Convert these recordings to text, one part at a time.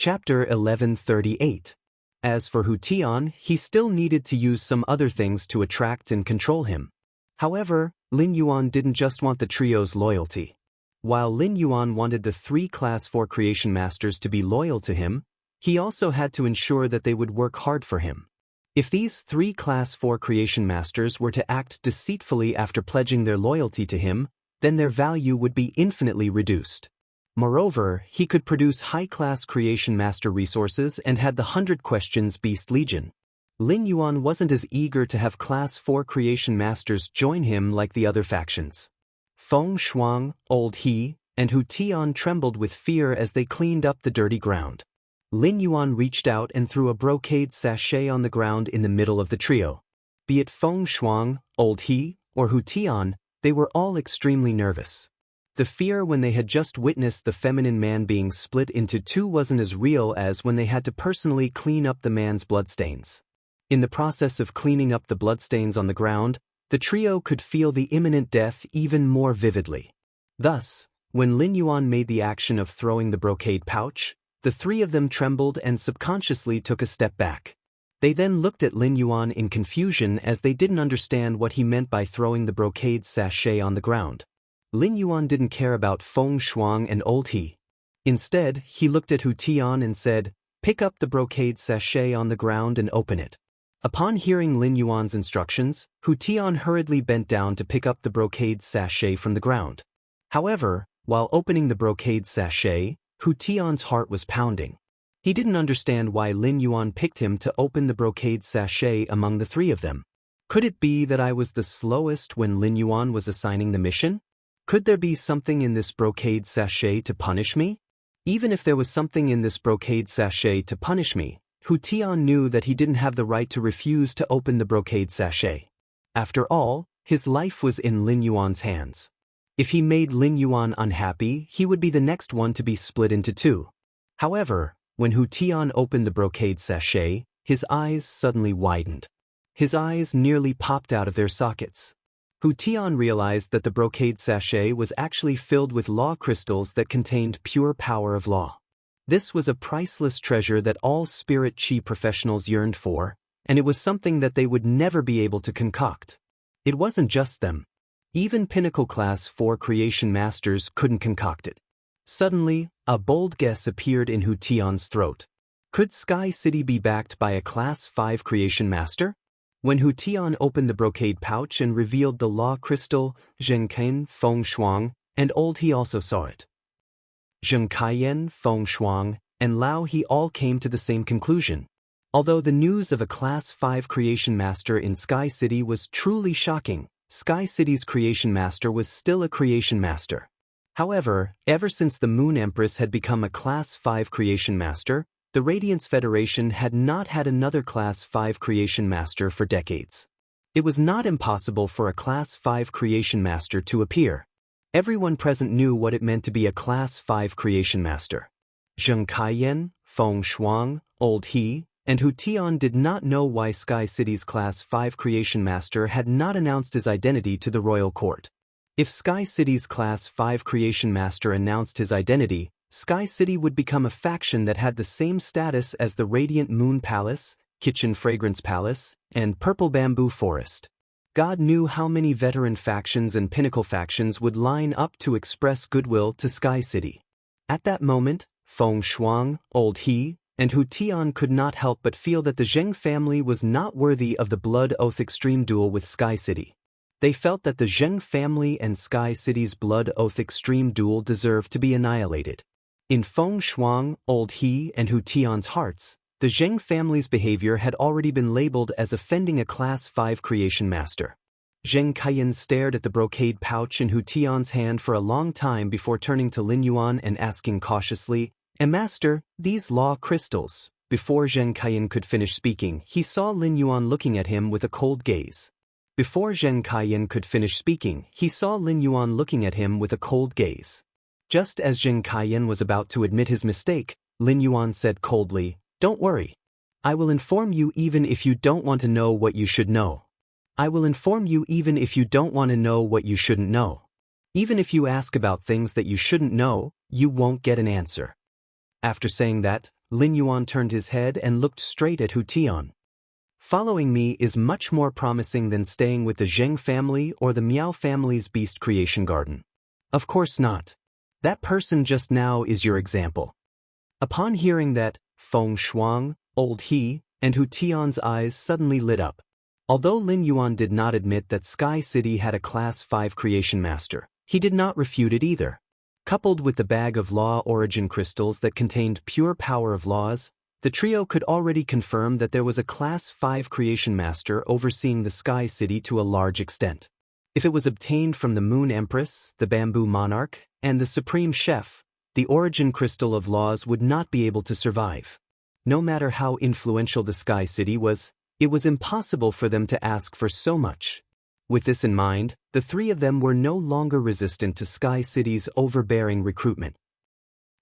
Chapter 1138. As for Hu Tian, he still needed to use some other things to attract and control him. However, Lin Yuan didn't just want the trio's loyalty. While Lin Yuan wanted the 3 Class 4 Creation Masters to be loyal to him, he also had to ensure that they would work hard for him. If these 3 Class 4 Creation Masters were to act deceitfully after pledging their loyalty to him, then their value would be infinitely reduced. Moreover, he could produce high-class Creation Master resources and had the 100 Questions Beast Legion. Lin Yuan wasn't as eager to have Class 4 Creation Masters join him like the other factions. Feng Shuang, Old He, and Hu Tian trembled with fear as they cleaned up the dirty ground. Lin Yuan reached out and threw a brocade sachet on the ground in the middle of the trio. Be it Feng Shuang, Old He, or Hu Tian, they were all extremely nervous. The fear when they had just witnessed the feminine man being split into 2 wasn't as real as when they had to personally clean up the man's bloodstains. In the process of cleaning up the bloodstains on the ground, the trio could feel the imminent death even more vividly. Thus, when Lin Yuan made the action of throwing the brocade pouch, the 3 of them trembled and subconsciously took a step back. They then looked at Lin Yuan in confusion as they didn't understand what he meant by throwing the brocade sachet on the ground. Lin Yuan didn't care about Feng Shuang and Old He. Instead, he looked at Hu Tian and said, "Pick up the brocade sachet on the ground and open it." Upon hearing Lin Yuan's instructions, Hu Tian hurriedly bent down to pick up the brocade sachet from the ground. However, while opening the brocade sachet, Hu Tian's heart was pounding. He didn't understand why Lin Yuan picked him to open the brocade sachet among the 3 of them. Could it be that I was the slowest when Lin Yuan was assigning the mission? Could there be something in this brocade sachet to punish me? Even if there was something in this brocade sachet to punish me, Hu Tian knew that he didn't have the right to refuse to open the brocade sachet. After all, his life was in Lin Yuan's hands. If he made Lin Yuan unhappy, he would be the next one to be split into 2. However, when Hu Tian opened the brocade sachet, his eyes suddenly widened. His eyes nearly popped out of their sockets. Hu Tian realized that the brocade sachet was actually filled with law crystals that contained pure power of law. This was a priceless treasure that all spirit chi professionals yearned for, and it was something that they would never be able to concoct. It wasn't just them. Even Pinnacle Class 4 Creation Masters couldn't concoct it. Suddenly, a bold guess appeared in Hu Tian's throat. Could Sky City be backed by a Class 5 Creation Master? When Hu Tian opened the brocade pouch and revealed the law crystal, Zheng Kaiyan, Feng Shuang, and Old He also saw it. Zheng Kaiyan, Feng Shuang, and Lao He all came to the same conclusion. Although the news of a Class 5 Creation Master in Sky City was truly shocking, Sky City's Creation Master was still a Creation Master. However, ever since the Moon Empress had become a Class 5 Creation Master, the Radiance Federation had not had another Class 5 Creation Master for decades. It was not impossible for a Class 5 Creation Master to appear. Everyone present knew what it meant to be a Class 5 Creation Master. Zheng Kaiyan, Feng Shuang, Old He, and Hu Tian did not know why Sky City's Class 5 Creation Master had not announced his identity to the royal court. If Sky City's Class 5 Creation Master announced his identity, Sky City would become a faction that had the same status as the Radiant Moon Palace, Kitchen Fragrance Palace, and Purple Bamboo Forest. God knew how many veteran factions and pinnacle factions would line up to express goodwill to Sky City. At that moment, Feng Shuang, Old He, and Hu Tian could not help but feel that the Zheng family was not worthy of the Blood Oath Extreme duel with Sky City. They felt that the Zheng family and Sky City's Blood Oath Extreme duel deserved to be annihilated. In Feng Shuang, Old He, and Hu Tian's hearts, the Zheng family's behavior had already been labeled as offending a Class 5 Creation Master. Zheng Kaiyan stared at the brocade pouch in Hu Tian's hand for a long time before turning to Lin Yuan and asking cautiously, "Master, these law crystals." Before Zheng Kaiyan could finish speaking, he saw Lin Yuan looking at him with a cold gaze. Before Zheng Kaiyan could finish speaking, he saw Lin Yuan looking at him with a cold gaze. Just as Zheng Kaiyan was about to admit his mistake, Lin Yuan said coldly, "Don't worry. I will inform you even if you don't want to know what you should know. I will inform you even if you don't want to know what you shouldn't know. Even if you ask about things that you shouldn't know, you won't get an answer." After saying that, Lin Yuan turned his head and looked straight at Hu Tian. Following me is much more promising than staying with the Zheng family or the Miao family's beast creation garden. Of course not. That person just now is your example. Upon hearing that, Feng Shuang, Old He, and Hu Tian's eyes suddenly lit up. Although Lin Yuan did not admit that Sky City had a Class 5 creation master, he did not refute it either. Coupled with the bag of law origin crystals that contained pure power of laws, the trio could already confirm that there was a Class 5 creation master overseeing the Sky City to a large extent. If it was obtained from the Moon Empress, the Bamboo Monarch, and the Supreme Chef, the origin crystal of laws would not be able to survive. No matter how influential the Sky City was, it was impossible for them to ask for so much. With this in mind, the three of them were no longer resistant to Sky City's overbearing recruitment.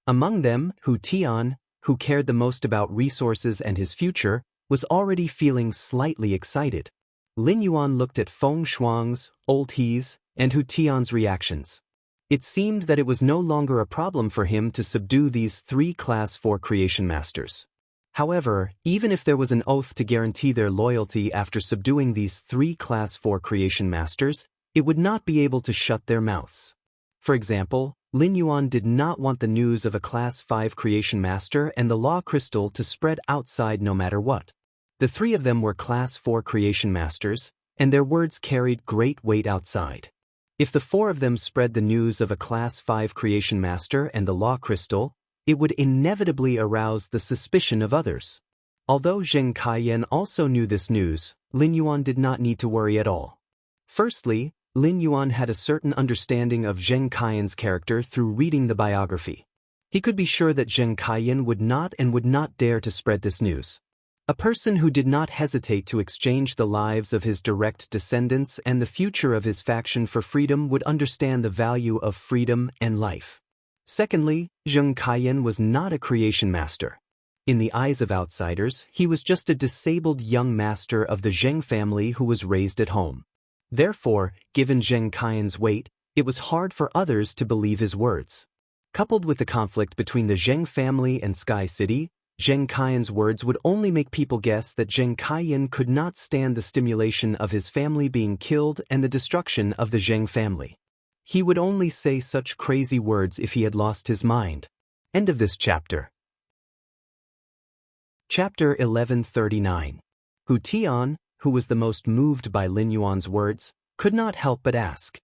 Among them, Hu Tian, who cared the most about resources and his future, was already feeling slightly excited. Lin Yuan looked at Feng Shuang's, Old He's, and Hu Tian's reactions. It seemed that it was no longer a problem for him to subdue these three Class 4 creation masters. However, even if there was an oath to guarantee their loyalty after subduing these three Class 4 creation masters, it would not be able to shut their mouths. For example, Lin Yuan did not want the news of a Class 5 creation master and the law crystal to spread outside no matter what. The three of them were Class 4 creation masters, and their words carried great weight outside. If the four of them spread the news of a Class 5 creation master and the law crystal, it would inevitably arouse the suspicion of others. Although Zheng Kaiyan also knew this news, Lin Yuan did not need to worry at all. Firstly, Lin Yuan had a certain understanding of Zheng Kaiyan's character through reading the biography. He could be sure that Zheng Kaiyan would not dare to spread this news. A person who did not hesitate to exchange the lives of his direct descendants and the future of his faction for freedom would understand the value of freedom and life. Secondly, Zheng Kaiyan was not a creation master. In the eyes of outsiders, he was just a disabled young master of the Zheng family who was raised at home. Therefore, given Zheng Kaiyan's weight, it was hard for others to believe his words. Coupled with the conflict between the Zheng family and Sky City, Zheng Kaiyan's words would only make people guess that Zheng Kaiyan could not stand the stimulation of his family being killed and the destruction of the Zheng family. He would only say such crazy words if he had lost his mind. End of this chapter. Chapter 1139. Hu Tian, who was the most moved by Lin Yuan's words, could not help but ask,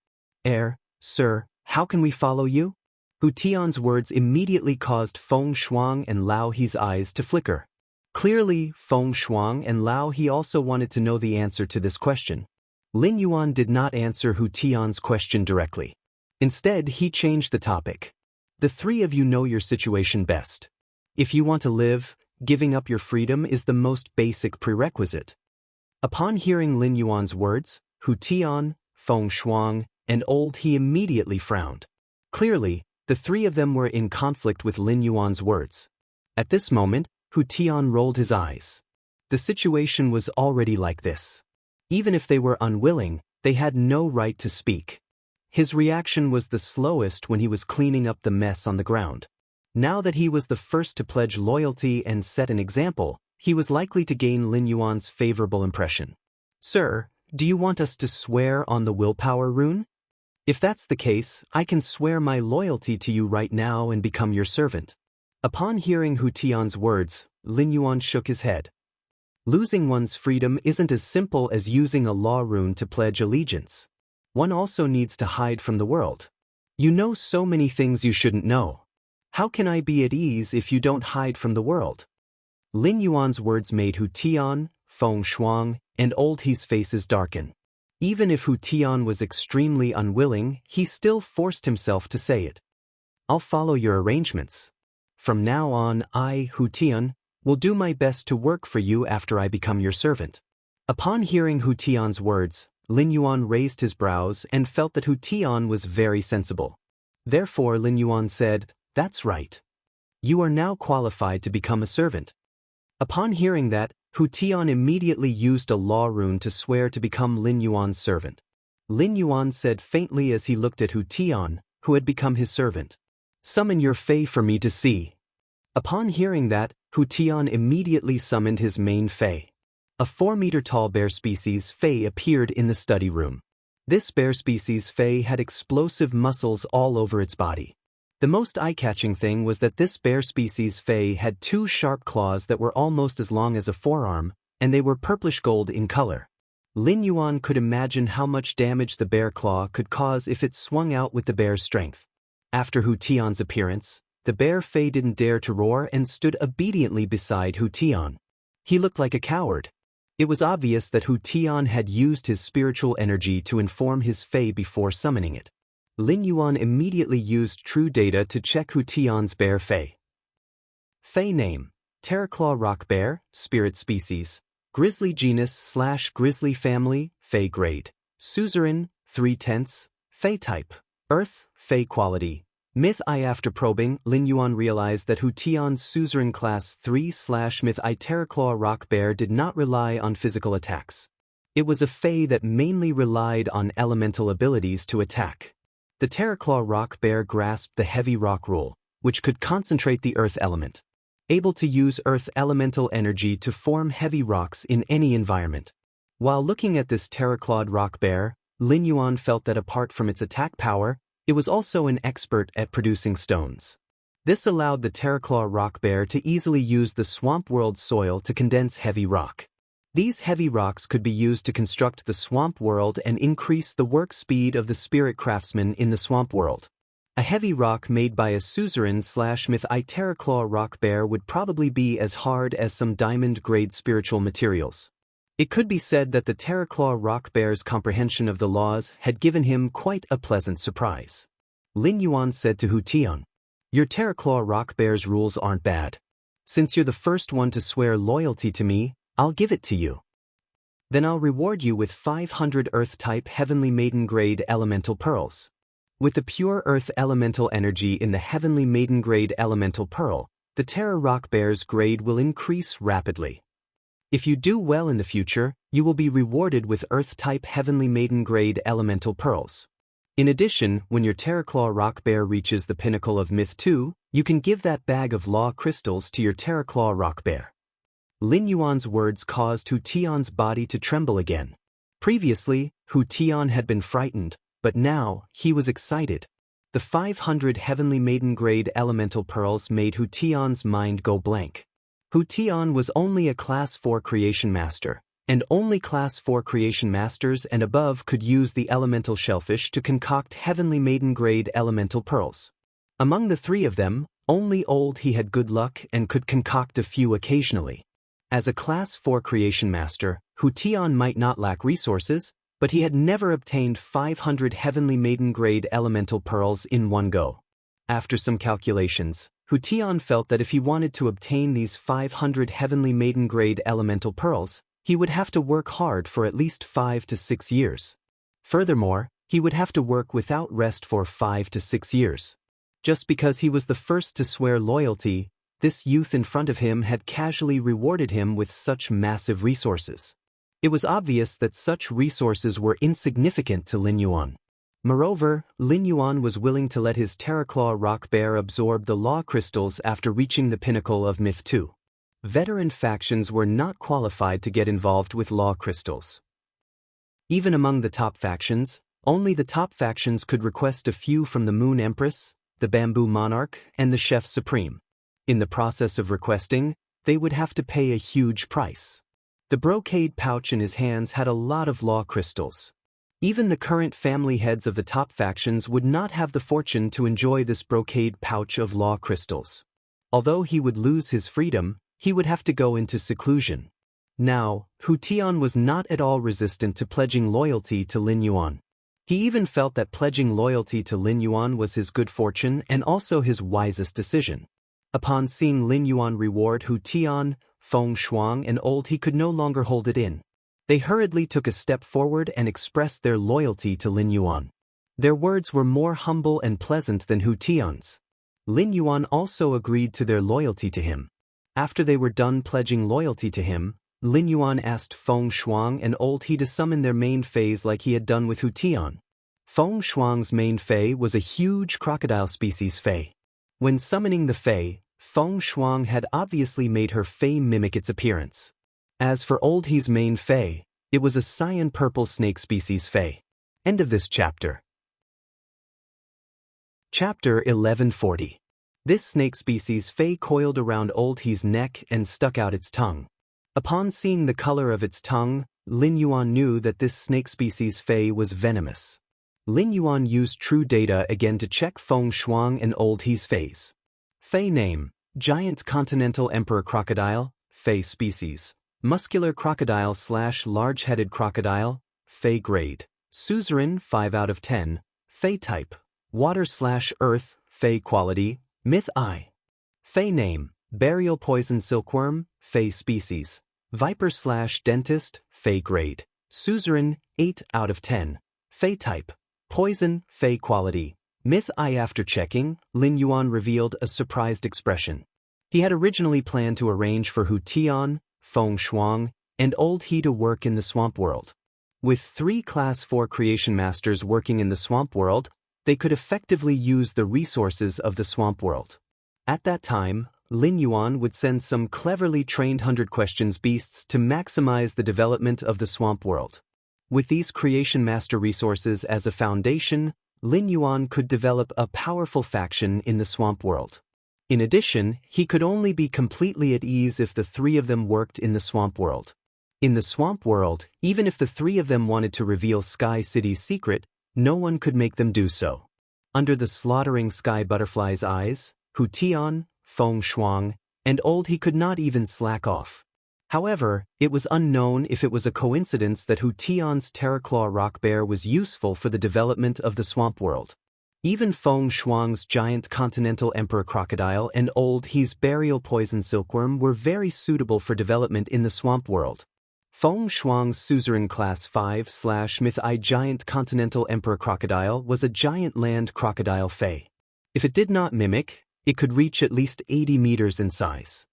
Sir, how can we follow you? Hu Tian's words immediately caused Feng Shuang and Lao He's eyes to flicker. Clearly, Feng Shuang and Lao He also wanted to know the answer to this question. Lin Yuan did not answer Hu Tian's question directly. Instead, he changed the topic. The three of you know your situation best. If you want to live, giving up your freedom is the most basic prerequisite. Upon hearing Lin Yuan's words, Hu Tian, Feng Shuang, and Old He immediately frowned. Clearly, the three of them were in conflict with Lin Yuan's words. At this moment, Hu Tian rolled his eyes. The situation was already like this. Even if they were unwilling, they had no right to speak. His reaction was the slowest when he was cleaning up the mess on the ground. Now that he was the first to pledge loyalty and set an example, he was likely to gain Lin Yuan's favorable impression. Sir, do you want us to swear on the willpower rune? If that's the case, I can swear my loyalty to you right now and become your servant. Upon hearing Hu Tian's words, Lin Yuan shook his head. Losing one's freedom isn't as simple as using a law rune to pledge allegiance. One also needs to hide from the world. You know so many things you shouldn't know. How can I be at ease if you don't hide from the world? Lin Yuan's words made Hu Tian, Feng Shuang, and Old He's faces darken. Even if Hu Tian was extremely unwilling, he still forced himself to say it. I'll follow your arrangements. From now on, I, Hu Tian, will do my best to work for you after I become your servant. Upon hearing Hu Tian's words, Lin Yuan raised his brows and felt that Hu Tian was very sensible. Therefore Lin Yuan said, That's right. You are now qualified to become a servant. Upon hearing that, Hu Tian immediately used a law rune to swear to become Lin Yuan's servant. Lin Yuan said faintly as he looked at Hu Tian, who had become his servant, Summon your Fae for me to see. Upon hearing that, Hu Tian immediately summoned his main Fei. A 4-meter-tall bear species Fei appeared in the study room. This bear species Fei had explosive muscles all over its body. The most eye-catching thing was that this bear species Fei had 2 sharp claws that were almost as long as a forearm, and they were purplish-gold in color. Lin Yuan could imagine how much damage the bear claw could cause if it swung out with the bear's strength. After Hu Tian's appearance, the bear Fei didn't dare to roar and stood obediently beside Hu Tian. He looked like a coward. It was obvious that Hu Tian had used his spiritual energy to inform his Fei before summoning it. Lin Yuan immediately used true data to check Hu Tian's bear Fei. Fei name: Terraclaw rock bear, spirit species, grizzly genus/grizzly family, Fei grade, suzerain, 3/10, Fei type, earth, Fei quality. Myth I. After probing, Lin Yuan realized that Hu Tian's suzerain class 3/Myth I Terraclaw rock bear did not rely on physical attacks. It was a Fei that mainly relied on elemental abilities to attack. The Terraclaw rock bear grasped the heavy rock rule, which could concentrate the earth element. Able to use earth elemental energy to form heavy rocks in any environment. While looking at this Terraclawed rock bear, Lin Yuan felt that apart from its attack power, it was also an expert at producing stones. This allowed the Terraclaw rock bear to easily use the swamp world soil to condense heavy rock. These heavy rocks could be used to construct the swamp world and increase the work speed of the spirit craftsman in the swamp world. A heavy rock made by a suzerain/Myth I Terraclaw rock bear would probably be as hard as some diamond-grade spiritual materials. It could be said that the Terraclaw rock bear's comprehension of the laws had given him quite a pleasant surprise. Lin Yuan said to Hu Tian, "Your Terraclaw rock bear's rules aren't bad. Since you're the first one to swear loyalty to me, I'll give it to you. Then I'll reward you with 500 Earth-type Heavenly Maiden grade elemental pearls. With the pure Earth elemental energy in the Heavenly Maiden grade elemental pearl, the Terra rock bear's grade will increase rapidly. If you do well in the future, you will be rewarded with Earth-type Heavenly Maiden grade elemental pearls. In addition, when your Terraclaw rock bear reaches the pinnacle of Myth 2, you can give that bag of law crystals to your Terraclaw rock bear." Lin Yuan's words caused Hu Tian's body to tremble again. Previously, Hu Tian had been frightened, but now, he was excited. The 500 Heavenly Maiden grade elemental pearls made Hu Tian's mind go blank. Hu Tian was only a Class 4 Creation Master, and only Class 4 Creation Masters and above could use the elemental shellfish to concoct Heavenly Maiden grade elemental pearls. Among the 3 of them, only Old He had good luck and could concoct a few occasionally. As a Class 4 Creation Master, Hu Tian might not lack resources, but he had never obtained 500 Heavenly Maiden grade elemental pearls in one go. After some calculations, Hu Tian felt that if he wanted to obtain these 500 Heavenly Maiden grade elemental pearls, he would have to work hard for at least 5 to 6 years. Furthermore, he would have to work without rest for 5 to 6 years. Just because he was the first to swear loyalty, this youth in front of him had casually rewarded him with such massive resources. It was obvious that such resources were insignificant to Lin Yuan. Moreover, Lin Yuan was willing to let his Terraclaw rock bear absorb the law crystals after reaching the pinnacle of Myth 2. Veteran factions were not qualified to get involved with law crystals. Even among the top factions, only the top factions could request a few from the Moon Empress, the Bamboo Monarch, and the Chef Supreme. In the process of requesting, they would have to pay a huge price. The brocade pouch in his hands had a lot of law crystals. Even the current family heads of the top factions would not have the fortune to enjoy this brocade pouch of law crystals. Although he would lose his freedom, he would have to go into seclusion. Now, Hu Tian was not at all resistant to pledging loyalty to Lin Yuan. He even felt that pledging loyalty to Lin Yuan was his good fortune and also his wisest decision. Upon seeing Lin Yuan reward Hu Tian, Feng Shuang and Old He could no longer hold it in. They hurriedly took a step forward and expressed their loyalty to Lin Yuan. Their words were more humble and pleasant than Hu Tian's. Lin Yuan also agreed to their loyalty to him. After they were done pledging loyalty to him, Lin Yuan asked Feng Shuang and Old He to summon their main Feis like he had done with Hu Tian. Feng Shuang's main Fei was a huge crocodile species Fei. When summoning the Fei, Feng Shuang had obviously made her Fey mimic its appearance. As for Old He's main Fey, it was a cyan-purple snake species Fey. End of this chapter. Chapter 1140. This snake species Fey coiled around Old He's neck and stuck out its tongue. Upon seeing the color of its tongue, Lin Yuan knew that this snake species Fey was venomous. Lin Yuan used true data again to check Feng Shuang and Old He's Feys. Fey name: Giant Continental Emperor Crocodile, Fey species, Muscular Crocodile / Large-Headed Crocodile, Fey grade, Suzerain 5 out of 10, Fey type, Water / Earth, Fey quality, Myth I. Fey name: Burial Poison Silkworm, Fey species, Viper / Dentist, Fey grade, Suzerain 8 out of 10, Fey type, Poison, Fey quality, Myth I. After checking, Lin Yuan revealed a surprised expression. He had originally planned to arrange for Hu Tian, Feng Shuang, and Old He to work in the Swamp World. With 3 Class 4 Creation Masters working in the Swamp World, they could effectively use the resources of the Swamp World. At that time, Lin Yuan would send some cleverly trained 100 Questions beasts to maximize the development of the Swamp World. With these Creation Master resources as a foundation, Lin Yuan could develop a powerful faction in the Swamp World. In addition, he could only be completely at ease if the 3 of them worked in the Swamp World. In the Swamp World, even if the 3 of them wanted to reveal Sky City's secret, no one could make them do so. Under the slaughtering Sky Butterfly's eyes, Hu Tian, Feng Shuang, and Old He could not even slack off. However, it was unknown if it was a coincidence that Hu Tian's Terraclaw Rock Bear was useful for the development of the Swamp World. Even Feng Shuang's Giant Continental Emperor Crocodile and Old He's Burial Poison Silkworm were very suitable for development in the Swamp World. Feng Shuang's Suzerain Class 5 / Myth I Giant Continental Emperor Crocodile was a giant land crocodile Fey. If it did not mimic, it could reach at least 80 meters in size.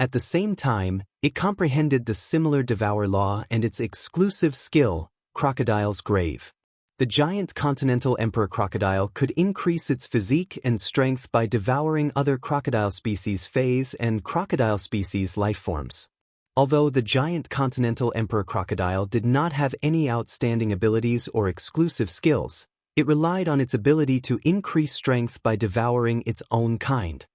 At the same time, it comprehended the similar Devour Law and its exclusive skill, Crocodile's Grave. The Giant Continental Emperor Crocodile could increase its physique and strength by devouring other crocodile species Feys and crocodile species lifeforms. Although the Giant Continental Emperor Crocodile did not have any outstanding abilities or exclusive skills, it relied on its ability to increase strength by devouring its own kind.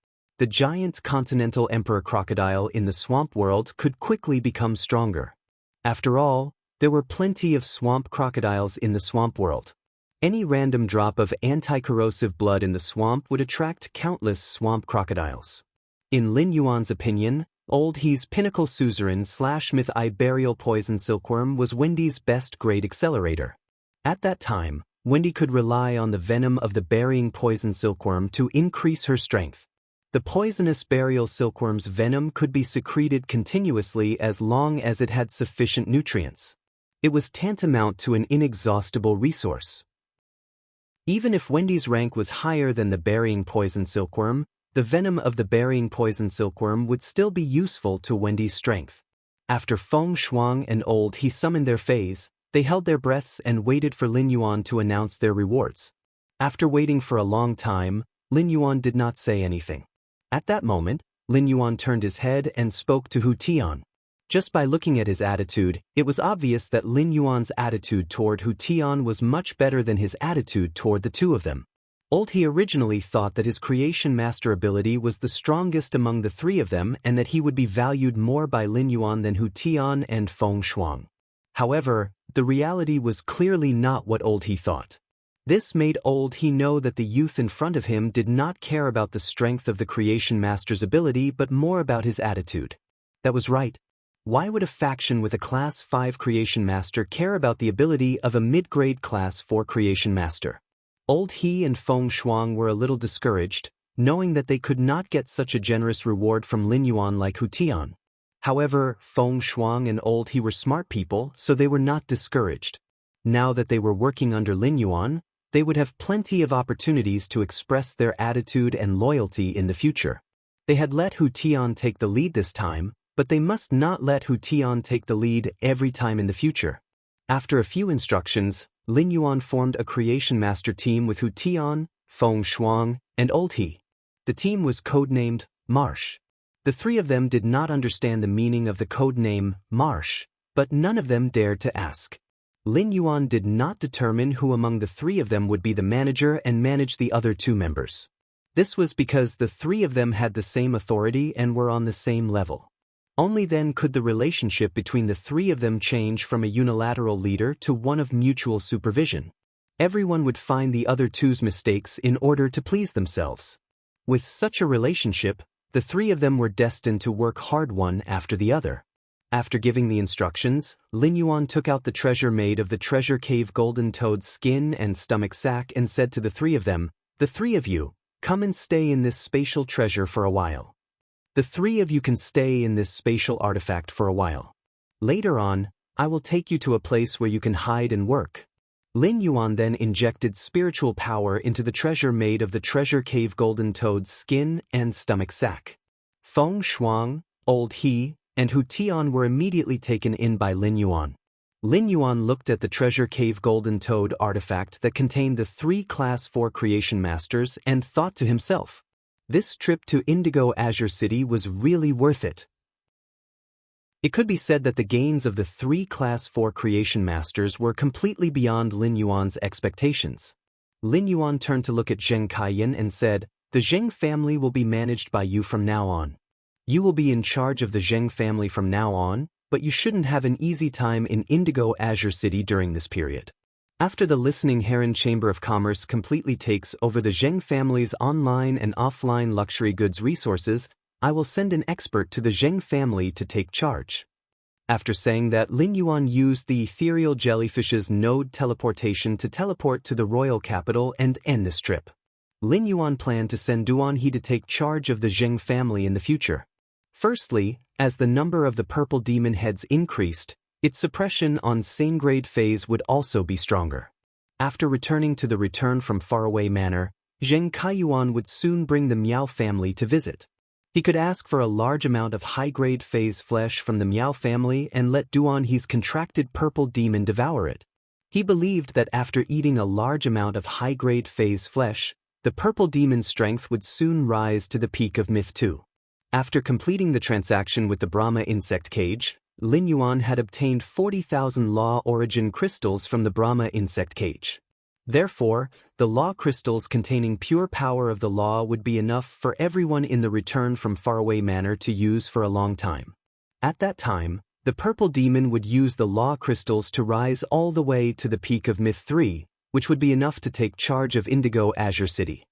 The Giant Continental Emperor Crocodile in the Swamp World could quickly become stronger. After all, there were plenty of swamp crocodiles in the Swamp World. Any random drop of anti-corrosive blood in the swamp would attract countless swamp crocodiles. In Lin Yuan's opinion, Old He's Pinnacle Suzerain / Myth I Burial Poison Silkworm was Wendy's best grade accelerator. At that time, Wendy could rely on the venom of the burying poison silkworm to increase her strength. The poisonous burial silkworm's venom could be secreted continuously as long as it had sufficient nutrients. It was tantamount to an inexhaustible resource. Even if Wendy's rank was higher than the burying poison silkworm, the venom of the burying poison silkworm would still be useful to Wendy's strength. After Feng Shuang and Old He summoned their Feys, they held their breaths and waited for Lin Yuan to announce their rewards. After waiting for a long time, Lin Yuan did not say anything. At that moment, Lin Yuan turned his head and spoke to Hu Tian. Just by looking at his attitude, it was obvious that Lin Yuan's attitude toward Hu Tian was much better than his attitude toward the 2 of them. Old He originally thought that his Creation Master ability was the strongest among the 3 of them and that he would be valued more by Lin Yuan than Hu Tian and Feng Shuang. However, the reality was clearly not what Old He thought. This made Old He know that the youth in front of him did not care about the strength of the Creation Master's ability but more about his attitude. That was right. Why would a faction with a Class 5 Creation Master care about the ability of a mid-grade Class 4 Creation Master? Old He and Feng Shuang were a little discouraged, knowing that they could not get such a generous reward from Lin Yuan like Hu Tian. However, Feng Shuang and Old He were smart people, so they were not discouraged. Now that they were working under Lin Yuan, they would have plenty of opportunities to express their attitude and loyalty in the future. They had let Hu Tian take the lead this time, but they must not let Hu Tian take the lead every time in the future. After a few instructions, Lin Yuan formed a Creation Master team with Hu Tian, Feng Shuang, and Old He. The team was codenamed Marsh. The three of them did not understand the meaning of the code name Marsh, but none of them dared to ask. Lin Yuan did not determine who among the three of them would be the manager and manage the other two members. This was because the three of them had the same authority and were on the same level. Only then could the relationship between the three of them change from a unilateral leader to one of mutual supervision. Everyone would find the other two's mistakes in order to please themselves. With such a relationship, the three of them were destined to work hard one after the other. After giving the instructions, Lin Yuan took out the treasure made of the treasure cave golden toad's skin and stomach sack and said to the three of them, "The three of you, come and stay in this spatial treasure for a while. The three of you can stay in this spatial artifact for a while. Later on, I will take you to a place where you can hide and work." Lin Yuan then injected spiritual power into the treasure made of the treasure cave golden toad's skin and stomach sack. Feng Shuang, Old He, and Hu Tian were immediately taken in by Lin Yuan. Lin Yuan looked at the treasure cave golden toad artifact that contained the three Class 4 creation masters and thought to himself, this trip to Indigo Azure City was really worth it. It could be said that the gains of the three Class 4 creation masters were completely beyond Lin Yuan's expectations. Lin Yuan turned to look at Zheng Kaiyan and said, "The Zheng family will be managed by you from now on. You will be in charge of the Zheng family from now on, but you shouldn't have an easy time in Indigo Azure City during this period." After the Listening Heron Chamber of Commerce completely takes over the Zheng family's online and offline luxury goods resources, I will send an expert to the Zheng family to take charge. After saying that, Lin Yuan used the ethereal jellyfish's node teleportation to teleport to the royal capital and end this trip. Lin Yuan planned to send Duan He to take charge of the Zheng family in the future. Firstly, as the number of the purple demon heads increased, its suppression on sane-grade phase would also be stronger. After returning to the Return from Faraway Manor, Zheng Kaiyuan would soon bring the Miao family to visit. He could ask for a large amount of high-grade phase flesh from the Miao family and let Duan He's contracted purple demon devour it. He believed that after eating a large amount of high-grade phase flesh, the purple demon's strength would soon rise to the peak of Myth 2. After completing the transaction with the Brahma insect cage, Lin Yuan had obtained 40,000 law origin crystals from the Brahma insect cage. Therefore, the law crystals containing pure power of the law would be enough for everyone in the Return from Faraway Manor to use for a long time. At that time, the purple demon would use the law crystals to rise all the way to the peak of Myth 3, which would be enough to take charge of Indigo Azure City.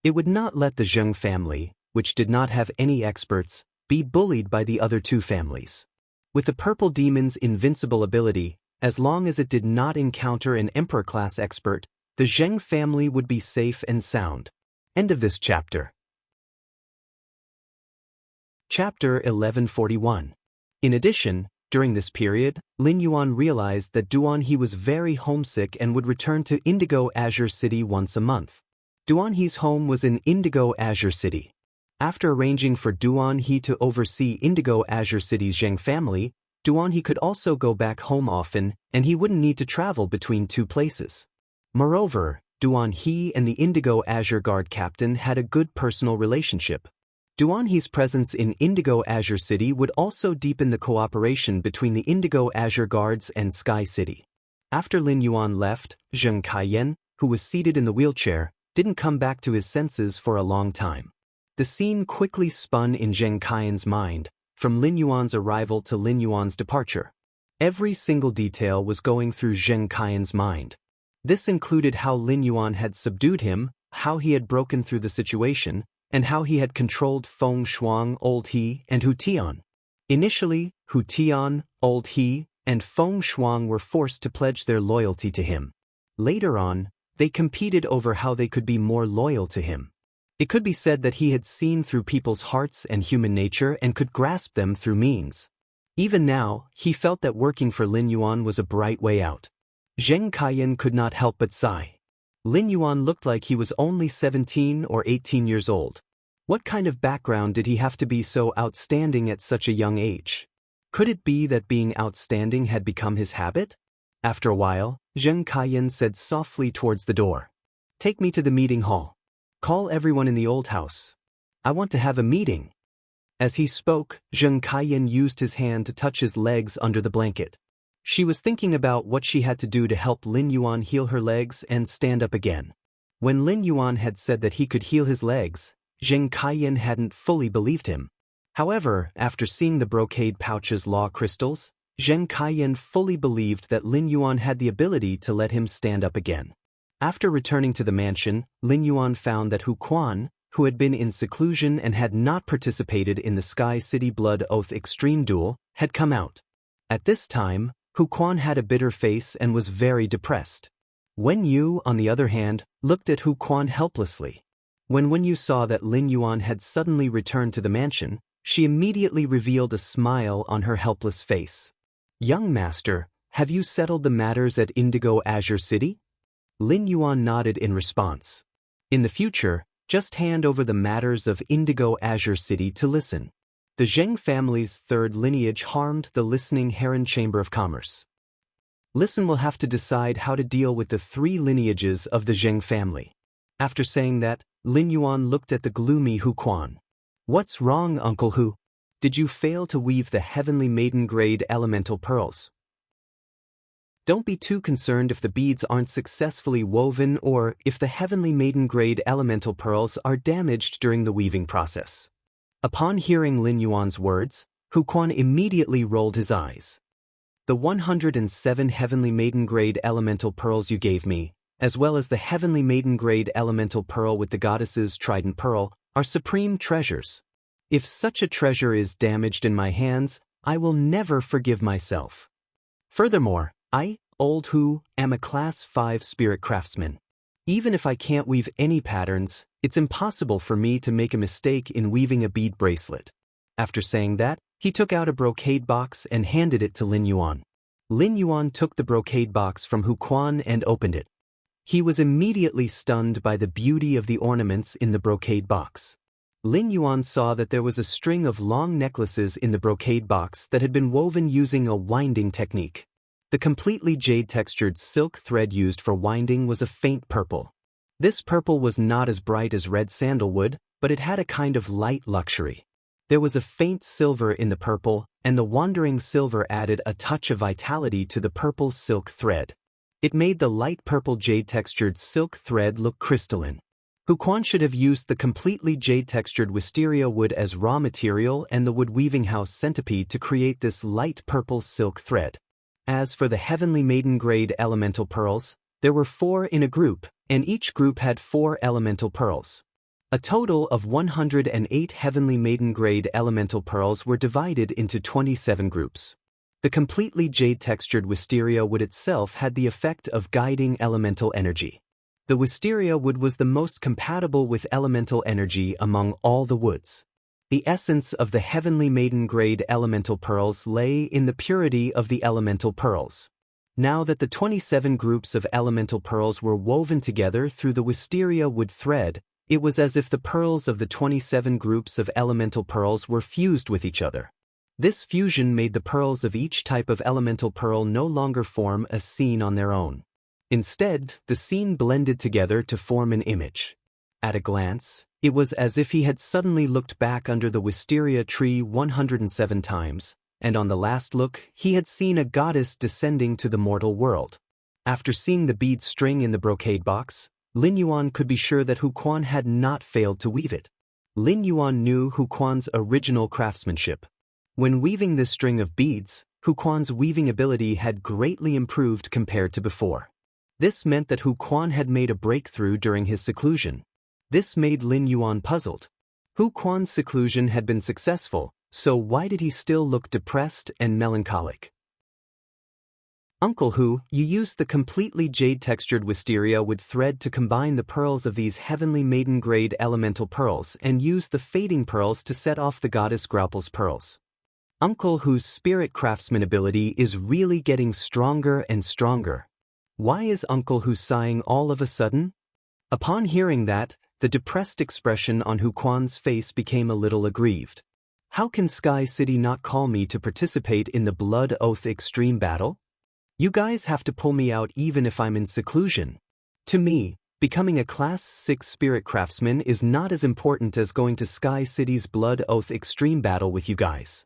It would not let the Zheng family, which did not have any experts, be bullied by the other two families. With the purple demon's invincible ability, as long as it did not encounter an Emperor-class expert, the Zheng family would be safe and sound. End of this chapter. Chapter 1141. In addition, during this period, Lin Yuan realized that Duan He was very homesick and would return to Indigo Azure City once a month. Duan He's home was in Indigo Azure City. After arranging for Duan He to oversee Indigo Azure City's Zheng family, Duan He could also go back home often, and he wouldn't need to travel between two places. Moreover, Duan He and the Indigo Azure Guard captain had a good personal relationship. Duan He's presence in Indigo Azure City would also deepen the cooperation between the Indigo Azure Guards and Sky City. After Lin Yuan left, Zheng Kaiyan, who was seated in the wheelchair, didn't come back to his senses for a long time. The scene quickly spun in Zheng Kaiyan's mind, from Lin Yuan's arrival to Lin Yuan's departure. Every single detail was going through Zheng Kaiyan's mind. This included how Lin Yuan had subdued him, how he had broken through the situation, and how he had controlled Feng Shuang, Old He, and Hu Tian. Initially, Hu Tian, Old He, and Feng Shuang were forced to pledge their loyalty to him. Later on, they competed over how they could be more loyal to him. It could be said that he had seen through people's hearts and human nature and could grasp them through means. Even now, he felt that working for Lin Yuan was a bright way out. Zheng Kaiyan could not help but sigh. Lin Yuan looked like he was only 17 or 18 years old. What kind of background did he have to be so outstanding at such a young age? Could it be that being outstanding had become his habit? After a while, Zheng Kaiyan said softly towards the door, "Take me to the meeting hall. Call everyone in the old house. I want to have a meeting." As he spoke, Zheng Kaiyan used his hand to touch his legs under the blanket. She was thinking about what she had to do to help Lin Yuan heal her legs and stand up again. When Lin Yuan had said that he could heal his legs, Zheng Kaiyan hadn't fully believed him. However, after seeing the brocade pouch's law crystals, Zheng Kaiyan fully believed that Lin Yuan had the ability to let him stand up again. After returning to the mansion, Lin Yuan found that Hu Quan, who had been in seclusion and had not participated in the Sky City Blood Oath Extreme Duel, had come out. At this time, Hu Quan had a bitter face and was very depressed. Wen Yu, on the other hand, looked at Hu Quan helplessly. When Wen Yu saw that Lin Yuan had suddenly returned to the mansion, she immediately revealed a smile on her helpless face. "Young master, have you settled the matters at Indigo Azure City?" Lin Yuan nodded in response. "In the future, just hand over the matters of Indigo Azure City to listen." The Zheng family's third lineage harmed the listening Heron Chamber of Commerce. Listen will have to decide how to deal with the three lineages of the Zheng family. After saying that, Lin Yuan looked at the gloomy Hu Quan. "What's wrong, Uncle Hu? Did you fail to weave the Heavenly Maiden grade elemental pearls? Don't be too concerned if the beads aren't successfully woven or if the Heavenly Maiden grade elemental pearls are damaged during the weaving process." Upon hearing Lin Yuan's words, Hu Quan immediately rolled his eyes. "The 107 Heavenly Maiden grade elemental pearls you gave me, as well as the Heavenly Maiden grade elemental pearl with the goddess's trident pearl, are supreme treasures. If such a treasure is damaged in my hands, I will never forgive myself. Furthermore, I, Old Hu, am a Class 5 spirit craftsman. Even if I can't weave any patterns, it's impossible for me to make a mistake in weaving a bead bracelet." After saying that, he took out a brocade box and handed it to Lin Yuan. Lin Yuan took the brocade box from Hu Quan and opened it. He was immediately stunned by the beauty of the ornaments in the brocade box. Lin Yuan saw that there was a string of long necklaces in the brocade box that had been woven using a winding technique. The completely jade-textured silk thread used for winding was a faint purple. This purple was not as bright as red sandalwood, but it had a kind of light luxury. There was a faint silver in the purple, and the wandering silver added a touch of vitality to the purple silk thread. It made the light purple jade-textured silk thread look crystalline. Hu Quan should have used the completely jade-textured wisteria wood as raw material and the wood weaving house centipede to create this light purple silk thread. As for the Heavenly Maiden grade elemental pearls, there were 4 in a group, and each group had 4 elemental pearls. A total of 108 Heavenly Maiden grade elemental pearls were divided into 27 groups. The completely jade-textured wisteria wood itself had the effect of guiding elemental energy. The wisteria wood was the most compatible with elemental energy among all the woods. The essence of the Heavenly Maiden grade elemental pearls lay in the purity of the elemental pearls. Now that the 27 groups of elemental pearls were woven together through the wisteria wood thread, it was as if the pearls of the 27 groups of elemental pearls were fused with each other. This fusion made the pearls of each type of elemental pearl no longer form a scene on their own. Instead, the scene blended together to form an image. At a glance, it was as if he had suddenly looked back under the wisteria tree 107 times, and on the last look, he had seen a goddess descending to the mortal world. After seeing the bead string in the brocade box, Lin Yuan could be sure that Hu Quan had not failed to weave it. Lin Yuan knew Hu Quan's original craftsmanship. When weaving this string of beads, Hu Quan's weaving ability had greatly improved compared to before. This meant that Hu Quan had made a breakthrough during his seclusion. This made Lin Yuan puzzled. Hu Quan's seclusion had been successful, so why did he still look depressed and melancholic? "Uncle Hu, you used the completely jade-textured wisteria wood thread to combine the pearls of these Heavenly Maiden grade elemental pearls and used the fading pearls to set off the goddess Graupel's pearls. Uncle Hu's spirit craftsman ability is really getting stronger and stronger. Why is Uncle Hu sighing all of a sudden?" Upon hearing that, the depressed expression on Hu Quan's face became a little aggrieved. "How can Sky City not call me to participate in the Blood Oath Extreme Battle? You guys have to pull me out even if I'm in seclusion. To me, Becoming a Class 6 Spirit Craftsman is not as important as going to Sky City's Blood Oath Extreme Battle with you guys.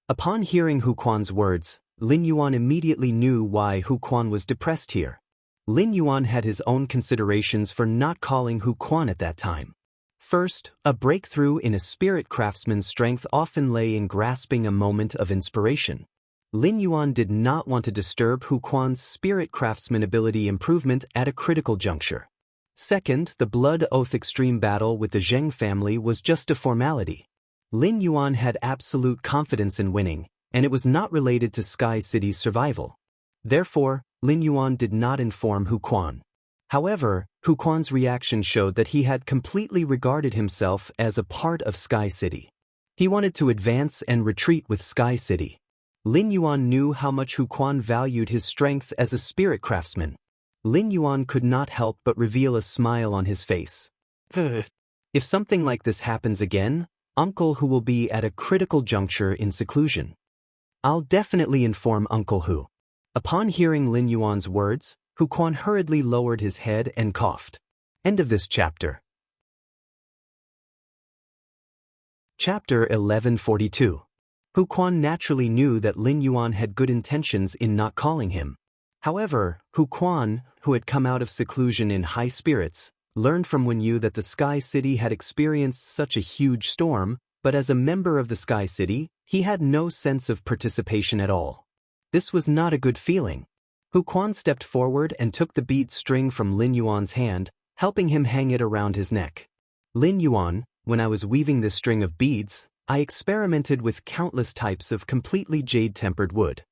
Upon hearing Hu Quan's words, Lin Yuan immediately knew why Hu Quan was depressed here. Lin Yuan had his own considerations for not calling Hu Quan at that time. First, a breakthrough in a spirit craftsman's strength often lay in grasping a moment of inspiration. Lin Yuan did not want to disturb Hu Quan's spirit craftsman ability improvement at a critical juncture. Second, the Blood Oath Extreme Battle with the Zheng family was just a formality. Lin Yuan had absolute confidence in winning, and it was not related to Sky City's survival. Therefore, Lin Yuan did not inform Hu Quan. However, Hu Quan's reaction showed that he had completely regarded himself as a part of Sky City. He wanted to advance and retreat with Sky City. Lin Yuan knew how much Hu Quan valued his strength as a spirit craftsman. Lin Yuan could not help but reveal a smile on his face. If something like this happens again, Uncle Hu will be at a critical juncture in seclusion. I'll definitely inform Uncle Hu. Upon hearing Lin Yuan's words, Hu Quan hurriedly lowered his head and coughed. End of this chapter. Chapter 1142. Hu Quan naturally knew that Lin Yuan had good intentions in not calling him. However, Hu Quan, who had come out of seclusion in high spirits, learned from Wen Yu that the Sky City had experienced such a huge storm, but as a member of the Sky City, he had no sense of participation at all. This was not a good feeling. Hu Quan stepped forward and took the bead string from Lin Yuan's hand, helping him hang it around his neck. Lin Yuan, when I was weaving this string of beads, I experimented with countless types of completely jade-tempered wood.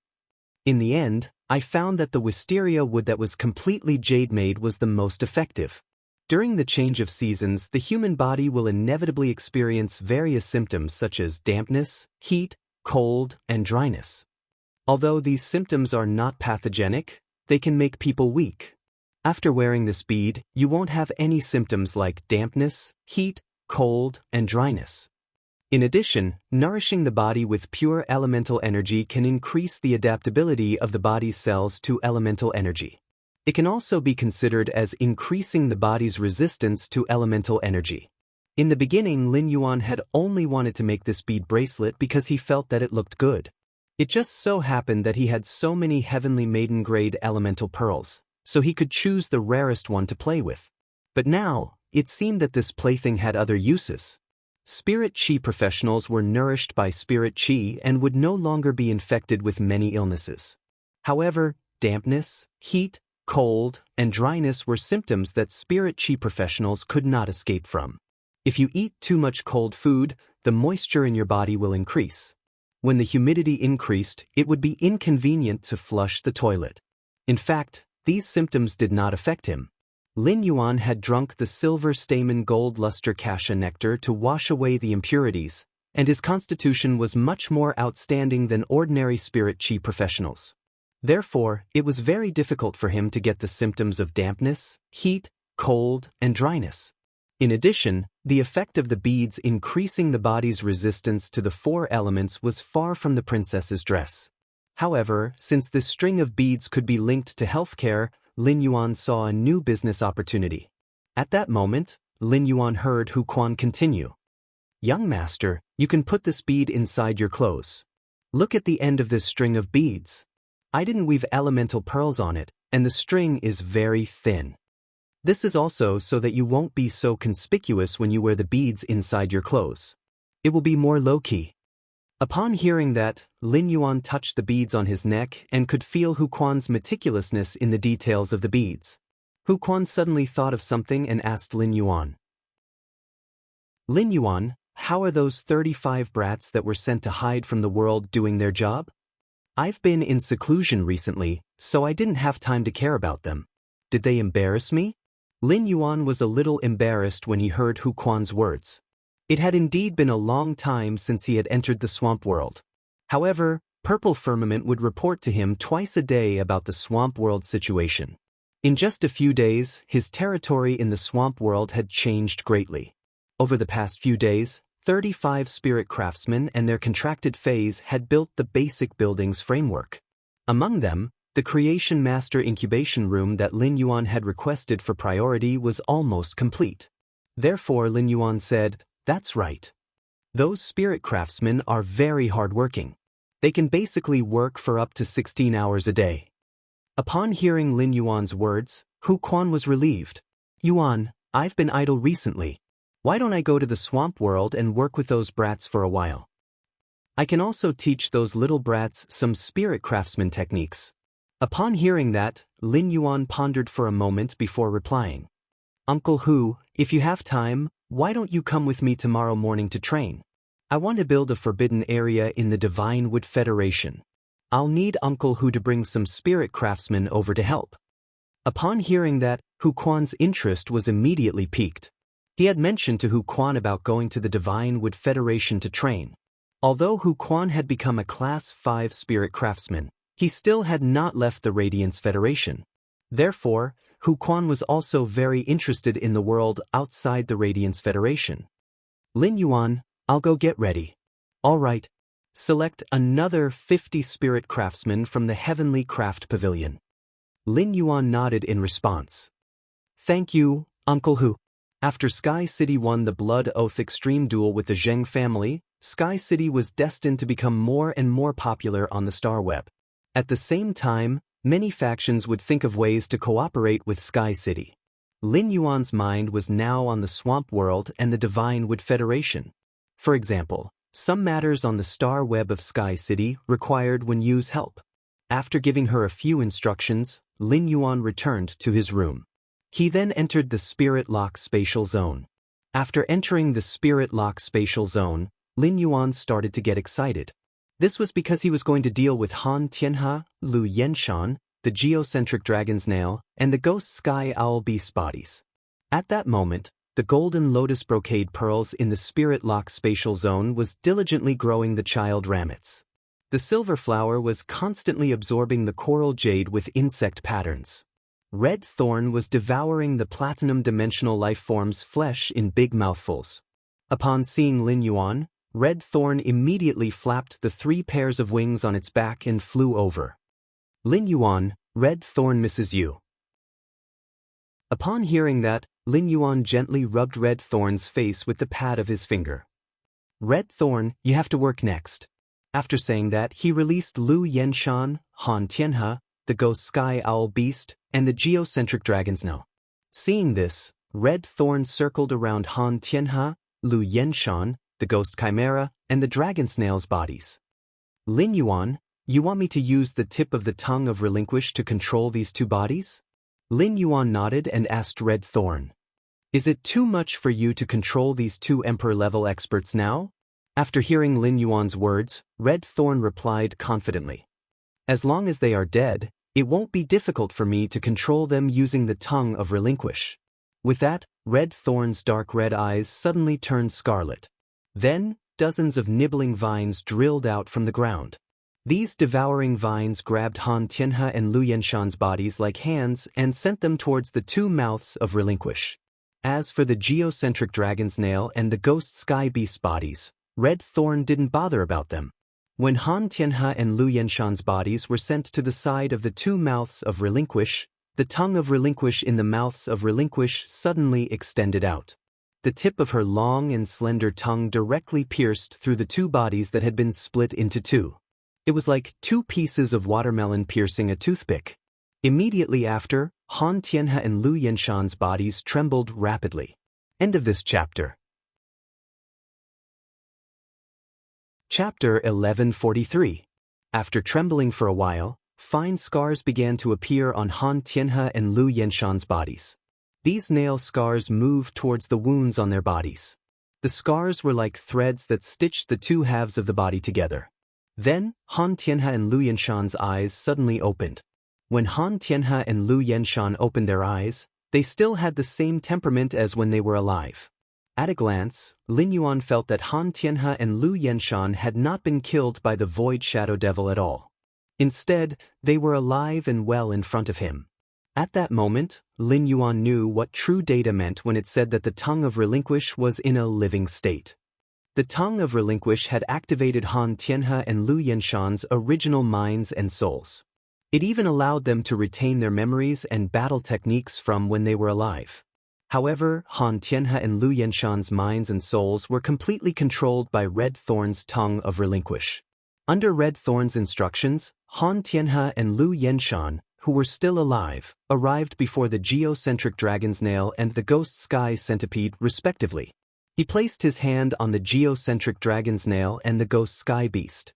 In the end, I found that the wisteria wood that was completely jade-made was the most effective. During the change of seasons, the human body will inevitably experience various symptoms such as dampness, heat, cold, and dryness. Although these symptoms are not pathogenic, they can make people weak. After wearing this bead, you won't have any symptoms like dampness, heat, cold, and dryness. In addition, nourishing the body with pure elemental energy can increase the adaptability of the body's cells to elemental energy. It can also be considered as increasing the body's resistance to elemental energy. In the beginning, Lin Yuan had only wanted to make this bead bracelet because he felt that it looked good. It just so happened that he had so many Heavenly Maiden-grade elemental pearls, so he could choose the rarest one to play with. But now, it seemed that this plaything had other uses. Spirit Qi professionals were nourished by Spirit Qi and would no longer be infected with many illnesses. However, dampness, heat, cold, and dryness were symptoms that Spirit Qi professionals could not escape from. If you eat too much cold food, the moisture in your body will increase. When the humidity increased, it would be inconvenient to flush the toilet. In fact, these symptoms did not affect him. Lin Yuan had drunk the silver stamen gold luster cassia nectar to wash away the impurities, and his constitution was much more outstanding than ordinary Spirit Qi professionals. Therefore, it was very difficult for him to get the symptoms of dampness, heat, cold, and dryness. In addition, the effect of the beads increasing the body's resistance to the 4 elements was far from the princess's dress. However, since this string of beads could be linked to healthcare, Lin Yuan saw a new business opportunity. At that moment, Lin Yuan heard Hu Quan continue. "Young master, you can put this bead inside your clothes. Look at the end of this string of beads. I didn't weave elemental pearls on it, and the string is very thin. This is also so that you won't be so conspicuous when you wear the beads inside your clothes. It will be more low-key." Upon hearing that, Lin Yuan touched the beads on his neck and could feel Hu Quan's meticulousness in the details of the beads. Hu Quan suddenly thought of something and asked Lin Yuan. "Lin Yuan, how are those 35 brats that were sent to hide from the world doing their job? I've been in seclusion recently, so I didn't have time to care about them. Did they embarrass me?" Lin Yuan was a little embarrassed when he heard Hu Quan's words. It had indeed been a long time since he had entered the swamp world. However, Purple Firmament would report to him twice a day about the swamp world situation. In just a few days, his territory in the swamp world had changed greatly. Over the past few days, 35 spirit craftsmen and their contracted phase had built the basic building's framework. Among them, The Creation Master incubation room that Lin Yuan had requested for priority was almost complete. Therefore Lin Yuan said, "That's right. Those spirit craftsmen are very hardworking. They can basically work for up to 16 hours a day." Upon hearing Lin Yuan's words, Hu Quan was relieved. "Yuan, I've been idle recently. Why don't I go to the swamp world and work with those brats for a while? I can also teach those little brats some spirit craftsman techniques." Upon hearing that, Lin Yuan pondered for a moment before replying. "Uncle Hu, if you have time, why don't you come with me tomorrow morning to train? I want to build a forbidden area in the Divine Wood Federation. I'll need Uncle Hu to bring some spirit craftsmen over to help." Upon hearing that, Hu Quan's interest was immediately piqued. He had mentioned to Hu Quan about going to the Divine Wood Federation to train. Although Hu Quan had become a Class 5 spirit craftsman, he still had not left the Radiance Federation. Therefore, Hu Quan was also very interested in the world outside the Radiance Federation. "Lin Yuan, I'll go get ready." "All right. Select another 50 spirit craftsmen from the Heavenly Craft Pavilion." Lin Yuan nodded in response. "Thank you, Uncle Hu." After Sky City won the Blood Oath Extreme Duel with the Zheng family, Sky City was destined to become more and more popular on the Star Web. At the same time, many factions would think of ways to cooperate with Sky City. Lin Yuan's mind was now on the Swamp World and the Divine Wood Federation. For example, some matters on the Star Web of Sky City required Wen Yu's help. After giving her a few instructions, Lin Yuan returned to his room. He then entered the Spirit Lock Spatial Zone. After entering the Spirit Lock Spatial Zone, Lin Yuan started to get excited. This was because he was going to deal with Han Tianhe, Lu Yenshan, the Geocentric Dragon's Nail, and the Ghost Sky Owl Beast bodies. At that moment, the golden lotus brocade pearls in the Spirit Lock Spatial Zone was diligently growing the child ramets. The silver flower was constantly absorbing the coral jade with insect patterns. Red Thorn was devouring the platinum dimensional life form's flesh in big mouthfuls. Upon seeing Lin Yuan, Red Thorn immediately flapped the 3 pairs of wings on its back and flew over. "Lin Yuan, Red Thorn misses you." Upon hearing that, Lin Yuan gently rubbed Red Thorn's face with the pad of his finger. "Red Thorn, you have to work next." After saying that, he released Lu Yenshan, Han Tianhe, the Ghost Sky Owl Beast, and the Geocentric Dragon's Nail. Seeing this, Red Thorn circled around Han Tianhe, Lu Yenshan, the Ghost Chimera, and the Dragon Snail's bodies. "Lin Yuan, you want me to use the tip of the tongue of Relinquish to control these 2 bodies?" Lin Yuan nodded and asked Red Thorn. "Is it too much for you to control these 2 Emperor-level experts now?" After hearing Lin Yuan's words, Red Thorn replied confidently. "As long as they are dead, it won't be difficult for me to control them using the tongue of Relinquish." With that, Red Thorn's dark red eyes suddenly turned scarlet. Then, dozens of nibbling vines drilled out from the ground. These devouring vines grabbed Han Tianhe and Lu Yenshan's bodies like hands and sent them towards the 2 mouths of Relinquish. As for the Geocentric Dragon's Nail and the Ghost Sky Beast bodies, Red Thorn didn't bother about them. When Han Tianhe and Lu Yenshan's bodies were sent to the side of the 2 mouths of Relinquish, the tongue of Relinquish in the mouths of Relinquish suddenly extended out. The tip of her long and slender tongue directly pierced through the 2 bodies that had been split into 2. It was like 2 pieces of watermelon piercing a toothpick. Immediately after, Han Tianhe and Lu Yenshan's bodies trembled rapidly. End of this chapter. Chapter 1143. After trembling for a while, fine scars began to appear on Han Tianhe and Lu Yenshan's bodies. These nail scars moved towards the wounds on their bodies. The scars were like threads that stitched the 2 halves of the body together. Then, Han Tianhe and Lu Yenshan's eyes suddenly opened. When Han Tianhe and Lu Yenshan opened their eyes, they still had the same temperament as when they were alive. At a glance, Lin Yuan felt that Han Tianhe and Lu Yenshan had not been killed by the Void Shadow Devil at all. Instead, they were alive and well in front of him. At that moment, Lin Yuan knew what true data meant when it said that the tongue of Relinquish was in a living state. The tongue of Relinquish had activated Han Tianhe and Lu Yenshan's original minds and souls. It even allowed them to retain their memories and battle techniques from when they were alive. However, Han Tianhe and Lu Yenshan's minds and souls were completely controlled by Red Thorn's tongue of relinquish. Under Red Thorn's instructions, Han Tianhe and Lu Yenshan, who were still alive, arrived before the geocentric dragon's nail and the ghost sky centipede respectively. He placed his hand on the geocentric dragon's nail and the ghost sky beast.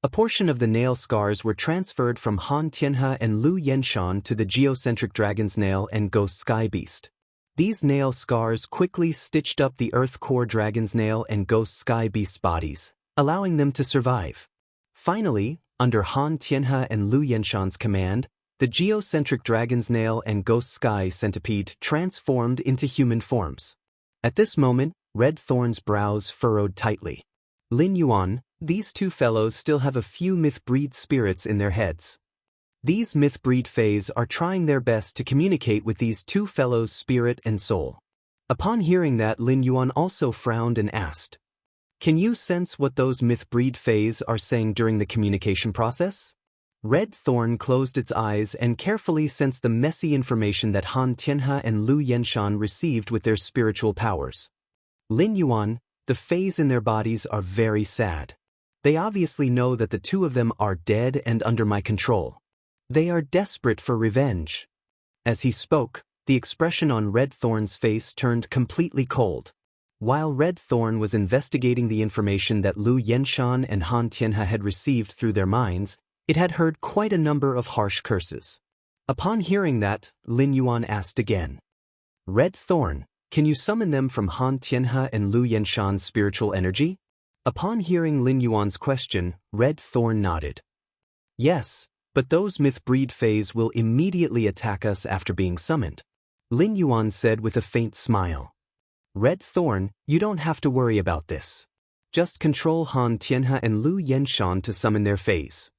A portion of the nail scars were transferred from Han Tianhe and Lu Yenshan to the geocentric dragon's nail and ghost sky beast. These nail scars quickly stitched up the earth core dragon's nail and ghost sky beast's bodies, allowing them to survive. Finally, under Han Tianhe and Lu Yenshan's command, the geocentric dragon's nail and ghost sky centipede transformed into human forms. At this moment, Red Thorn's brows furrowed tightly. Lin Yuan, these two fellows still have a few myth-breed spirits in their heads. These myth-breed fays are trying their best to communicate with these two fellows' spirit and soul. Upon hearing that, Lin Yuan also frowned and asked, "Can you sense what those myth-breed fays are saying during the communication process?" Red Thorn closed its eyes and carefully sensed the messy information that Han Tianhe and Lu Yenshan received with their spiritual powers. Lin Yuan, the fays in their bodies are very sad. They obviously know that the two of them are dead and under my control. They are desperate for revenge. As he spoke, the expression on Red Thorn's face turned completely cold. While Red Thorn was investigating the information that Lu Yenshan and Han Tianhe had received through their minds, it had heard quite a number of harsh curses. Upon hearing that, Lin Yuan asked again, "Red Thorn, can you summon them from Han Tianhe and Lu Yenshan's spiritual energy?" Upon hearing Lin Yuan's question, Red Thorn nodded. "Yes, but those myth-breed fays will immediately attack us after being summoned," Lin Yuan said with a faint smile. "Red Thorn, you don't have to worry about this. Just control Han Tianhe and Lu Yenshan to summon their fays."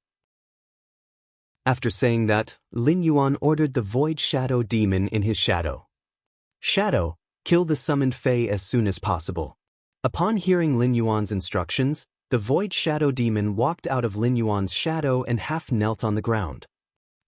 After saying that, Lin Yuan ordered the Void Shadow Demon in his shadow. "Shadow, kill the summoned fae as soon as possible." Upon hearing Lin Yuan's instructions, the Void Shadow Demon walked out of Lin Yuan's shadow and half knelt on the ground.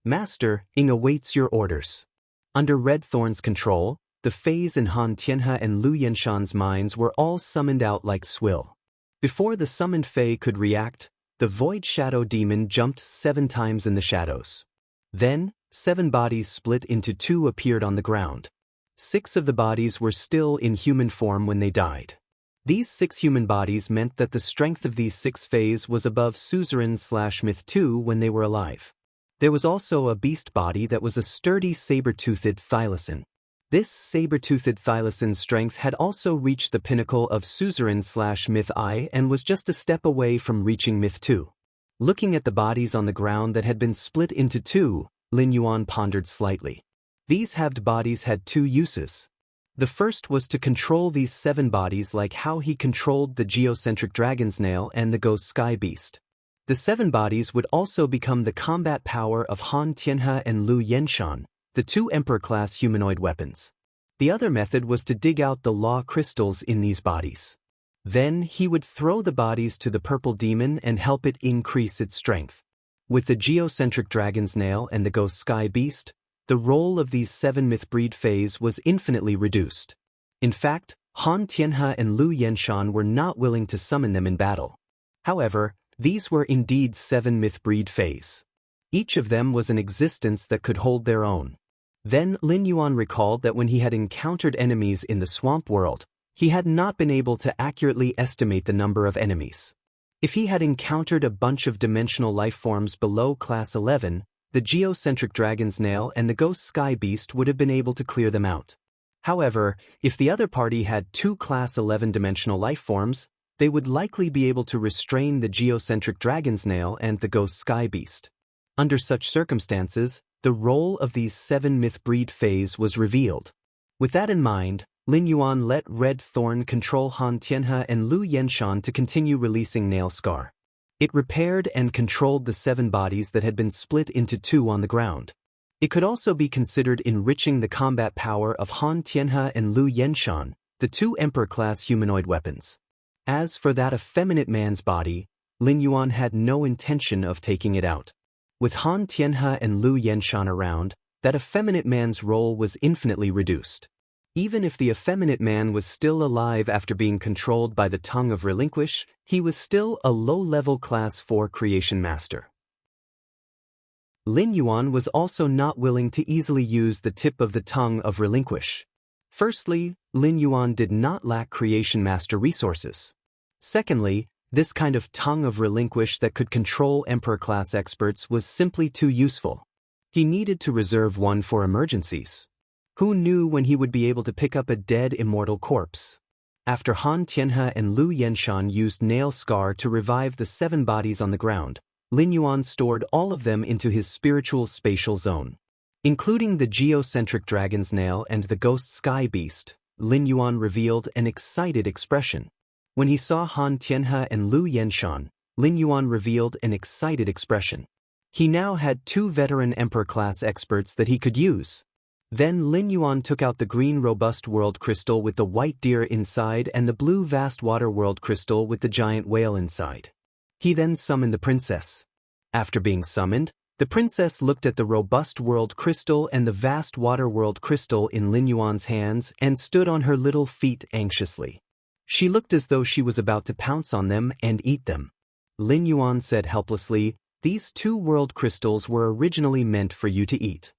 "Master, Ing awaits your orders." Under Red Thorn's control, the fays in Han Tianhe and Lu Yenshan's minds were all summoned out like swill. Before the summoned fae could react, the Void Shadow Demon jumped 7 times in the shadows. Then, 7 bodies split into 2 appeared on the ground. 6 of the bodies were still in human form when they died. These 6 human bodies meant that the strength of these 6 fays was above Suzerain/Myth 2 when they were alive. There was also a beast body that was a sturdy saber-toothed thylacine. This saber-toothed thylacine strength had also reached the pinnacle of Suzerain/Myth I and was just a step away from reaching Myth 2. Looking at the bodies on the ground that had been split into 2, Lin Yuan pondered slightly. These halved bodies had 2 uses. The first was to control these 7 bodies like how he controlled the geocentric dragon's nail and the ghost sky beast. The 7 bodies would also become the combat power of Han Tianhe and Lu Yenshan, the 2 Emperor-class humanoid weapons. The other method was to dig out the law crystals in these bodies. Then he would throw the bodies to the purple demon and help it increase its strength. With the geocentric dragon's nail and the ghost sky beast, the role of these 7 myth-breed fays was infinitely reduced. In fact, Han Tianhe and Lu Yenshan were not willing to summon them in battle. However, these were indeed 7 myth-breed fays. Each of them was an existence that could hold their own. Then Lin Yuan recalled that when he had encountered enemies in the swamp world, he had not been able to accurately estimate the number of enemies. If he had encountered a bunch of dimensional life forms below Class 11, the geocentric dragon's nail and the ghost sky beast would have been able to clear them out. However, if the other party had 2 Class 11 dimensional life forms, they would likely be able to restrain the geocentric dragon's nail and the ghost sky beast. Under such circumstances, the role of these 7 myth-breed fays was revealed. With that in mind, Lin Yuan let Red Thorn control Han Tianhe and Lu Yenshan to continue releasing Nail Scar. It repaired and controlled the 7 bodies that had been split into 2 on the ground. It could also be considered enriching the combat power of Han Tianhe and Lu Yenshan, the 2 Emperor-class humanoid weapons. As for that effeminate man's body, Lin Yuan had no intention of taking it out. With Han Tianhe and Lu Yenshan around, that effeminate man's role was infinitely reduced. Even if the effeminate man was still alive after being controlled by the tongue of relinquish, he was still a low-level Class 4 creation master. Lin Yuan was also not willing to easily use the tip of the tongue of relinquish. Firstly, Lin Yuan did not lack creation master resources. Secondly, this kind of tongue of relinquish that could control emperor-class experts was simply too useful. He needed to reserve one for emergencies. Who knew when he would be able to pick up a dead immortal corpse? After Han Tianhe and Lu Yenshan used Nail Scar to revive the 7 bodies on the ground, Lin Yuan stored all of them into his spiritual spatial zone. Including the geocentric dragon's nail and the ghost sky beast, Lin Yuan revealed an excited expression. When he saw Han Tianhe and Lu Yenshan, Lin Yuan revealed an excited expression. He now had 2 veteran emperor-class experts that he could use. Then Lin Yuan took out the green robust world crystal with the white deer inside and the blue vast water world crystal with the giant whale inside. He then summoned the princess. After being summoned, the princess looked at the robust world crystal and the vast water world crystal in Lin Yuan's hands and stood on her little feet anxiously. She looked as though she was about to pounce on them and eat them. Lin Yuan said helplessly, "These 2 world crystals were originally meant for you to eat.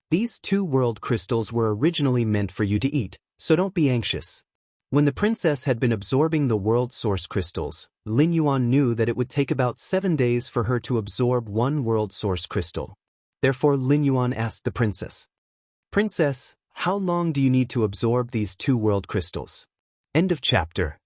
These 2 world crystals were originally meant for you to eat, so don't be anxious." When the princess had been absorbing the world source crystals, Lin Yuan knew that it would take about 7 days for her to absorb 1 world source crystal. Therefore Lin Yuan asked the princess, "Princess, how long do you need to absorb these 2 world crystals?" End of chapter.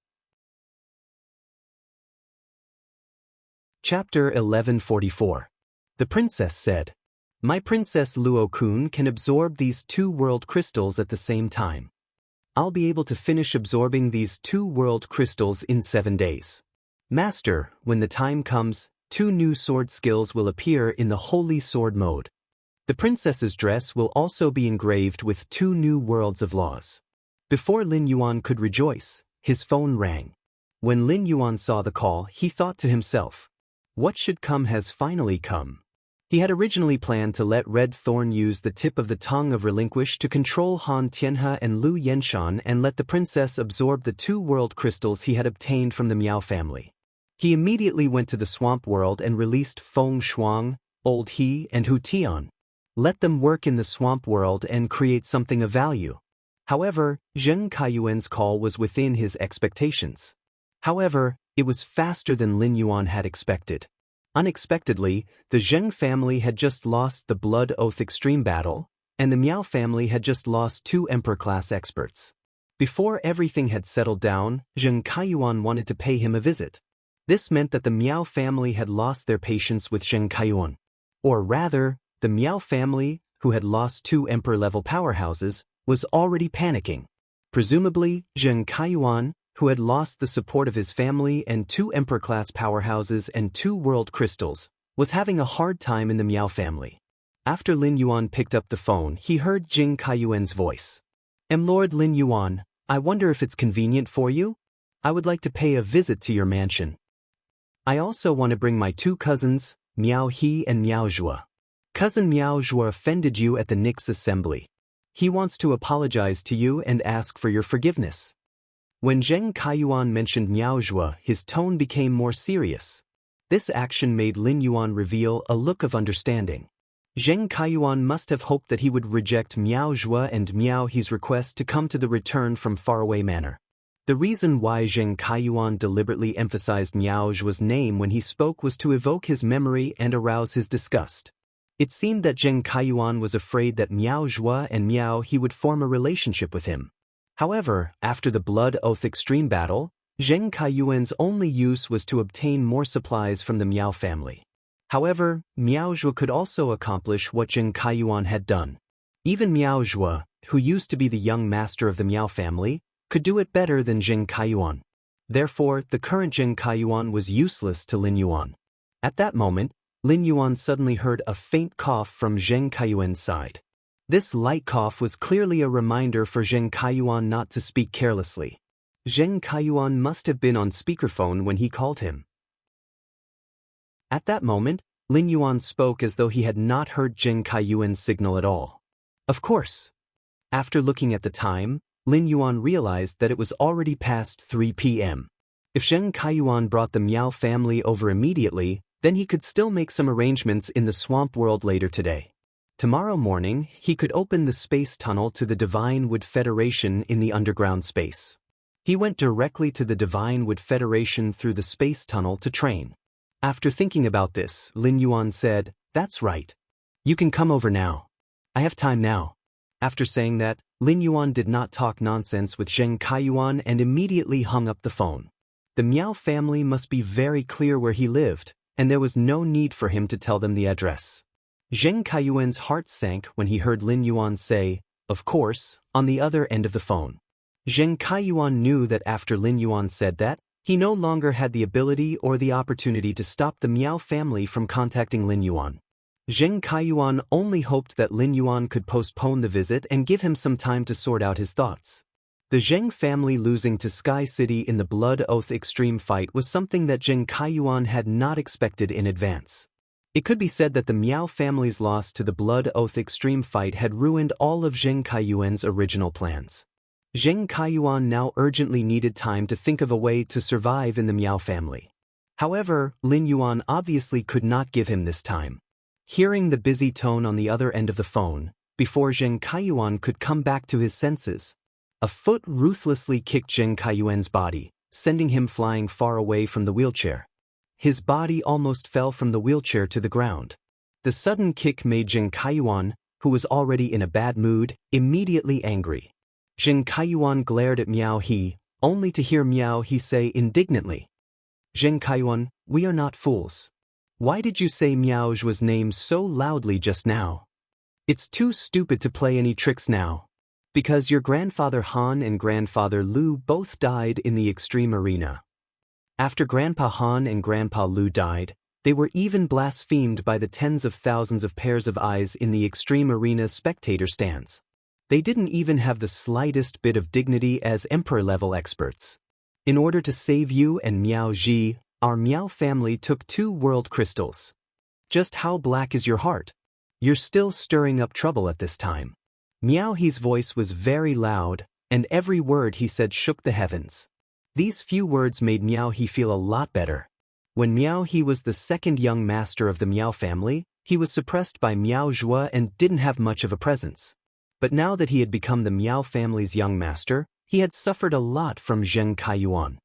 Chapter 1144. The princess said, "My princess Luo-kun can absorb these 2 world crystals at the same time. I'll be able to finish absorbing these 2 world crystals in 7 days. Master, when the time comes, 2 new sword skills will appear in the holy sword mode. The princess's dress will also be engraved with 2 new worlds of laws." Before Lin Yuan could rejoice, his phone rang. When Lin Yuan saw the call, he thought to himself, what should come has finally come. He had originally planned to let Red Thorn use the tip of the tongue of relinquish to control Han Tianhe and Lu Yenshan and let the princess absorb the 2 world crystals he had obtained from the Miao family. He immediately went to the swamp world and released Feng Shuang, Old He, and Hu Tian. Let them work in the swamp world and create something of value. However, Zheng Kaiyuan's call was within his expectations. However, it was faster than Lin Yuan had expected. Unexpectedly, the Zheng family had just lost the Blood Oath Extreme Battle, and the Miao family had just lost 2 Emperor-class experts. Before everything had settled down, Zheng Kaiyuan wanted to pay him a visit. This meant that the Miao family had lost their patience with Zheng Kaiyuan. Or rather, the Miao family, who had lost 2 Emperor-level powerhouses, was already panicking. Presumably, Zheng Kaiyuan, who had lost the support of his family and 2 Emperor-class powerhouses and 2 world crystals, was having a hard time in the Miao family. After Lin Yuan picked up the phone, he heard Zheng Kaiyuan's voice. Lord Lin Yuan, I wonder if it's convenient for you? I would like to pay a visit to your mansion. I also want to bring my 2 cousins, Miao He and Miao Zhua. Cousin Miao Zhua offended you at the Nix assembly. He wants to apologize to you and ask for your forgiveness." When Zheng Kaiyuan mentioned Miao Zhua, his tone became more serious. This action made Lin Yuan reveal a look of understanding. Zheng Kaiyuan must have hoped that he would reject Miao Zhua and Miao He's request to come to the return from faraway manor. The reason why Zheng Kaiyuan deliberately emphasized Miao Zhua's name when he spoke was to evoke his memory and arouse his disgust. It seemed that Zheng Kaiyuan was afraid that Miao Zhua and Miao He would form a relationship with him. However, after the Blood Oath Extreme Battle, Zheng Kaiyuan's only use was to obtain more supplies from the Miao family. However, Miao Zhua could also accomplish what Zheng Kaiyuan had done. Even Miao Zhua, who used to be the young master of the Miao family, could do it better than Zheng Kaiyuan. Therefore, the current Zheng Kaiyuan was useless to Lin Yuan. At that moment, Lin Yuan suddenly heard a faint cough from Zheng Kaiyuan's side. This light cough was clearly a reminder for Zheng Kaiyuan not to speak carelessly. Zheng Kaiyuan must have been on speakerphone when he called him. At that moment, Lin Yuan spoke as though he had not heard Zheng Kaiyuan's signal at all. Of course. After looking at the time, Lin Yuan realized that it was already past 3 p.m. If Zheng Kaiyuan brought the Miao family over immediately, then he could still make some arrangements in the swamp world later today. Tomorrow morning, he could open the space tunnel to the Divine Wood Federation in the underground space. He went directly to the Divine Wood Federation through the space tunnel to train. After thinking about this, Lin Yuan said, "That's right. You can come over now. I have time now." After saying that, Lin Yuan did not talk nonsense with Zheng Kaiyuan and immediately hung up the phone. The Miao family must be very clear where he lived, and there was no need for him to tell them the address. Zheng Kaiyuan's heart sank when he heard Lin Yuan say, "Of course," on the other end of the phone. Zheng Kaiyuan knew that after Lin Yuan said that, he no longer had the ability or the opportunity to stop the Miao family from contacting Lin Yuan. Zheng Kaiyuan only hoped that Lin Yuan could postpone the visit and give him some time to sort out his thoughts. The Zheng family losing to Sky City in the Blood Oath Extreme fight was something that Zheng Kaiyuan had not expected in advance. It could be said that the Miao family's loss to the Blood Oath Extreme fight had ruined all of Zheng Kaiyuan's original plans. Zheng Kaiyuan now urgently needed time to think of a way to survive in the Miao family. However, Lin Yuan obviously could not give him this time. Hearing the busy tone on the other end of the phone, before Zheng Kaiyuan could come back to his senses, a foot ruthlessly kicked Zheng Kaiyuan's body, sending him flying far away from the wheelchair. His body almost fell from the wheelchair to the ground. The sudden kick made Zheng Kaiyuan, who was already in a bad mood, immediately angry. Zheng Kaiyuan glared at Miao He, only to hear Miao He say indignantly, "Zheng Kaiyuan, we are not fools. Why did you say Miao Zhua's name so loudly just now? It's too stupid to play any tricks now. Because your grandfather Han and grandfather Lu both died in the extreme arena. After Grandpa Han and Grandpa Lu died, they were even blasphemed by the tens of thousands of pairs of eyes in the extreme arena spectator stands. They didn't even have the slightest bit of dignity as emperor-level experts. In order to save you and Miao Ji, our Miao family took 2 world crystals. Just how black is your heart? You're still stirring up trouble at this time." Miao He's voice was very loud, and every word he said shook the heavens. These few words made Miao He feel a lot better. When Miao He was the second young master of the Miao family, he was suppressed by Miao Zhua and didn't have much of a presence. But now that he had become the Miao family's young master, he had suffered a lot from Zheng Kaiyuan.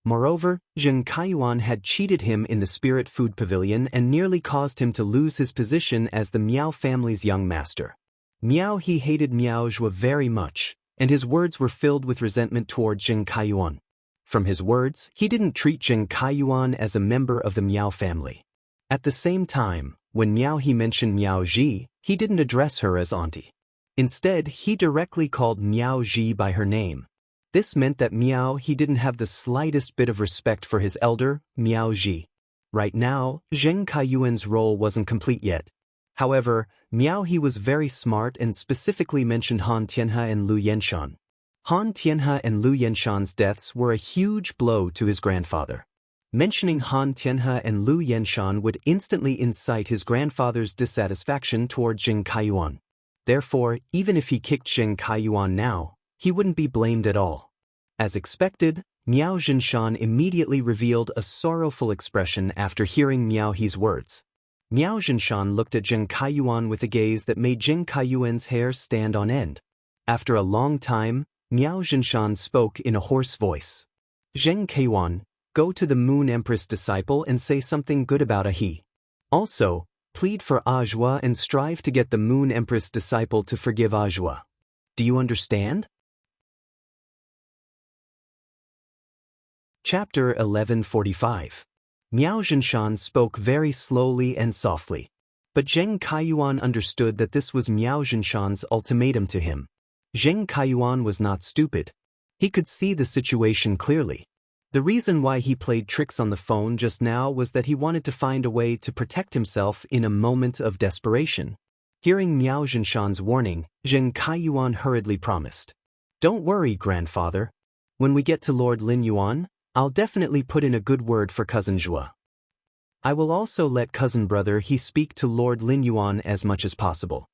Moreover, Zheng Kaiyuan had cheated him in the Spirit Food Pavilion and nearly caused him to lose his position as the Miao family's young master. Miao He hated Miao Zhua very much, and his words were filled with resentment toward Zheng Kaiyuan. From his words, he didn't treat Zheng Kaiyuan as a member of the Miao family. At the same time, when Miao He mentioned Miao Ji, he didn't address her as auntie. Instead, he directly called Miao Ji by her name. This meant that Miao He didn't have the slightest bit of respect for his elder, Miao Ji. Right now, Zheng Kaiyuan's role wasn't complete yet. However, Miao He was very smart and specifically mentioned Han Tianhe and Lu Yenshan. Han Tianhe and Lu Yenshan's deaths were a huge blow to his grandfather. Mentioning Han Tianhe and Lu Yenshan would instantly incite his grandfather's dissatisfaction toward Zheng Kaiyuan. Therefore, even if he kicked Zheng Kaiyuan now, he wouldn't be blamed at all. As expected, Miao Zhinshan immediately revealed a sorrowful expression after hearing Miao He's words. Miao Zhinshan looked at Zheng Kaiyuan with a gaze that made Zheng Kaiyuan's hair stand on end. After a long time, Miao Zhinshan spoke in a hoarse voice. "Zheng Kaiyuan, go to the Moon Empress disciple and say something good about He. Also, plead for Ajua and strive to get the Moon Empress disciple to forgive Ajua. Do you understand?" Chapter 1145. Miao Zhinshan spoke very slowly and softly. But Zheng Kaiyuan understood that this was Miao Zhinshan's ultimatum to him. Zheng Kaiyuan was not stupid. He could see the situation clearly. The reason why he played tricks on the phone just now was that he wanted to find a way to protect himself in a moment of desperation. Hearing Miao Zhinshan's warning, Zheng Kaiyuan hurriedly promised, "Don't worry, grandfather. When we get to Lord Lin Yuan, I'll definitely put in a good word for cousin Zhua." I will also let cousin brother he speak to Lord Lin Yuan as much as possible.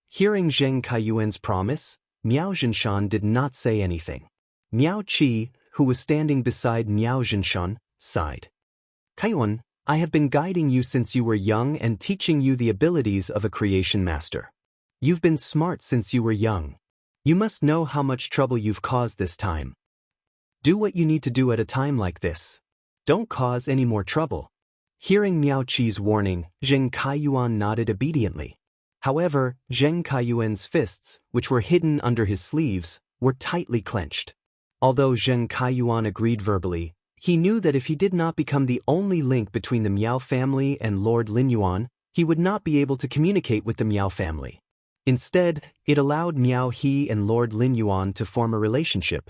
Hearing Zheng Kaiyuan's promise, Miao Zhinshan did not say anything. Miao Qi, who was standing beside Miao Zhinshan, sighed. Kaiyuan, I have been guiding you since you were young and teaching you the abilities of a creation master. You've been smart since you were young. You must know how much trouble you've caused this time. Do what you need to do at a time like this. Don't cause any more trouble. Hearing Miao Qi's warning, Zheng Kaiyuan nodded obediently. However, Zheng Kaiyuan's fists, which were hidden under his sleeves, were tightly clenched. Although Zheng Kaiyuan agreed verbally, he knew that if he did not become the only link between the Miao family and Lord Lin Yuan, he would not be able to communicate with the Miao family. Instead, it allowed Miao He and Lord Lin Yuan to form a relationship.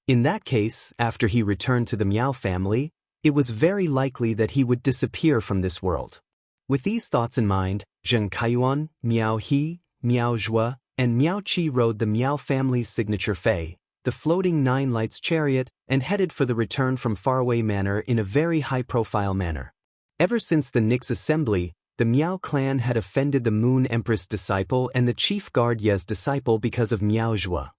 In that case, after he returned to the Miao family, it was very likely that he would disappear from this world. With these thoughts in mind, Zheng Kaiyuan, Miao He, Miao Zhua, and Miao Qi rode the Miao family's signature fei, the floating nine lights chariot, and headed for the return from faraway manor in a very high-profile manner. Ever since the Nix assembly, the Miao clan had offended the Moon Empress disciple and the chief guard Ye's disciple because of Miao Zhua.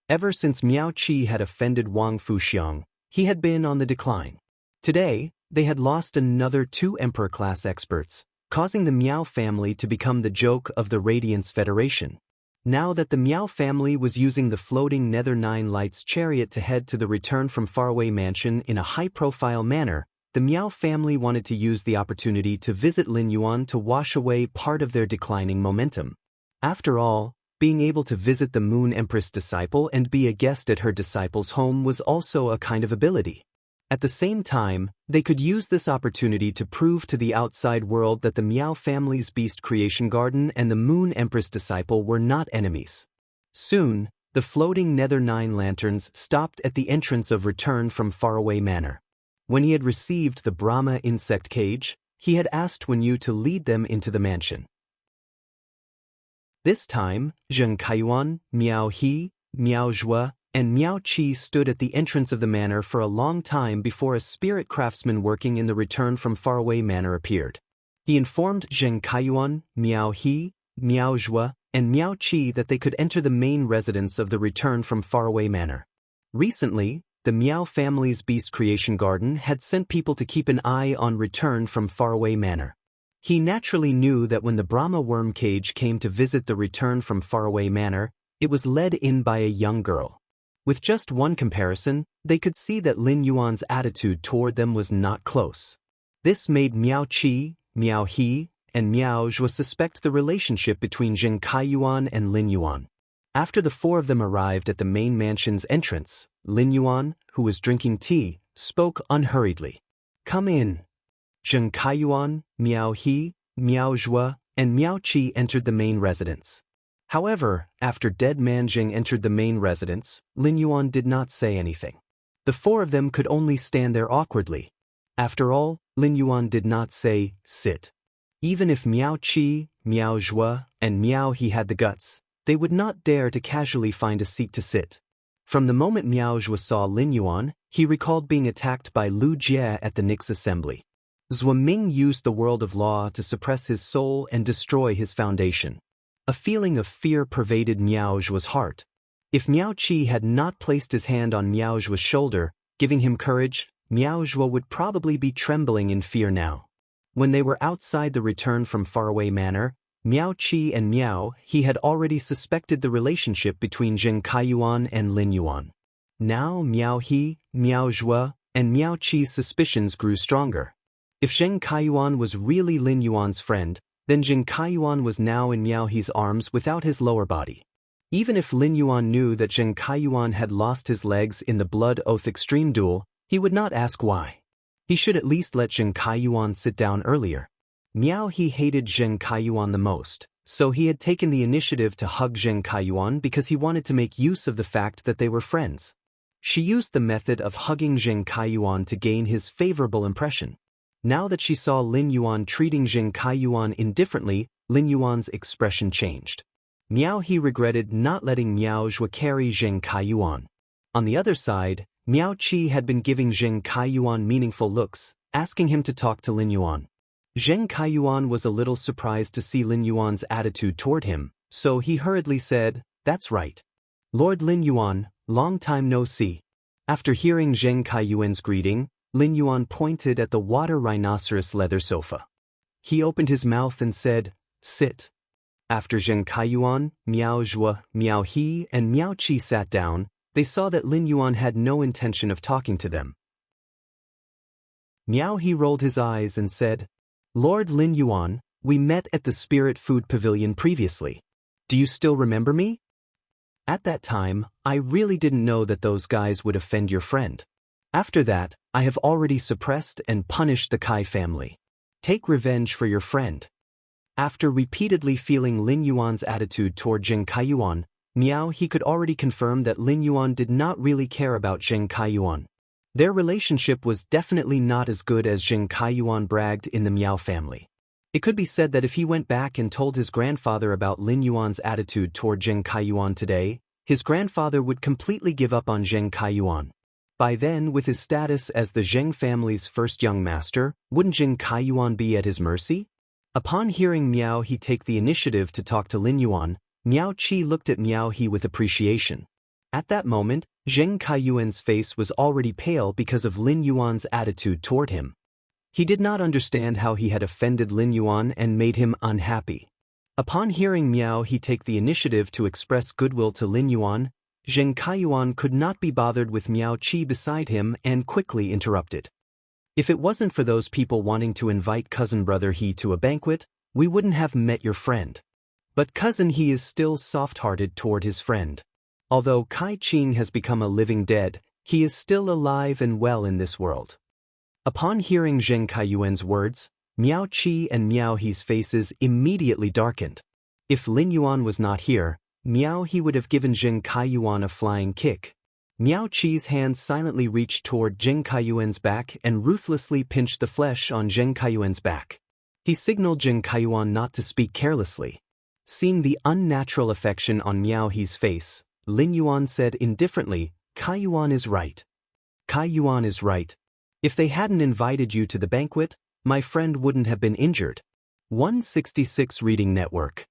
Ever since Miao Qi had offended Wang Fuxiang, he had been on the decline. Today, they had lost another 2 emperor-class experts, causing the Miao family to become the joke of the Radiance Federation. Now that the Miao family was using the floating Nether Nine Lights chariot to head to the return from faraway mansion in a high-profile manner, the Miao family wanted to use the opportunity to visit Lin Yuan to wash away part of their declining momentum. After all, being able to visit the Moon Empress disciple and be a guest at her disciple's home was also a kind of ability. At the same time, they could use this opportunity to prove to the outside world that the Miao family's Beast Creation Garden and the Moon Empress disciple were not enemies. Soon, the floating Nether Nine Lanterns stopped at the entrance of Return from Faraway Manor. When he had received the Brahma insect cage, he had asked Wenyu to lead them into the mansion. This time, Zheng Kaiyuan, Miao He, Miao Zhua, and Miao Qi stood at the entrance of the manor for a long time before a spirit craftsman working in the Return from Faraway Manor appeared. He informed Zheng Kaiyuan, Miao He, Miao Zhua, and Miao Qi that they could enter the main residence of the Return from Faraway Manor. Recently, the Miao family's Beast Creation Garden had sent people to keep an eye on Return from Faraway Manor. He naturally knew that when the Brahma worm cage came to visit the Return from Faraway Manor, it was led in by a young girl. With just one comparison, they could see that Lin Yuan's attitude toward them was not close. This made Miao Qi, Miao He, and Miao Zhua suspect the relationship between Zheng Kaiyuan and Lin Yuan. After the 4 of them arrived at the main mansion's entrance, Lin Yuan, who was drinking tea, spoke unhurriedly. "Come in." Zheng Kaiyuan, Miao He, Miao Zhua, and Miao Qi entered the main residence. However, after Dead Man Zheng entered the main residence, Lin Yuan did not say anything. The 4 of them could only stand there awkwardly. After all, Lin Yuan did not say, "Sit." Even if Miao Qi, Miao Zhua, and Miao He had the guts, they would not dare to casually find a seat to sit. From the moment Miao Zhua saw Lin Yuan, he recalled being attacked by Lu Jie at the Nix assembly. Zhua Ming used the world of law to suppress his soul and destroy his foundation. A feeling of fear pervaded Miao Zhua's heart. If Miao Qi had not placed his hand on Miao Zhua's shoulder, giving him courage, Miao Zhua would probably be trembling in fear now. When they were outside the Return from Faraway Manor, Miao Qi and Miao He had already suspected the relationship between Zheng Kaiyuan and Lin Yuan. Now Miao He, Miao Zhua, and Miao Qi's suspicions grew stronger. If Zheng Kaiyuan was really Lin Yuan's friend, then Zheng Kaiyuan was now in Miao He's arms without his lower body. Even if Lin Yuan knew that Zheng Kaiyuan had lost his legs in the Blood Oath Extreme Duel, he would not ask why. He should at least let Zheng Kaiyuan sit down earlier. Miao He hated Zheng Kaiyuan the most, so he had taken the initiative to hug Zheng Kaiyuan because he wanted to make use of the fact that they were friends. She used the method of hugging Zheng Kaiyuan to gain his favorable impression. Now that she saw Lin Yuan treating Zheng Kaiyuan indifferently, Lin Yuan's expression changed. Miao He regretted not letting Miao Zhua carry Zheng Kaiyuan. On the other side, Miao Qi had been giving Zheng Kaiyuan meaningful looks, asking him to talk to Lin Yuan. Zheng Kaiyuan was a little surprised to see Lin Yuan's attitude toward him, so he hurriedly said, "That's right. Lord Lin Yuan, long time no see." After hearing Zheng Kaiyuan's greeting, Lin Yuan pointed at the water rhinoceros leather sofa. He opened his mouth and said, "Sit." After Zheng Kaiyuan, Miao Zhua, Miao He, and Miao Qi sat down, they saw that Lin Yuan had no intention of talking to them. Miao He rolled his eyes and said, "Lord Lin Yuan, we met at the Spirit Food Pavilion previously. Do you still remember me? At that time, I really didn't know that those guys would offend your friend. After that, I have already suppressed and punished the Kai family. Take revenge for your friend." After repeatedly feeling Lin Yuan's attitude toward Zheng Kaiyuan, Miao He could already confirm that Lin Yuan did not really care about Zheng Kaiyuan. Their relationship was definitely not as good as Zheng Kaiyuan bragged in the Miao family. It could be said that if he went back and told his grandfather about Lin Yuan's attitude toward Zheng Kaiyuan today, his grandfather would completely give up on Zheng Kaiyuan. By then, with his status as the Zheng family's first young master, wouldn't Zheng Kaiyuan be at his mercy? Upon hearing Miao He take the initiative to talk to Lin Yuan, Miao Qi looked at Miao He with appreciation. At that moment, Zheng Kaiyuan's face was already pale because of Lin Yuan's attitude toward him. He did not understand how he had offended Lin Yuan and made him unhappy. Upon hearing Miao He take the initiative to express goodwill to Lin Yuan, Zheng Kaiyuan could not be bothered with Miao Qi beside him and quickly interrupted. "If it wasn't for those people wanting to invite cousin brother He to a banquet, we wouldn't have met your friend. But cousin He is still soft-hearted toward his friend. Although Kai Qing has become a living dead, he is still alive and well in this world." Upon hearing Zheng Kaiyuan's words, Miao Qi and Miao He's faces immediately darkened. If Lin Yuan was not here, Miao He would have given Zheng Kaiyuan a flying kick. Miao Qi's hand silently reached toward Zheng Kaiyuan's back and ruthlessly pinched the flesh on Zheng Kaiyuan's back. He signaled Zheng Kaiyuan not to speak carelessly. Seeing the unnatural affection on Miao He's face, Lin Yuan said indifferently, "Kaiyuan is right. Kaiyuan is right. If they hadn't invited you to the banquet, my friend wouldn't have been injured." 166 Reading Network.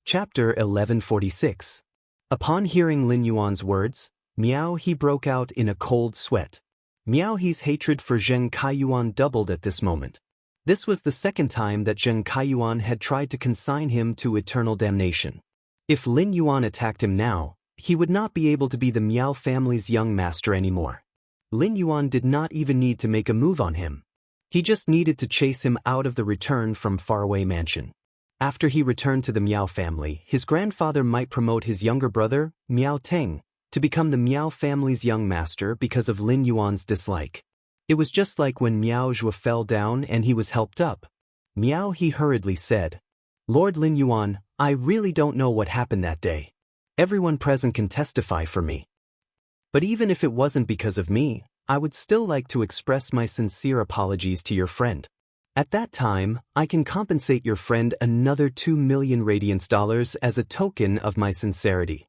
Chapter 1146. Upon hearing Lin Yuan's words, Miao He broke out in a cold sweat. Miao He's hatred for Zheng Kaiyuan doubled at this moment. This was the second time that Zheng Kaiyuan had tried to consign him to eternal damnation. If Lin Yuan attacked him now, he would not be able to be the Miao family's young master anymore. Lin Yuan did not even need to make a move on him. He just needed to chase him out of the return from faraway mansion. After he returned to the Miao family, his grandfather might promote his younger brother, Miao Teng, to become the Miao family's young master because of Lin Yuan's dislike. It was just like when Miao Zhua fell down and he was helped up. Miao He hurriedly said, "Lord Lin Yuan, I really don't know what happened that day. Everyone present can testify for me. But even if it wasn't because of me, I would still like to express my sincere apologies to your friend. At that time, I can compensate your friend another 2 million radiance dollars as a token of my sincerity."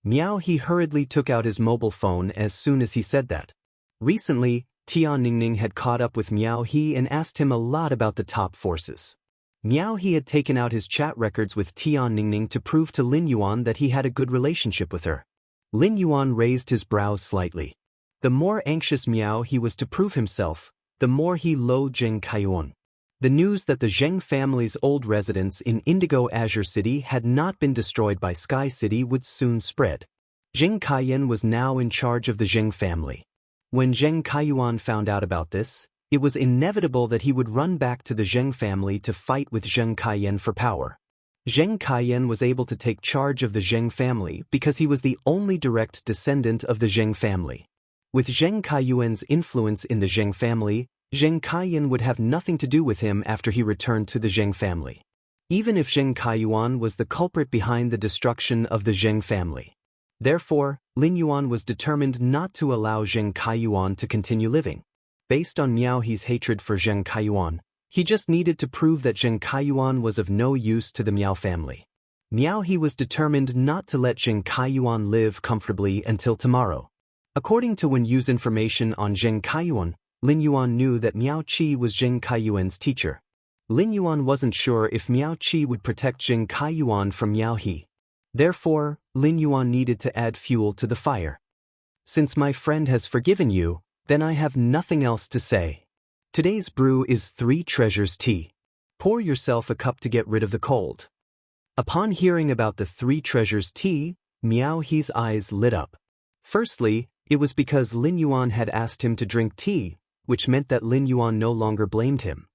Miao He hurriedly took out his mobile phone as soon as he said that. Recently, Tian Ningning had caught up with Miao He and asked him a lot about the top forces. Miao He had taken out his chat records with Tian Ningning to prove to Lin Yuan that he had a good relationship with her. Lin Yuan raised his brows slightly. The more anxious Miao He was to prove himself, the more he loathed Zheng Kaiyuan. The news that the Zheng family's old residence in Indigo Azure City had not been destroyed by Sky City would soon spread. Zheng Kaiyuan was now in charge of the Zheng family. When Zheng Kaiyuan found out about this, it was inevitable that he would run back to the Zheng family to fight with Zheng Kaiyuan for power. Zheng Kaiyuan was able to take charge of the Zheng family because he was the only direct descendant of the Zheng family. With Zheng Kaiyuan's influence in the Zheng family, Zheng Kaiyuan would have nothing to do with him after he returned to the Zheng family. Even if Zheng Kaiyuan was the culprit behind the destruction of the Zheng family. Therefore, Lin Yuan was determined not to allow Zheng Kaiyuan to continue living. Based on Miao He's hatred for Zheng Kaiyuan, he just needed to prove that Zheng Kaiyuan was of no use to the Miao family. Miao He was determined not to let Zheng Kaiyuan live comfortably until tomorrow. According to Wen Yu's information on Zheng Kaiyuan, Lin Yuan knew that Miao Qi was Zheng Kaiyuan's teacher. Lin Yuan wasn't sure if Miao Qi would protect Zheng Kaiyuan from Miao He. Therefore, Lin Yuan needed to add fuel to the fire. Since my friend has forgiven you, then I have nothing else to say. Today's brew is 3 treasures tea. Pour yourself a cup to get rid of the cold. Upon hearing about the 3 treasures tea, Miao He's eyes lit up. Firstly, it was because Lin Yuan had asked him to drink tea, which meant that Lin Yuan no longer blamed him.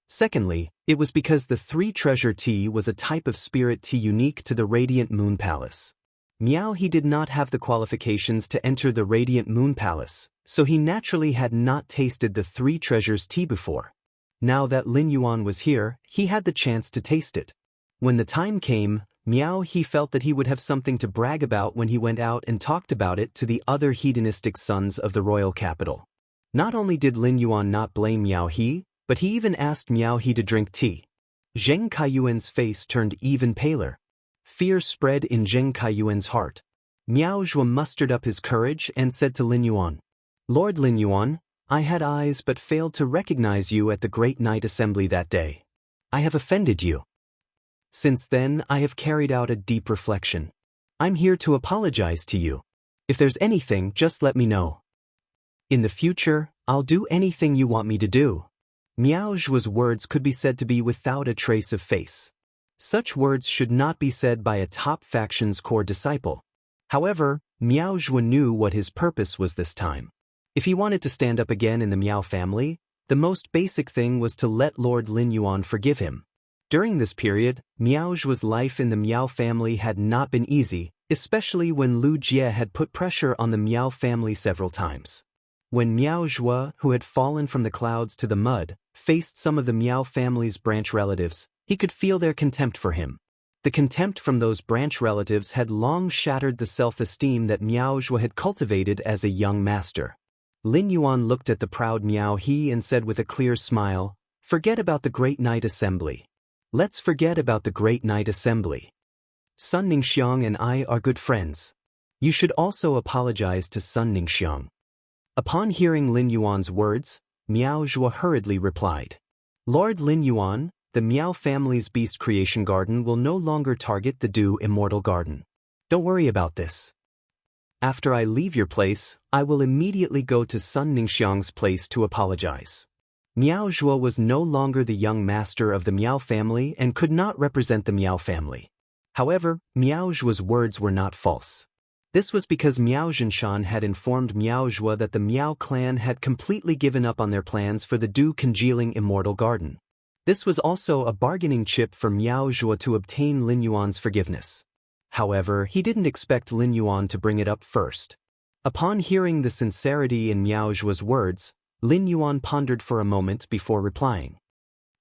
Secondly, it was because the 3 treasure tea was a type of spirit tea unique to the Radiant Moon Palace. Miao He did not have the qualifications to enter the Radiant Moon Palace, so he naturally had not tasted the 3 treasures tea before. Now that Lin Yuan was here, he had the chance to taste it. When the time came, Miao He felt that he would have something to brag about when he went out and talked about it to the other hedonistic sons of the royal capital. Not only did Lin Yuan not blame Miao He, but he even asked Miao He to drink tea. Zheng Kaiyuan's face turned even paler. Fear spread in Zheng Kaiyuan's heart. Miao Zhuo mustered up his courage and said to Lin Yuan, "Lord Lin Yuan, I had eyes but failed to recognize you at the Great Night Assembly that day. I have offended you. Since then, I have carried out a deep reflection. I'm here to apologize to you. If there's anything, just let me know. In the future, I'll do anything you want me to do." Miao Zhuo's words could be said to be without a trace of face. Such words should not be said by a top faction's core disciple. However, Miao Zhuo knew what his purpose was this time. If he wanted to stand up again in the Miao family, the most basic thing was to let Lord Lin Yuan forgive him. During this period, Miao Zhuo's life in the Miao family had not been easy, especially when Lu Jie had put pressure on the Miao family several times. When Miao Zhuo, who had fallen from the clouds to the mud, faced some of the Miao family's branch relatives, he could feel their contempt for him. The contempt from those branch relatives had long shattered the self-esteem that Miao Zhuo had cultivated as a young master. Lin Yuan looked at the proud Miao He and said with a clear smile, "Forget about the Great Night Assembly. Let's forget about the Great Night Assembly. Sun Ningxiang and I are good friends. You should also apologize to Sun Ningxiang." Upon hearing Lin Yuan's words, Miao Zhuo hurriedly replied, "Lord Lin Yuan, the Miao family's beast creation garden will no longer target the Dew Immortal Garden. Don't worry about this. After I leave your place, I will immediately go to Sun Ningxiang's place to apologize." Miao Zhuo was no longer the young master of the Miao family and could not represent the Miao family. However, Miao Zhuo's words were not false. This was because Miao Zhinshan had informed Miao Zhuo that the Miao clan had completely given up on their plans for the Dew-congealing Immortal Garden. This was also a bargaining chip for Miao Zhuo to obtain Lin Yuan's forgiveness. However, he didn't expect Lin Yuan to bring it up first. Upon hearing the sincerity in Miao Zhuo's words, Lin Yuan pondered for a moment before replying.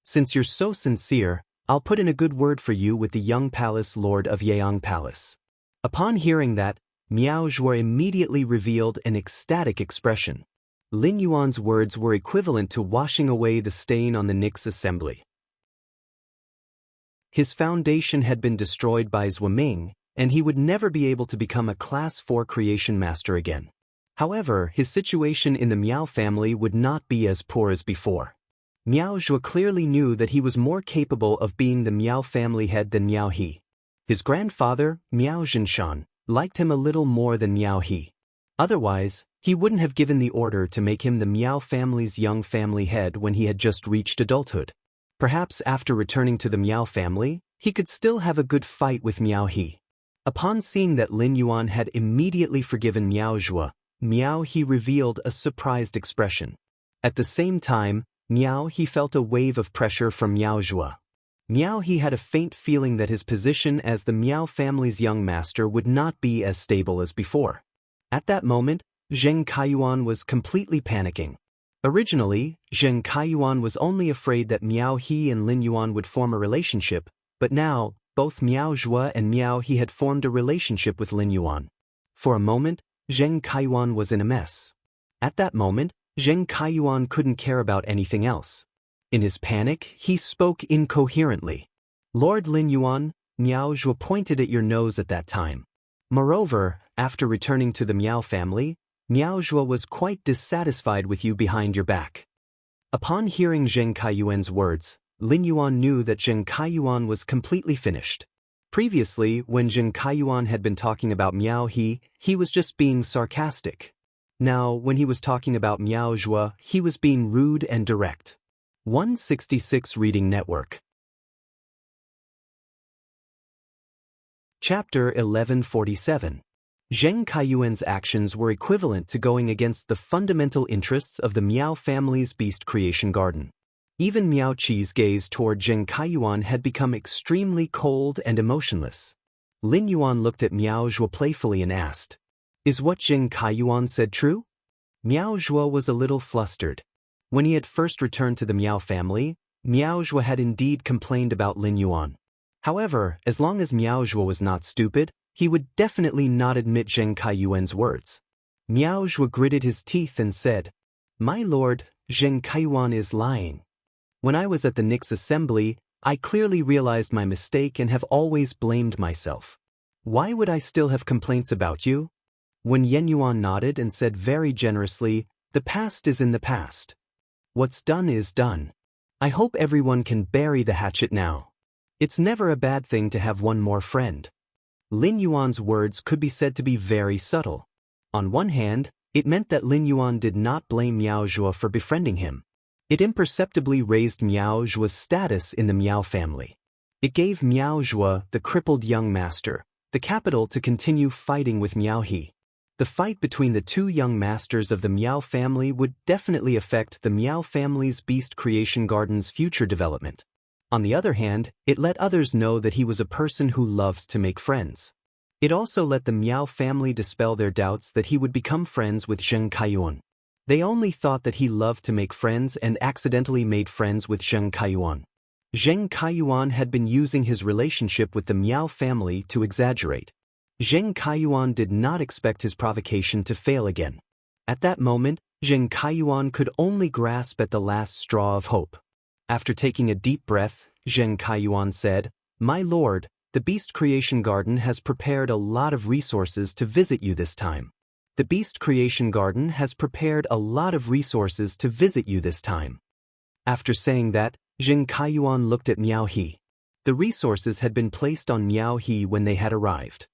"Since you're so sincere, I'll put in a good word for you with the young palace lord of Yeang Palace." Upon hearing that, Miao Zhuo immediately revealed an ecstatic expression. Lin Yuan's words were equivalent to washing away the stain on the Nix assembly. His foundation had been destroyed by Zhuo Ming, and he would never be able to become a Class 4 creation master again. However, his situation in the Miao family would not be as poor as before. Miao Zhuo clearly knew that he was more capable of being the Miao family head than Miao He. His grandfather, Miao Zhinshan, liked him a little more than Miao He. Otherwise, he wouldn't have given the order to make him the Miao family's young family head when he had just reached adulthood. Perhaps after returning to the Miao family, he could still have a good fight with Miao He. Upon seeing that Lin Yuan had immediately forgiven Miao Zhuo, Miao He revealed a surprised expression. At the same time, Miao He felt a wave of pressure from Miao Zhuo. Miao He had a faint feeling that his position as the Miao family's young master would not be as stable as before. At that moment, Zheng Kaiyuan was completely panicking. Originally, Zheng Kaiyuan was only afraid that Miao He and Lin Yuan would form a relationship, but now, both Miao Zhuo and Miao He had formed a relationship with Lin Yuan. For a moment, Zheng Kaiyuan was in a mess. At that moment, Zheng Kaiyuan couldn't care about anything else. In his panic, he spoke incoherently. "Lord Lin Yuan, Miao Zhuo pointed at your nose at that time. Moreover, after returning to the Miao family, Miao Zhuo was quite dissatisfied with you behind your back. Upon hearing Zheng Kaiyuan's words, Lin Yuan knew that Zheng Kaiyuan was completely finished. Previously, when Zheng Kaiyuan had been talking about Miao He was just being sarcastic. Now, when he was talking about Miao Zhuo, he was being rude and direct. 166 Reading Network. Chapter 1147. Zheng Kaiyuan's actions were equivalent to going against the fundamental interests of the Miao family's beast creation garden. Even Miao Qi's gaze toward Zheng Kaiyuan had become extremely cold and emotionless. Lin Yuan looked at Miao Zhuo playfully and asked, "Is what Zheng Kaiyuan said true?" Miao Zhuo was a little flustered. When he had first returned to the Miao family, Miao Zhuo had indeed complained about Lin Yuan. However, as long as Miao Zhuo was not stupid, he would definitely not admit Zheng Kaiyuan's words. Miao Zhuo gritted his teeth and said, "My lord, Zheng Kaiyuan is lying. When I was at the Nix assembly, I clearly realized my mistake and have always blamed myself. Why would I still have complaints about you?" When Yen Yuan nodded and said very generously, "The past is in the past. What's done is done. I hope everyone can bury the hatchet now. It's never a bad thing to have one more friend." Lin Yuan's words could be said to be very subtle. On one hand, it meant that Lin Yuan did not blame Miao Zhuo for befriending him. It imperceptibly raised Miao Zhuo's status in the Miao family. It gave Miao Zhuo, the crippled young master, the capital to continue fighting with Miao He. The fight between the two young masters of the Miao family would definitely affect the Miao family's beast creation garden's future development. On the other hand, it let others know that he was a person who loved to make friends. It also let the Miao family dispel their doubts that he would become friends with Zheng Kaiyuan. They only thought that he loved to make friends and accidentally made friends with Zheng Kaiyuan. Zheng Kaiyuan had been using his relationship with the Miao family to exaggerate. Zheng Kaiyuan did not expect his provocation to fail again. At that moment, Zheng Kaiyuan could only grasp at the last straw of hope. After taking a deep breath, Zheng Kaiyuan said, "My lord, the Beast Creation Garden has prepared a lot of resources to visit you this time. The Beast Creation Garden has prepared a lot of resources to visit you this time." After saying that, Zheng Kaiyuan looked at Miao He. The resources had been placed on Miao He when they had arrived.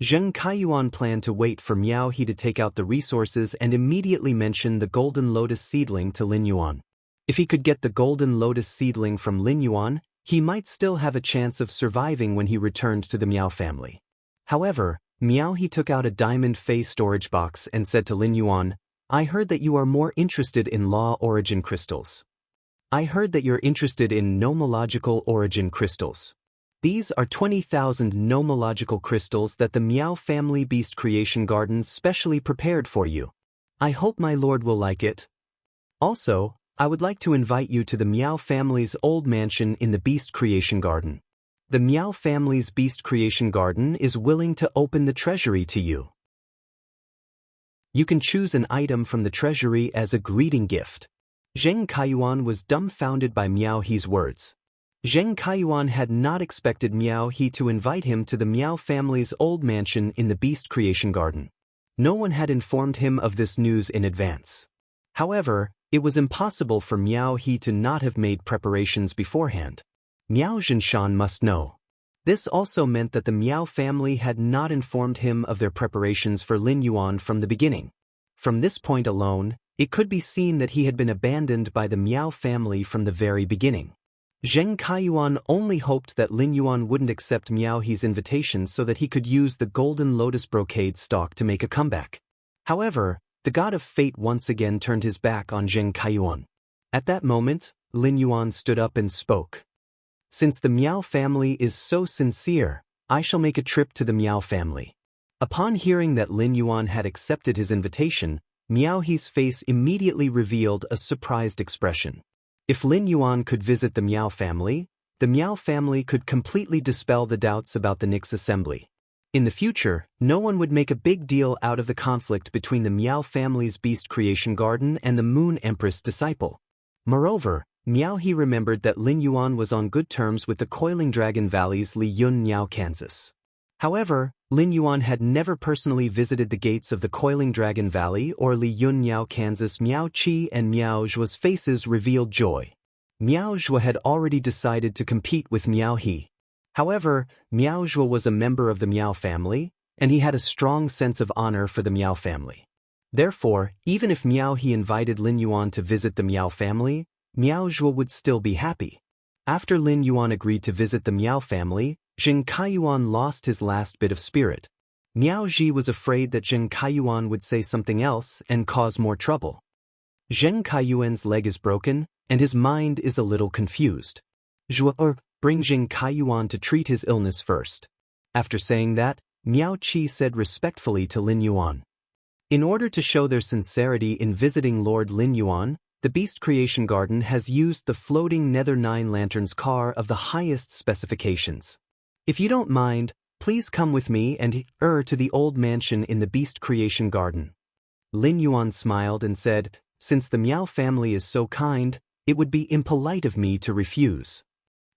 Zheng Kaiyuan planned to wait for Miao He to take out the resources and immediately mention the Golden Lotus seedling to Lin Yuan. If he could get the Golden Lotus seedling from Lin Yuan, he might still have a chance of surviving when he returned to the Miao family. However, Miao He took out a diamond face storage box and said to Lin Yuan, "I heard that you are more interested in law origin crystals. I heard that you're interested in nomological origin crystals. These are 20,000 nomological crystals that the Miao family beast creation garden specially prepared for you. I hope my lord will like it. Also, I would like to invite you to the Miao family's old mansion in the beast creation garden. The Miao family's beast creation garden is willing to open the treasury to you. You can choose an item from the treasury as a greeting gift." Zheng Kaiyuan was dumbfounded by Miao He's words. Zheng Kaiyuan had not expected Miao He to invite him to the Miao family's old mansion in the beast creation garden. No one had informed him of this news in advance. However, it was impossible for Miao He to not have made preparations beforehand. Miao Zhinshan must know. This also meant that the Miao family had not informed him of their preparations for Lin Yuan from the beginning. From this point alone, it could be seen that he had been abandoned by the Miao family from the very beginning. Zheng Kaiyuan only hoped that Lin Yuan wouldn't accept Miao He's invitation so that he could use the Golden Lotus brocade stalk to make a comeback. However, the god of fate once again turned his back on Zheng Kaiyuan. At that moment, Lin Yuan stood up and spoke. "Since the Miao family is so sincere, I shall make a trip to the Miao family." Upon hearing that Lin Yuan had accepted his invitation, Miao He's face immediately revealed a surprised expression. If Lin Yuan could visit the Miao family could completely dispel the doubts about the Nix assembly. In the future, no one would make a big deal out of the conflict between the Miao family's beast creation garden and the Moon Empress disciple. Moreover, Miao He remembered that Lin Yuan was on good terms with the Coiling Dragon Valley's Li Yun Niao, Kansas. However, Lin Yuan had never personally visited the gates of the Coiling Dragon Valley or Li Yun Miao, Kansas. Miao Qi and Miao Zhua's faces revealed joy. Miao Zhua had already decided to compete with Miao He. However, Miao Zhua was a member of the Miao family, and he had a strong sense of honor for the Miao family. Therefore, even if Miao He invited Lin Yuan to visit the Miao family, Miao Zhua would still be happy. After Lin Yuan agreed to visit the Miao family, Zheng Kaiyuan lost his last bit of spirit. Miao Zhi was afraid that Zheng Kaiyuan would say something else and cause more trouble. Zheng Kaiyuan's leg is broken, and his mind is a little confused. Zhua, bring Zheng Kaiyuan to treat his illness first. After saying that, Miao Qi said respectfully to Lin Yuan. In order to show their sincerity in visiting Lord Lin Yuan, the Beast Creation Garden has used the floating Nether 9 Lanterns car of the highest specifications. If you don't mind, please come with me and to the old mansion in the Beast Creation Garden. Lin Yuan smiled and said, since the Miao family is so kind, it would be impolite of me to refuse.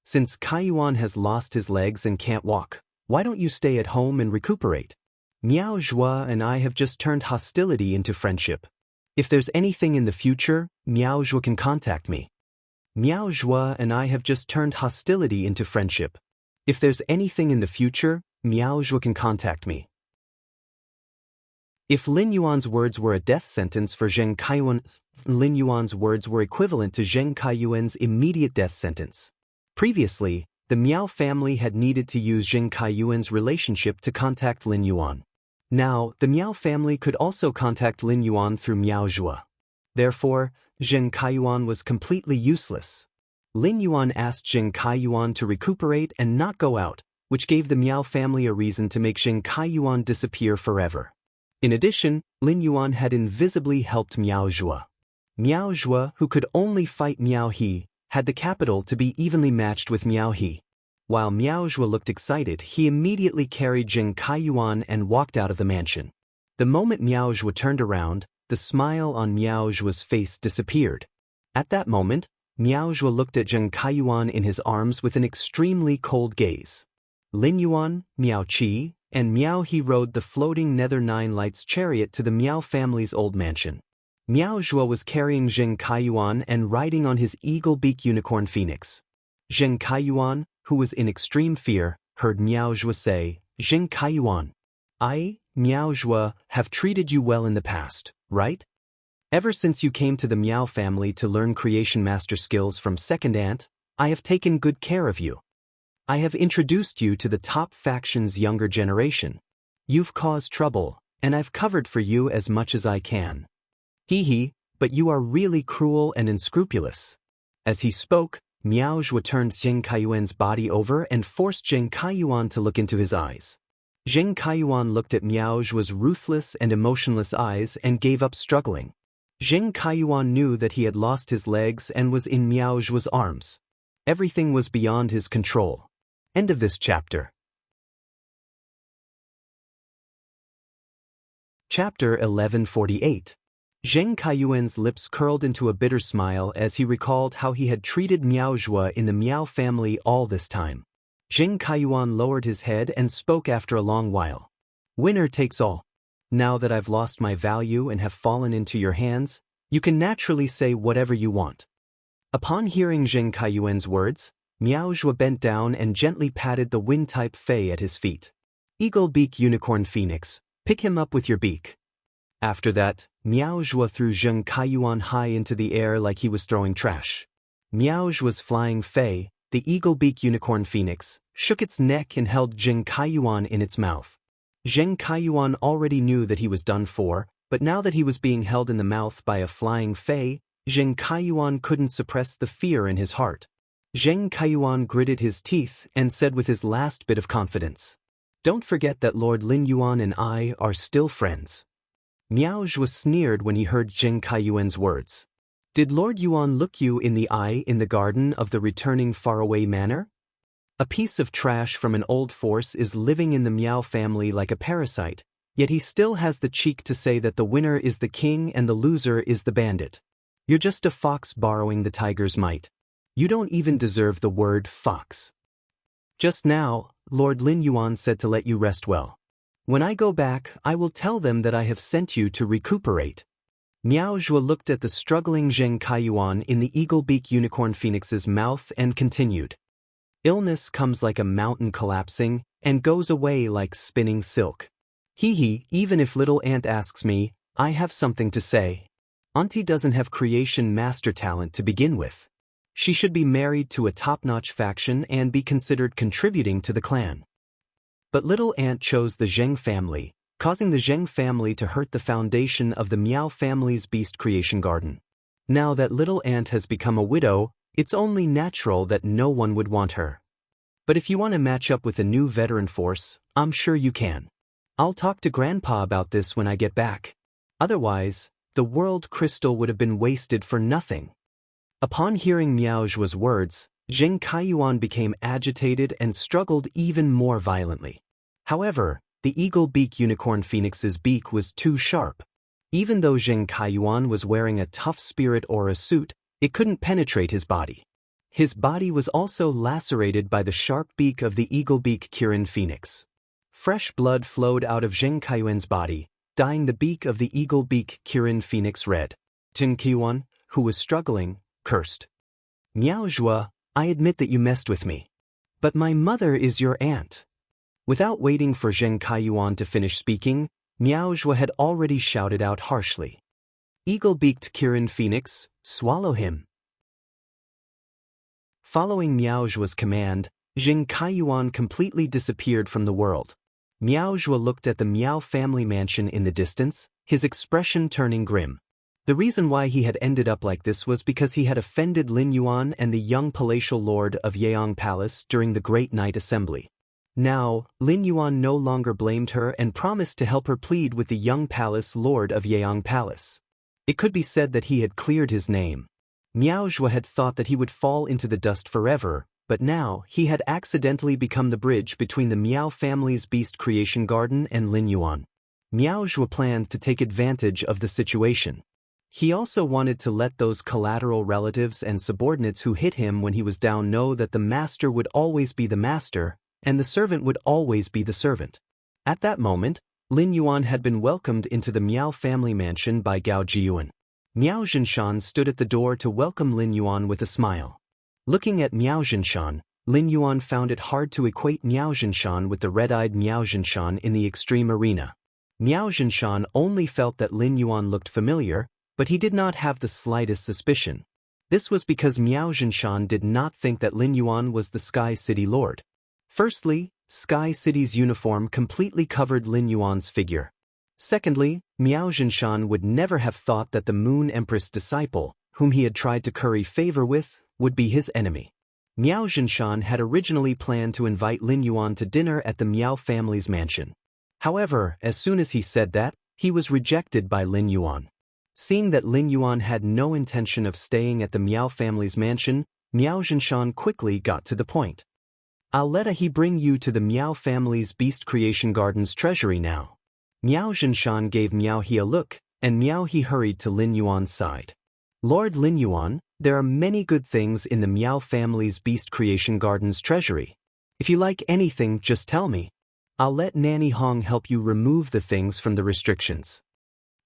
Since Kaiyuan has lost his legs and can't walk, why don't you stay at home and recuperate? Miao Zhua and I have just turned hostility into friendship. If there's anything in the future, Miao Zhua can contact me. Miao Zhua and I have just turned hostility into friendship. If there's anything in the future, Miao Zhua can contact me. If Lin Yuan's words were a death sentence for Zheng Kaiyuan, Lin Yuan's words were equivalent to Zheng Kaiyuan's immediate death sentence. Previously, the Miao family had needed to use Zheng Kaiyuan's relationship to contact Lin Yuan. Now, the Miao family could also contact Lin Yuan through Miao Zhua. Therefore, Zheng Kaiyuan was completely useless. Lin Yuan asked Zheng Kaiyuan to recuperate and not go out, which gave the Miao family a reason to make Zheng Kaiyuan disappear forever. In addition, Lin Yuan had invisibly helped Miao Zhua. Miao Zhua, who could only fight Miao He, had the capital to be evenly matched with Miao He. While Miao Zhua looked excited, he immediately carried Zheng Kaiyuan and walked out of the mansion. The moment Miao Zhua turned around, the smile on Miao Zhua's face disappeared. At that moment, Miao Zhua looked at Zheng Kaiyuan in his arms with an extremely cold gaze. Lin Yuan, Miao Qi, and Miao He rode the floating Nether 9 Lights chariot to the Miao family's old mansion. Miao Zhua was carrying Zheng Kaiyuan and riding on his eagle-beak unicorn phoenix. Zheng Kaiyuan, who was in extreme fear, heard Miao Zhua say, Zheng Kaiyuan, I, Miao Zhua, have treated you well in the past, right? Ever since you came to the Miao family to learn creation master skills from Second Ant, I have taken good care of you. I have introduced you to the top faction's younger generation. You've caused trouble, and I've covered for you as much as I can. Hee, but you are really cruel and unscrupulous. As he spoke, Miao Zhua turned Zheng Kaiyuan's body over and forced Zheng Kaiyuan to look into his eyes. Zheng Kaiyuan looked at Miao Zhua's ruthless and emotionless eyes and gave up struggling. Zheng Kaiyuan knew that he had lost his legs and was in Miao Zhua's arms. Everything was beyond his control. End of this chapter. Chapter 1148. Zheng Kaiyuan's lips curled into a bitter smile as he recalled how he had treated Miao Zhua in the Miao family all this time. Zheng Kaiyuan lowered his head and spoke after a long while. Winner takes all. Now that I've lost my value and have fallen into your hands, you can naturally say whatever you want. Upon hearing Zheng Kaiyuan's words, Miao Zhua bent down and gently patted the wind-type Fei at his feet. Eagle beak unicorn phoenix, pick him up with your beak. After that, Miao Zhua threw Zheng Kaiyuan high into the air like he was throwing trash. Miao Zhua's flying Fei, the eagle beak unicorn phoenix, shook its neck and held Zheng Kaiyuan in its mouth. Zheng Kaiyuan already knew that he was done for, but now that he was being held in the mouth by a flying Fei, Zheng Kaiyuan couldn't suppress the fear in his heart. Zheng Kaiyuan gritted his teeth and said with his last bit of confidence, Don't forget that Lord Lin Yuan and I are still friends. Miao Zhua sneered when he heard Zheng Kaiyuan's words. Did Lord Yuan look you in the eye in the garden of the returning faraway manor? A piece of trash from an old force is living in the Miao family like a parasite, yet he still has the cheek to say that the winner is the king and the loser is the bandit. You're just a fox borrowing the tiger's might. You don't even deserve the word fox. Just now, Lord Lin Yuan said to let you rest well. When I go back, I will tell them that I have sent you to recuperate. Miao Zhuo looked at the struggling Zheng Kaiyuan in the eagle-beak unicorn phoenix's mouth and continued. Illness comes like a mountain collapsing and goes away like spinning silk. Hee, even if little aunt asks me, I have something to say. Auntie doesn't have creation master talent to begin with. She should be married to a top-notch faction and be considered contributing to the clan. But little aunt chose the Zheng family, causing the Zheng family to hurt the foundation of the Miao family's beast creation garden. Now that little aunt has become a widow, it's only natural that no one would want her. But if you want to match up with a new veteran force, I'm sure you can. I'll talk to Grandpa about this when I get back. Otherwise, the world crystal would have been wasted for nothing. Upon hearing Miao Zhuo's words, Zheng Kaiyuan became agitated and struggled even more violently. However, the eagle-beak unicorn phoenix's beak was too sharp. Even though Zheng Kaiyuan was wearing a tough spirit aura suit, it couldn't penetrate his body. His body was also lacerated by the sharp beak of the eagle-beak Kirin phoenix. Fresh blood flowed out of Zheng Kaiyuan's body, dyeing the beak of the eagle-beak Kirin phoenix red. Zheng Kaiyuan, who was struggling, cursed. Miao Zhuo, I admit that you messed with me. But my mother is your aunt. Without waiting for Zheng Kaiyuan to finish speaking, Miao Zhuo had already shouted out harshly. Eagle-beaked Kirin phoenix, swallow him. Following Miao Zhuo's command, Zheng Kaiyuan completely disappeared from the world. Miao Zhuo looked at the Miao family mansion in the distance, his expression turning grim. The reason why he had ended up like this was because he had offended Lin Yuan and the young palatial lord of Yeong Palace during the Great Night Assembly. Now, Lin Yuan no longer blamed her and promised to help her plead with the young palace lord of Yeong Palace. It could be said that he had cleared his name. Miao Zhuo had thought that he would fall into the dust forever, but now he had accidentally become the bridge between the Miao family's beast creation garden and Lin Yuan. Miao Zhuo planned to take advantage of the situation. He also wanted to let those collateral relatives and subordinates who hit him when he was down know that the master would always be the master, and the servant would always be the servant. At that moment, Lin Yuan had been welcomed into the Miao family mansion by Gao Jiyuan. Miao Zhinshan stood at the door to welcome Lin Yuan with a smile. Looking at Miao Zhinshan, Lin Yuan found it hard to equate Miao Zhinshan with the red-eyed Miao Zhinshan in the extreme arena. Miao Zhinshan only felt that Lin Yuan looked familiar, but he did not have the slightest suspicion. This was because Miao Zhinshan did not think that Lin Yuan was the Sky City Lord. Firstly, Sky City's uniform completely covered Lin Yuan's figure. Secondly, Miao Zhinshan would never have thought that the Moon Empress disciple, whom he had tried to curry favor with, would be his enemy. Miao Zhinshan had originally planned to invite Lin Yuan to dinner at the Miao family's mansion. However, as soon as he said that, he was rejected by Lin Yuan. Seeing that Lin Yuan had no intention of staying at the Miao family's mansion, Miao Zhinshan quickly got to the point. I'll let he bring you to the Miao family's beast creation garden's treasury now. Miao Zhinshan gave Miao He a look, and Miao He hurried to Lin Yuan's side. Lord Lin Yuan, there are many good things in the Miao family's beast creation garden's treasury. If you like anything, just tell me. I'll let Nanny Hong help you remove the things from the restrictions.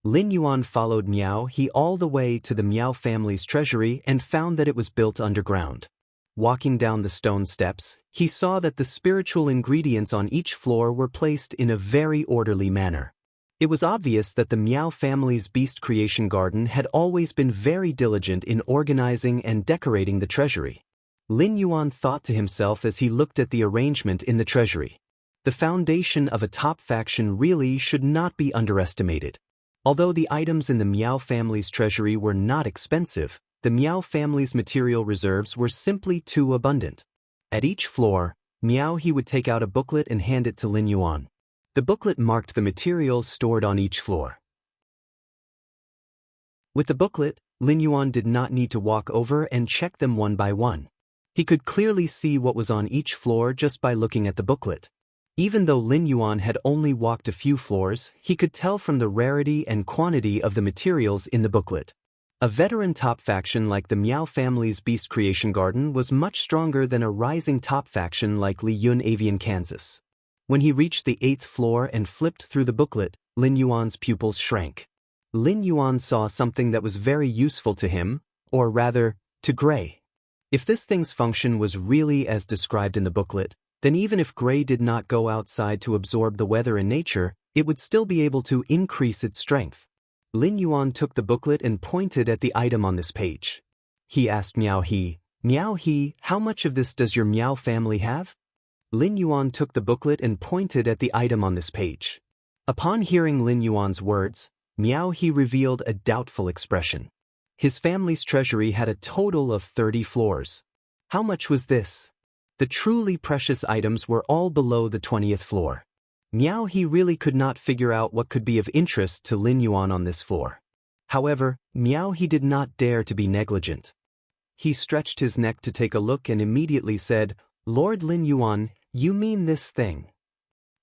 Lin Yuan followed Miao He all the way to the Miao family's treasury and found that it was built underground. Walking down the stone steps, he saw that the spiritual ingredients on each floor were placed in a very orderly manner. It was obvious that the Miao family's beast creation garden had always been very diligent in organizing and decorating the treasury. Lin Yuan thought to himself as he looked at the arrangement in the treasury. The foundation of a top faction really should not be underestimated. Although the items in the Miao family's treasury were not expensive, the Miao family's material reserves were simply too abundant. At each floor, Miao He would take out a booklet and hand it to Lin Yuan. The booklet marked the materials stored on each floor. With the booklet, Lin Yuan did not need to walk over and check them one by one. He could clearly see what was on each floor just by looking at the booklet. Even though Lin Yuan had only walked a few floors, he could tell from the rarity and quantity of the materials in the booklet. A veteran top faction like the Miao family's beast creation garden was much stronger than a rising top faction like Li Yun Avian Kansas. When he reached the 8th floor and flipped through the booklet, Lin Yuan's pupils shrank. Lin Yuan saw something that was very useful to him, or rather, to Gray. If this thing's function was really as described in the booklet, then even if Gray did not go outside to absorb the weather in nature, it would still be able to increase its strength. Lin Yuan took the booklet and pointed at the item on this page. He asked Miao He, "Miao He, how much of this does your Miao family have?" Lin Yuan took the booklet and pointed at the item on this page. Upon hearing Lin Yuan's words, Miao He revealed a doubtful expression. His family's treasury had a total of 30 floors. How much was this? The truly precious items were all below the 20th floor. Miao He really could not figure out what could be of interest to Lin Yuan on this floor. However, Miao He did not dare to be negligent. He stretched his neck to take a look and immediately said, "Lord Lin Yuan, you mean this thing?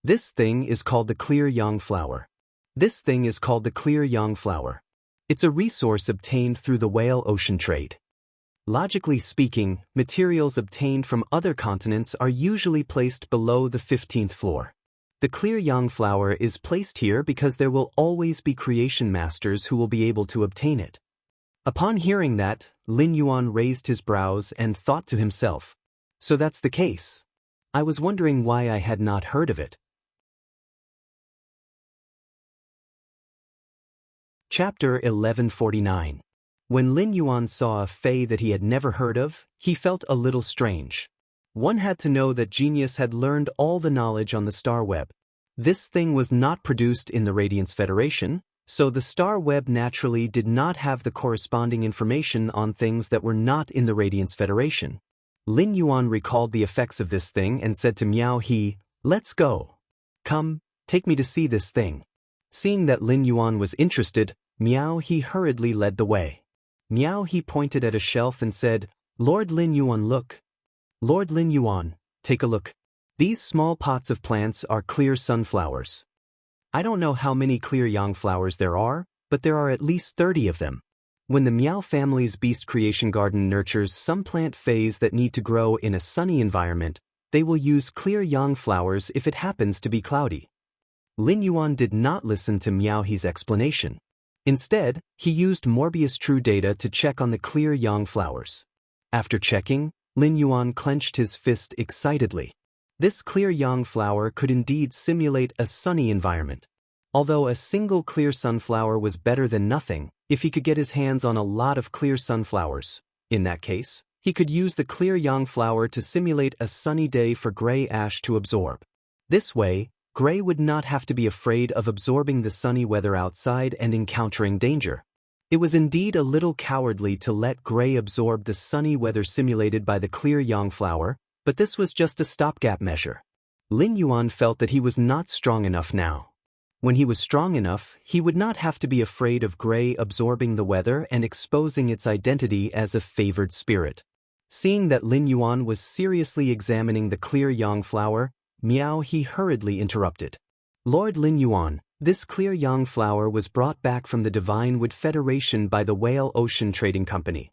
This thing is called the clear yang flower. This thing is called the clear yang flower. It's a resource obtained through the whale ocean trade. Logically speaking, materials obtained from other continents are usually placed below the 15th floor. The clear yang flower is placed here because there will always be creation masters who will be able to obtain it." Upon hearing that, Lin Yuan raised his brows and thought to himself, "So that's the case. I was wondering why I had not heard of it." Chapter 1149. When Lin Yuan saw a fae that he had never heard of, he felt a little strange. One had to know that genius had learned all the knowledge on the star web. This thing was not produced in the Radiance Federation, so the star web naturally did not have the corresponding information on things that were not in the Radiance Federation. Lin Yuan recalled the effects of this thing and said to Miao He, "Let's go. Come, take me to see this thing." Seeing that Lin Yuan was interested, Miao He hurriedly led the way. Miao He pointed at a shelf and said, "Lord Lin Yuan, look. Lord Lin Yuan, take a look. These small pots of plants are clear sunflowers. I don't know how many clear yang flowers there are, but there are at least 30 of them. When the Miao family's beast creation garden nurtures some plant phase that need to grow in a sunny environment, they will use clear yang flowers if it happens to be cloudy." Lin Yuan did not listen to Miao He's explanation. Instead, he used Morbius True data to check on the clear yang flowers. After checking, Lin Yuan clenched his fist excitedly. This clear yang flower could indeed simulate a sunny environment. Although a single clear sunflower was better than nothing, if he could get his hands on a lot of clear sunflowers, in that case, he could use the clear yang flower to simulate a sunny day for Gray Ash to absorb. This way, Gray would not have to be afraid of absorbing the sunny weather outside and encountering danger. It was indeed a little cowardly to let Gray absorb the sunny weather simulated by the clear yang flower, but this was just a stopgap measure. Lin Yuan felt that he was not strong enough now. When he was strong enough, he would not have to be afraid of Gray absorbing the weather and exposing its identity as a favored spirit. Seeing that Lin Yuan was seriously examining the clear yang flower, Miao He hurriedly interrupted. "Lord Lin Yuan, this clear yang flower was brought back from the Divine Wood Federation by the Whale Ocean Trading Company.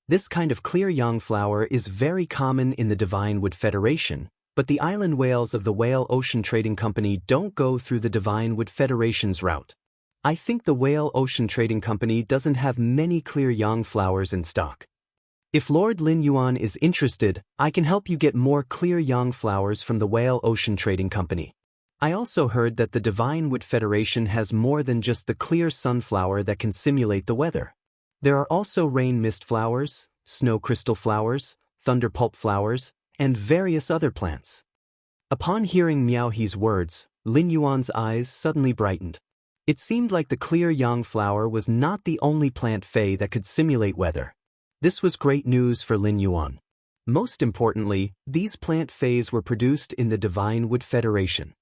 This kind of clear yang flower is very common in the Divine Wood Federation, but the island whales of the Whale Ocean Trading Company don't go through the Divine Wood Federation's route. I think the Whale Ocean Trading Company doesn't have many clear yang flowers in stock. If Lord Lin Yuan is interested, I can help you get more clear yang flowers from the Whale Ocean Trading Company. I also heard that the Divine Wood Federation has more than just the clear sunflower that can simulate the weather. There are also rain mist flowers, snow crystal flowers, thunder pulp flowers, and various other plants." Upon hearing Miao He's words, Lin Yuan's eyes suddenly brightened. It seemed like the clear yang flower was not the only plant fae that could simulate weather. This was great news for Lin Yuan. Most importantly, these plant faes were produced in the Divine Wood Federation.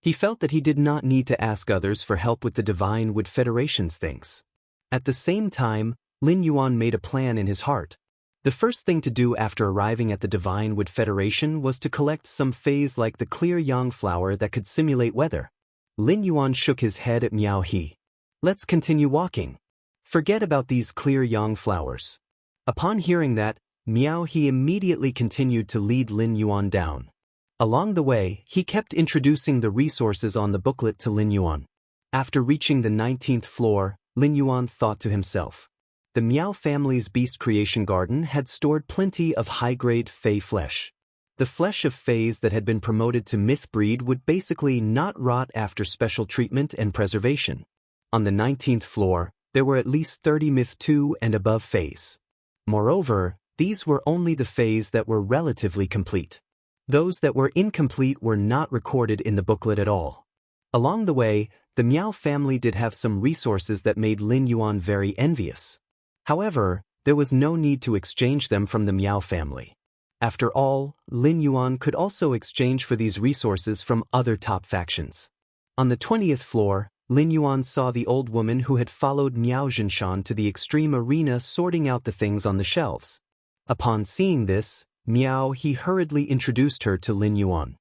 He felt that he did not need to ask others for help with the Divine Wood Federation's things. At the same time, Lin Yuan made a plan in his heart. The first thing to do after arriving at the Divine Wood Federation was to collect some faes like the clear yang flower that could simulate weather. Lin Yuan shook his head at Miao He. "Let's continue walking. Forget about these clear yang flowers." Upon hearing that, Miao He immediately continued to lead Lin Yuan down. Along the way, he kept introducing the resources on the booklet to Lin Yuan. After reaching the 19th floor, Lin Yuan thought to himself. The Miao family's beast creation garden had stored plenty of high-grade fey flesh. The flesh of feys that had been promoted to myth breed would basically not rot after special treatment and preservation. On the 19th floor, there were at least 30 myth 2 and above feys. Moreover, these were only the feys that were relatively complete. Those that were incomplete were not recorded in the booklet at all. Along the way, the Miao family did have some resources that made Lin Yuan very envious. However, there was no need to exchange them from the Miao family. After all, Lin Yuan could also exchange for these resources from other top factions. On the 20th floor, Lin Yuan saw the old woman who had followed Miao Zhinshan to the extreme arena sorting out the things on the shelves. Upon seeing this, he hurriedly introduced her to Lin Yuan.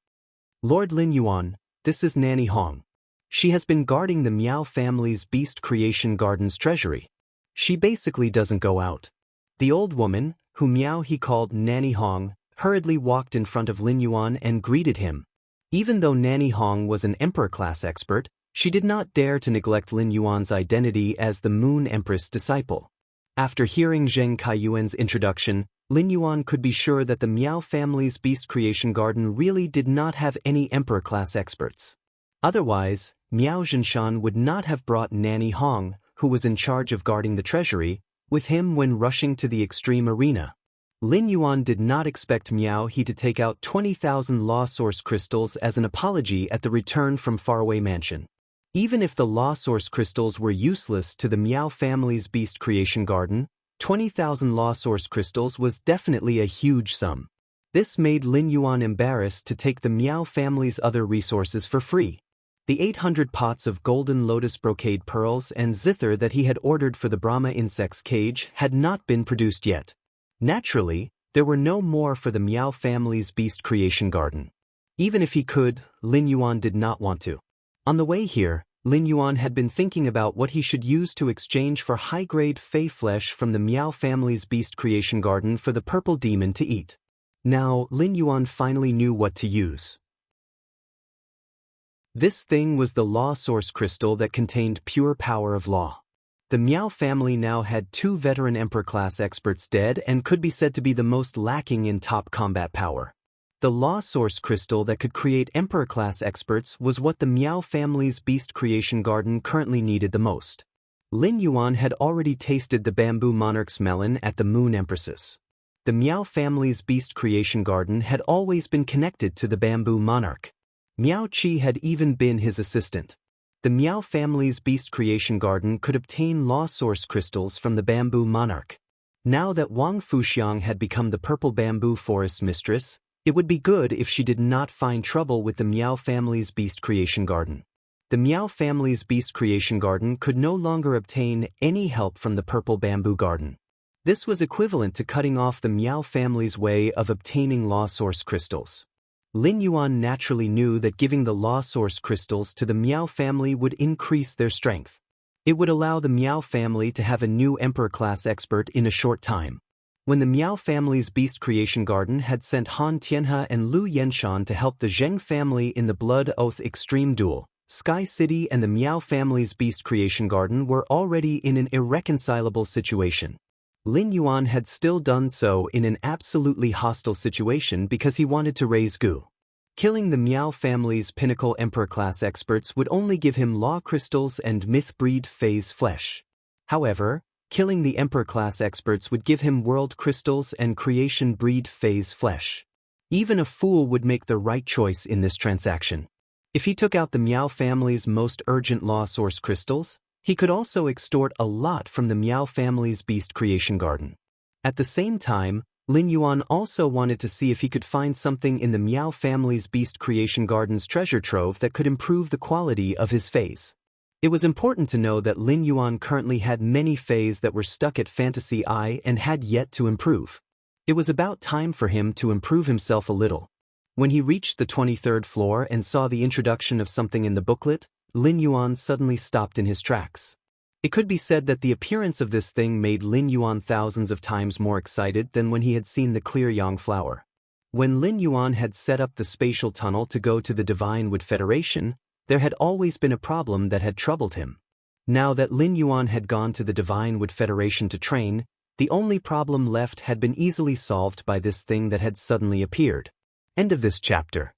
Lord Lin Yuan, this is Nanny Hong. She has been guarding the Miao family's beast creation garden's treasury. She basically doesn't go out. The old woman, whom he called Nanny Hong, hurriedly walked in front of Lin Yuan and greeted him. Even though Nanny Hong was an emperor-class expert, she did not dare to neglect Lin Yuan's identity as the Moon Empress disciple. After hearing Zheng Kaiyuan's introduction, Lin Yuan could be sure that the Miao family's beast creation garden really did not have any emperor-class experts. Otherwise, Miao Zhinshan would not have brought Nanny Hong, who was in charge of guarding the treasury, with him when rushing to the extreme arena. Lin Yuan did not expect He to take out 20,000 law source crystals as an apology at the return from faraway mansion. Even if the law source crystals were useless to the Miao family's beast creation garden, 20,000 law source crystals was definitely a huge sum. This made Lin Yuan embarrassed to take the Miao family's other resources for free. The 800 pots of golden lotus brocade pearls and zither that he had ordered for the Brahma insect's cage had not been produced yet. Naturally, there were no more for the Miao family's beast creation garden. Even if he could, Lin Yuan did not want to. On the way here, Lin Yuan had been thinking about what he should use to exchange for high-grade fey flesh from the Miao family's beast creation garden for the purple demon to eat. Now, Lin Yuan finally knew what to use. This thing was the law source crystal that contained pure power of law. The Miao family now had 2 veteran emperor-class experts dead and could be said to be the most lacking in top combat power. The law source crystal that could create emperor-class experts was what the Miao family's beast creation garden currently needed the most. Lin Yuan had already tasted the bamboo monarch's melon at the Moon Empress's. The Miao family's beast creation garden had always been connected to the bamboo monarch. Miao Qi had even been his assistant. The Miao family's beast creation garden could obtain law source crystals from the bamboo monarch. Now that Wang Fuxiang had become the purple bamboo forest's mistress, it would be good if she did not find trouble with the Miao family's beast creation garden. The Miao family's beast creation garden could no longer obtain any help from the purple bamboo garden. This was equivalent to cutting off the Miao family's way of obtaining law source crystals. Lin Yuan naturally knew that giving the law source crystals to the Miao family would increase their strength. It would allow the Miao family to have a new emperor-class expert in a short time. When the Miao family's beast creation garden had sent Han Tianhe and Lu Yenshan to help the Zheng family in the Blood Oath Extreme Duel, Sky City and the Miao family's beast creation garden were already in an irreconcilable situation. Lin Yuan had still done so in an absolutely hostile situation because he wanted to raise Gu. Killing the Miao family's pinnacle emperor-class experts would only give him law crystals and myth-breed phase flesh. However, killing the emperor-class experts would give him world crystals and creation-breed phase flesh. Even a fool would make the right choice in this transaction. If he took out the Miao family's most urgent law source crystals, he could also extort a lot from the Miao family's beast creation garden. At the same time, Lin Yuan also wanted to see if he could find something in the Miao family's beast creation garden's treasure trove that could improve the quality of his phase. It was important to know that Lin Yuan currently had many phase that were stuck at Fantasy I and had yet to improve. It was about time for him to improve himself a little. When he reached the 23rd floor and saw the introduction of something in the booklet, Lin Yuan suddenly stopped in his tracks. It could be said that the appearance of this thing made Lin Yuan thousands of times more excited than when he had seen the clear yang flower. When Lin Yuan had set up the spatial tunnel to go to the Divine Wood Federation, there had always been a problem that had troubled him. Now that Lin Yuan had gone to the Divine Wood Federation to train, the only problem left had been easily solved by this thing that had suddenly appeared. End of this chapter.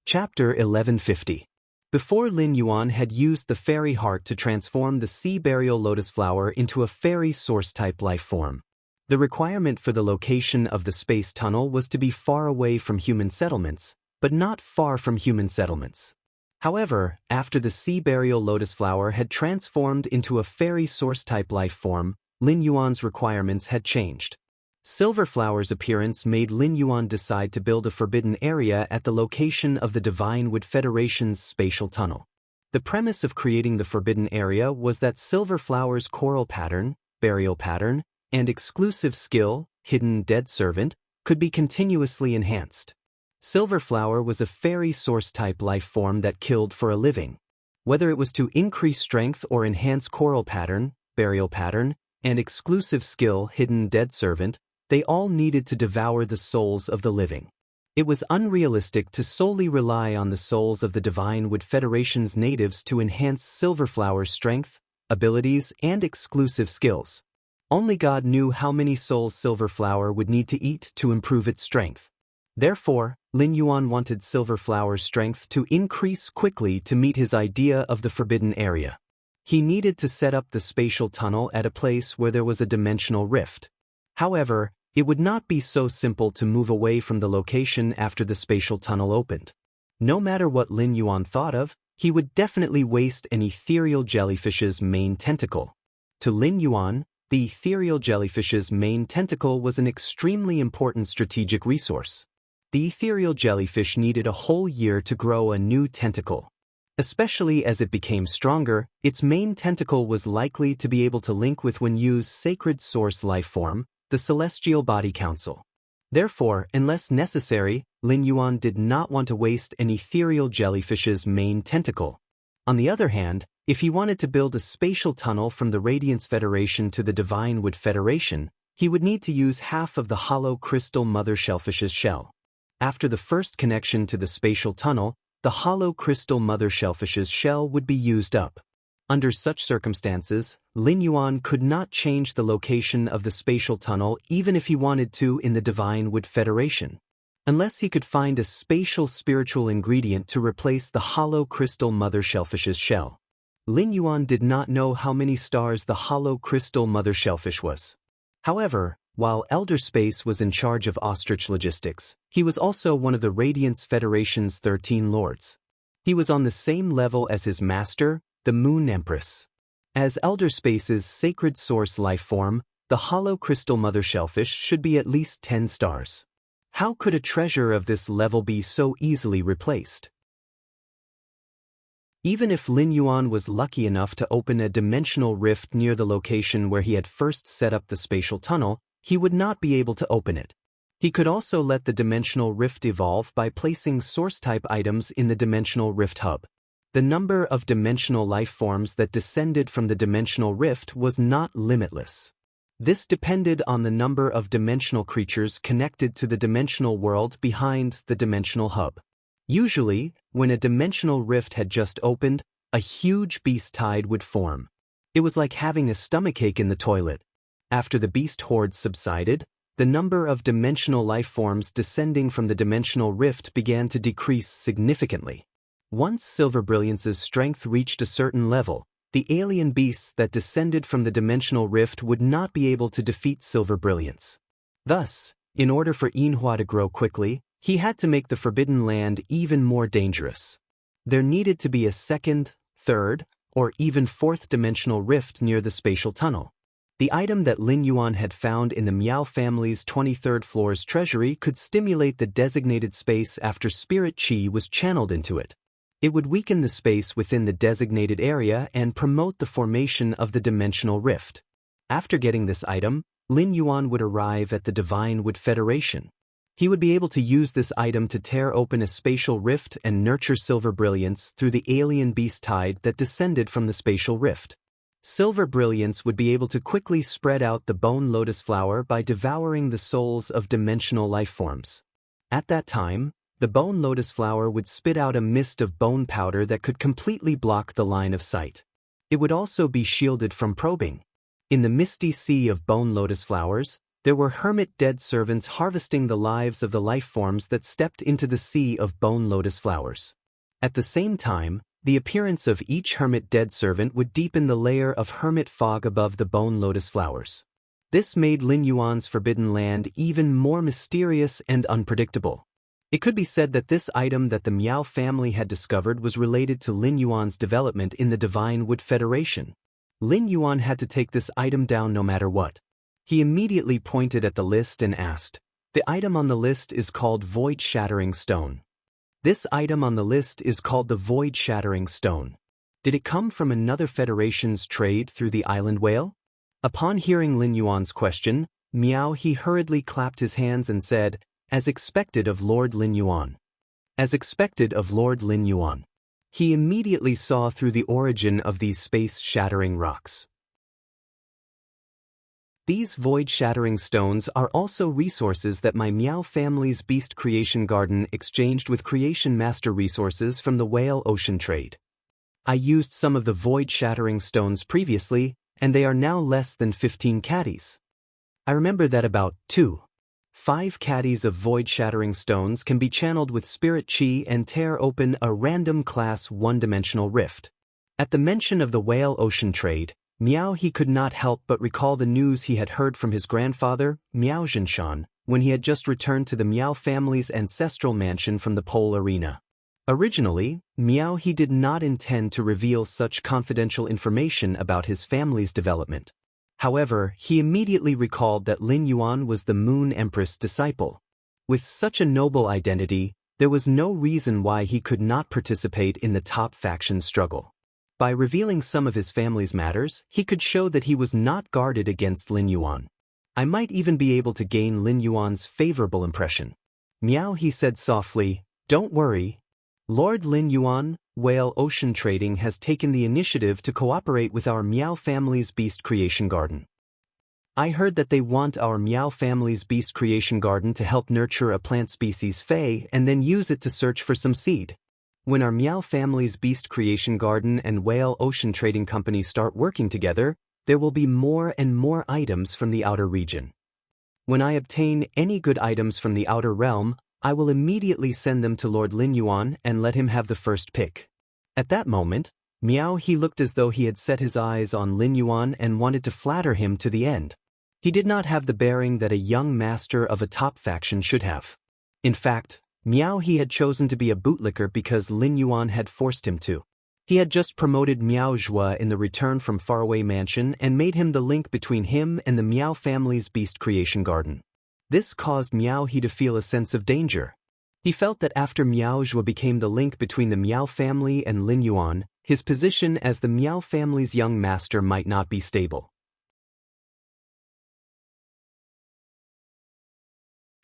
Chapter 1150. Before Lin Yuan had used the fairy heart to transform the sea burial lotus flower into a fairy source-type life form. The requirement for the location of the space tunnel was to be far away from human settlements, but not far from human settlements. However, after the sea burial lotus flower had transformed into a fairy source-type life form, Lin Yuan's requirements had changed. Silver Flower's appearance made Lin Yuan decide to build a forbidden area at the location of the Divine Wood Federation's spatial tunnel. The premise of creating the forbidden area was that Silver Flower's coral pattern, burial pattern, and exclusive skill, hidden dead servant, could be continuously enhanced. Silver Flower was a fairy source-type life form that killed for a living. Whether it was to increase strength or enhance coral pattern, burial pattern, and exclusive skill, hidden dead servant, they all needed to devour the souls of the living. It was unrealistic to solely rely on the souls of the Divine Wood Federation's natives to enhance Silver Flower's strength, abilities, and exclusive skills. Only God knew how many souls Silver Flower would need to eat to improve its strength. Therefore, Lin Yuan wanted Silver Flower's strength to increase quickly to meet his idea of the forbidden area. He needed to set up the spatial tunnel at a place where there was a dimensional rift. However, it would not be so simple to move away from the location after the spatial tunnel opened. No matter what Lin Yuan thought of, he would definitely waste an ethereal jellyfish's main tentacle. To Lin Yuan, the ethereal jellyfish's main tentacle was an extremely important strategic resource. The ethereal jellyfish needed a whole year to grow a new tentacle. Especially as it became stronger, its main tentacle was likely to be able to link with Wenyu's sacred source life form, the Celestial Body Council. Therefore, unless necessary, Lin Yuan did not want to waste an ethereal jellyfish's main tentacle. On the other hand, if he wanted to build a spatial tunnel from the Radiance Federation to the Divine Wood Federation, he would need to use half of the hollow crystal mother shellfish's shell. After the first connection to the spatial tunnel, the hollow crystal mother shellfish's shell would be used up. Under such circumstances, Lin Yuan could not change the location of the spatial tunnel even if he wanted to in the Divine Wood Federation. Unless he could find a spatial spiritual ingredient to replace the hollow crystal mother shellfish's shell. Lin Yuan did not know how many stars the hollow crystal mother shellfish was. However, while Elder Space was in charge of ostrich logistics, he was also one of the Radiance Federation's 13 lords. He was on the same level as his master, the Moon Empress. As Elder Space's sacred source life form, the hollow crystal mother shellfish should be at least 10 stars. How could a treasure of this level be so easily replaced? Even if Lin Yuan was lucky enough to open a dimensional rift near the location where he had first set up the spatial tunnel, he would not be able to open it. He could also let the dimensional rift evolve by placing source-type items in the dimensional rift hub. The number of dimensional life forms that descended from the dimensional rift was not limitless. This depended on the number of dimensional creatures connected to the dimensional world behind the dimensional hub. Usually, when a dimensional rift had just opened, a huge beast tide would form. It was like having a stomachache in the toilet. After the beast horde subsided, the number of dimensional life forms descending from the dimensional rift began to decrease significantly. Once Silver Brilliance's strength reached a certain level, the alien beasts that descended from the dimensional rift would not be able to defeat Silver Brilliance. Thus, in order for Yinhua to grow quickly, he had to make the Forbidden Land even more dangerous. There needed to be a second, third, or even fourth dimensional rift near the spatial tunnel. The item that Lin Yuan had found in the Miao family's 23rd floor's treasury could stimulate the designated space after spirit qi was channeled into it. It would weaken the space within the designated area and promote the formation of the dimensional rift. After getting this item, Lin Yuan would arrive at the Divine Wood Federation. He would be able to use this item to tear open a spatial rift and nurture Silver Brilliance through the alien beast tide that descended from the spatial rift. Silver brilliance would be able to quickly spread out the bone lotus flower by devouring the souls of dimensional life forms. At that time, the bone lotus flower would spit out a mist of bone powder that could completely block the line of sight. It would also be shielded from probing. In the misty sea of bone lotus flowers, there were hermit dead servants harvesting the lives of the life forms that stepped into the sea of bone lotus flowers. At the same time, the appearance of each hermit dead servant would deepen the layer of hermit fog above the bone lotus flowers. This made Lin Yuan's forbidden land even more mysterious and unpredictable. It could be said that this item that the Miao family had discovered was related to Lin Yuan's development in the Divine Wood Federation. Lin Yuan had to take this item down no matter what. He immediately pointed at the list and asked, "The item on the list is called Void Shattering Stone. This item on the list is called the Void Shattering Stone. Did it come from another federation's trade through the island whale?" Upon hearing Lin Yuan's question, Miao He hurriedly clapped his hands and said, "As expected of Lord Lin Yuan. As expected of Lord Lin Yuan." He immediately saw through the origin of these space-shattering rocks. These void-shattering stones are also resources that my Miao family's Beast Creation Garden exchanged with Creation Master resources from the Whale Ocean trade. I used some of the void-shattering stones previously, and they are now less than 15 caddies. I remember that about 5 caddies of void-shattering stones can be channeled with spirit chi and tear open a random class one-dimensional rift. At the mention of the Whale Ocean trade, Miao He could not help but recall the news he had heard from his grandfather, Miao Zhinshan, when he had just returned to the Miao family's ancestral mansion from the Pole Arena. Originally, Miao He did not intend to reveal such confidential information about his family's development. However, he immediately recalled that Lin Yuan was the Moon Empress disciple. With such a noble identity, there was no reason why he could not participate in the top faction struggle. By revealing some of his family's matters, he could show that he was not guarded against Lin Yuan. I might even be able to gain Lin Yuan's favorable impression. Miao He said softly, "Don't worry. Lord Lin Yuan, Whale Ocean Trading has taken the initiative to cooperate with our Miao family's Beast Creation Garden. I heard that they want our Miao family's Beast Creation Garden to help nurture a plant species Fei and then use it to search for some seed. When our Miao family's Beast Creation Garden and Whale Ocean Trading Company start working together, there will be more and more items from the outer region. When I obtain any good items from the outer realm, I will immediately send them to Lord Lin Yuan and let him have the first pick." At that moment, Miao He looked as though he had set his eyes on Lin Yuan and wanted to flatter him to the end. He did not have the bearing that a young master of a top faction should have. In fact, Miao He had chosen to be a bootlicker because Lin Yuan had forced him to. He had just promoted Miao Zhua in the Return from Faraway Mansion and made him the link between him and the Miao family's Beast Creation Garden. This caused Miao He to feel a sense of danger. He felt that after Miao Zhua became the link between the Miao family and Lin Yuan, his position as the Miao family's young master might not be stable.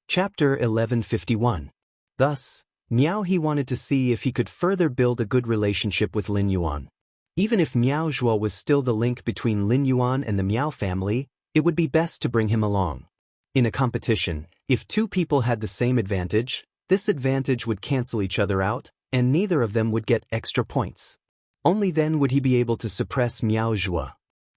Chapter 1151. Thus, Miao He wanted to see if he could further build a good relationship with Lin Yuan. Even if Miao Zhua was still the link between Lin Yuan and the Miao family, it would be best to bring him along. In a competition, if 2 people had the same advantage, this advantage would cancel each other out, and neither of them would get extra points. Only then would he be able to suppress Miao Zhua.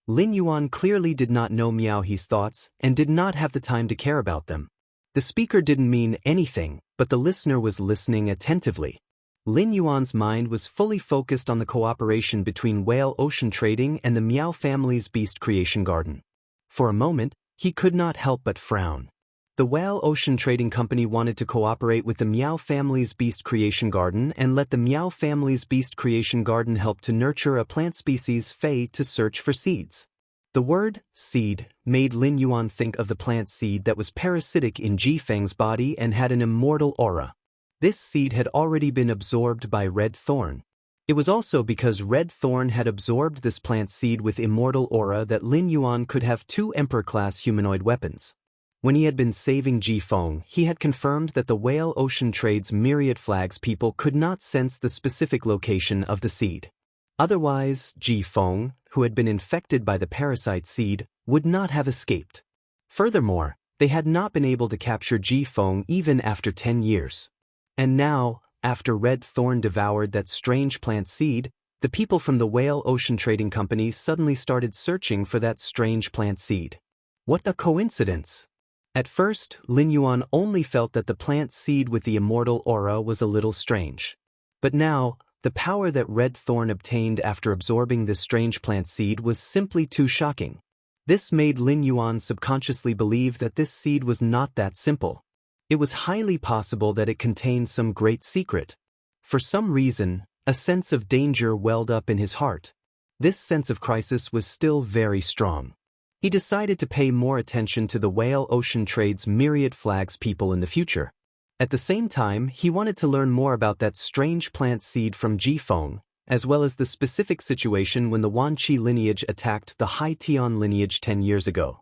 Lin Yuan clearly did not know Miao He's thoughts and did not have the time to care about them. The speaker didn't mean anything, but the listener was listening attentively. Lin Yuan's mind was fully focused on the cooperation between Whale Ocean Trading and the Miao family's Beast Creation Garden. For a moment, he could not help but frown. The Whale Ocean Trading Company wanted to cooperate with the Miao family's Beast Creation Garden and let the Miao family's Beast Creation Garden help to nurture a plant species Fei to search for seeds. The word seed made Lin Yuan think of the plant seed that was parasitic in Ji Feng's body and had an immortal aura. This seed had already been absorbed by Red Thorn. It was also because Red Thorn had absorbed this plant seed with immortal aura that Lin Yuan could have 2 Emperor-class humanoid weapons. When he had been saving Ji Feng, he had confirmed that the Whale Ocean Trade's myriad flags people could not sense the specific location of the seed. Otherwise, Ji Feng, who had been infected by the parasite seed, would not have escaped. Furthermore, they had not been able to capture Ji-Feng even after 10 years. And now, after Red Thorn devoured that strange plant seed, the people from the Whale Ocean Trading Company suddenly started searching for that strange plant seed. What a coincidence! At first, Lin Yuan only felt that the plant seed with the immortal aura was a little strange. But now, the power that Red Thorn obtained after absorbing this strange plant seed was simply too shocking. This made Lin Yuan subconsciously believe that this seed was not that simple. It was highly possible that it contained some great secret. For some reason, a sense of danger welled up in his heart. This sense of crisis was still very strong. He decided to pay more attention to the Whale Ocean Trade's myriad flags people in the future. At the same time, he wanted to learn more about that strange plant seed from Ji-Feng, as well as the specific situation when the Wanqi lineage attacked the Hai Tian lineage 10 years ago.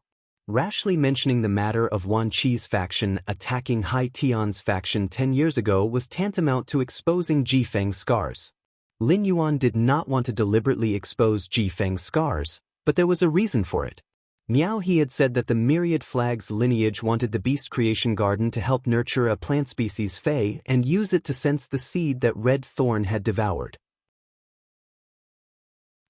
Rashly mentioning the matter of Wanqi's faction attacking Hai Tian's faction 10 years ago was tantamount to exposing Ji-Feng's scars. Lin Yuan did not want to deliberately expose Ji-Feng's scars, but there was a reason for it. Miao He had said that the Myriad Flags lineage wanted the Beast Creation Garden to help nurture a plant species Fei and use it to sense the seed that Red Thorn had devoured.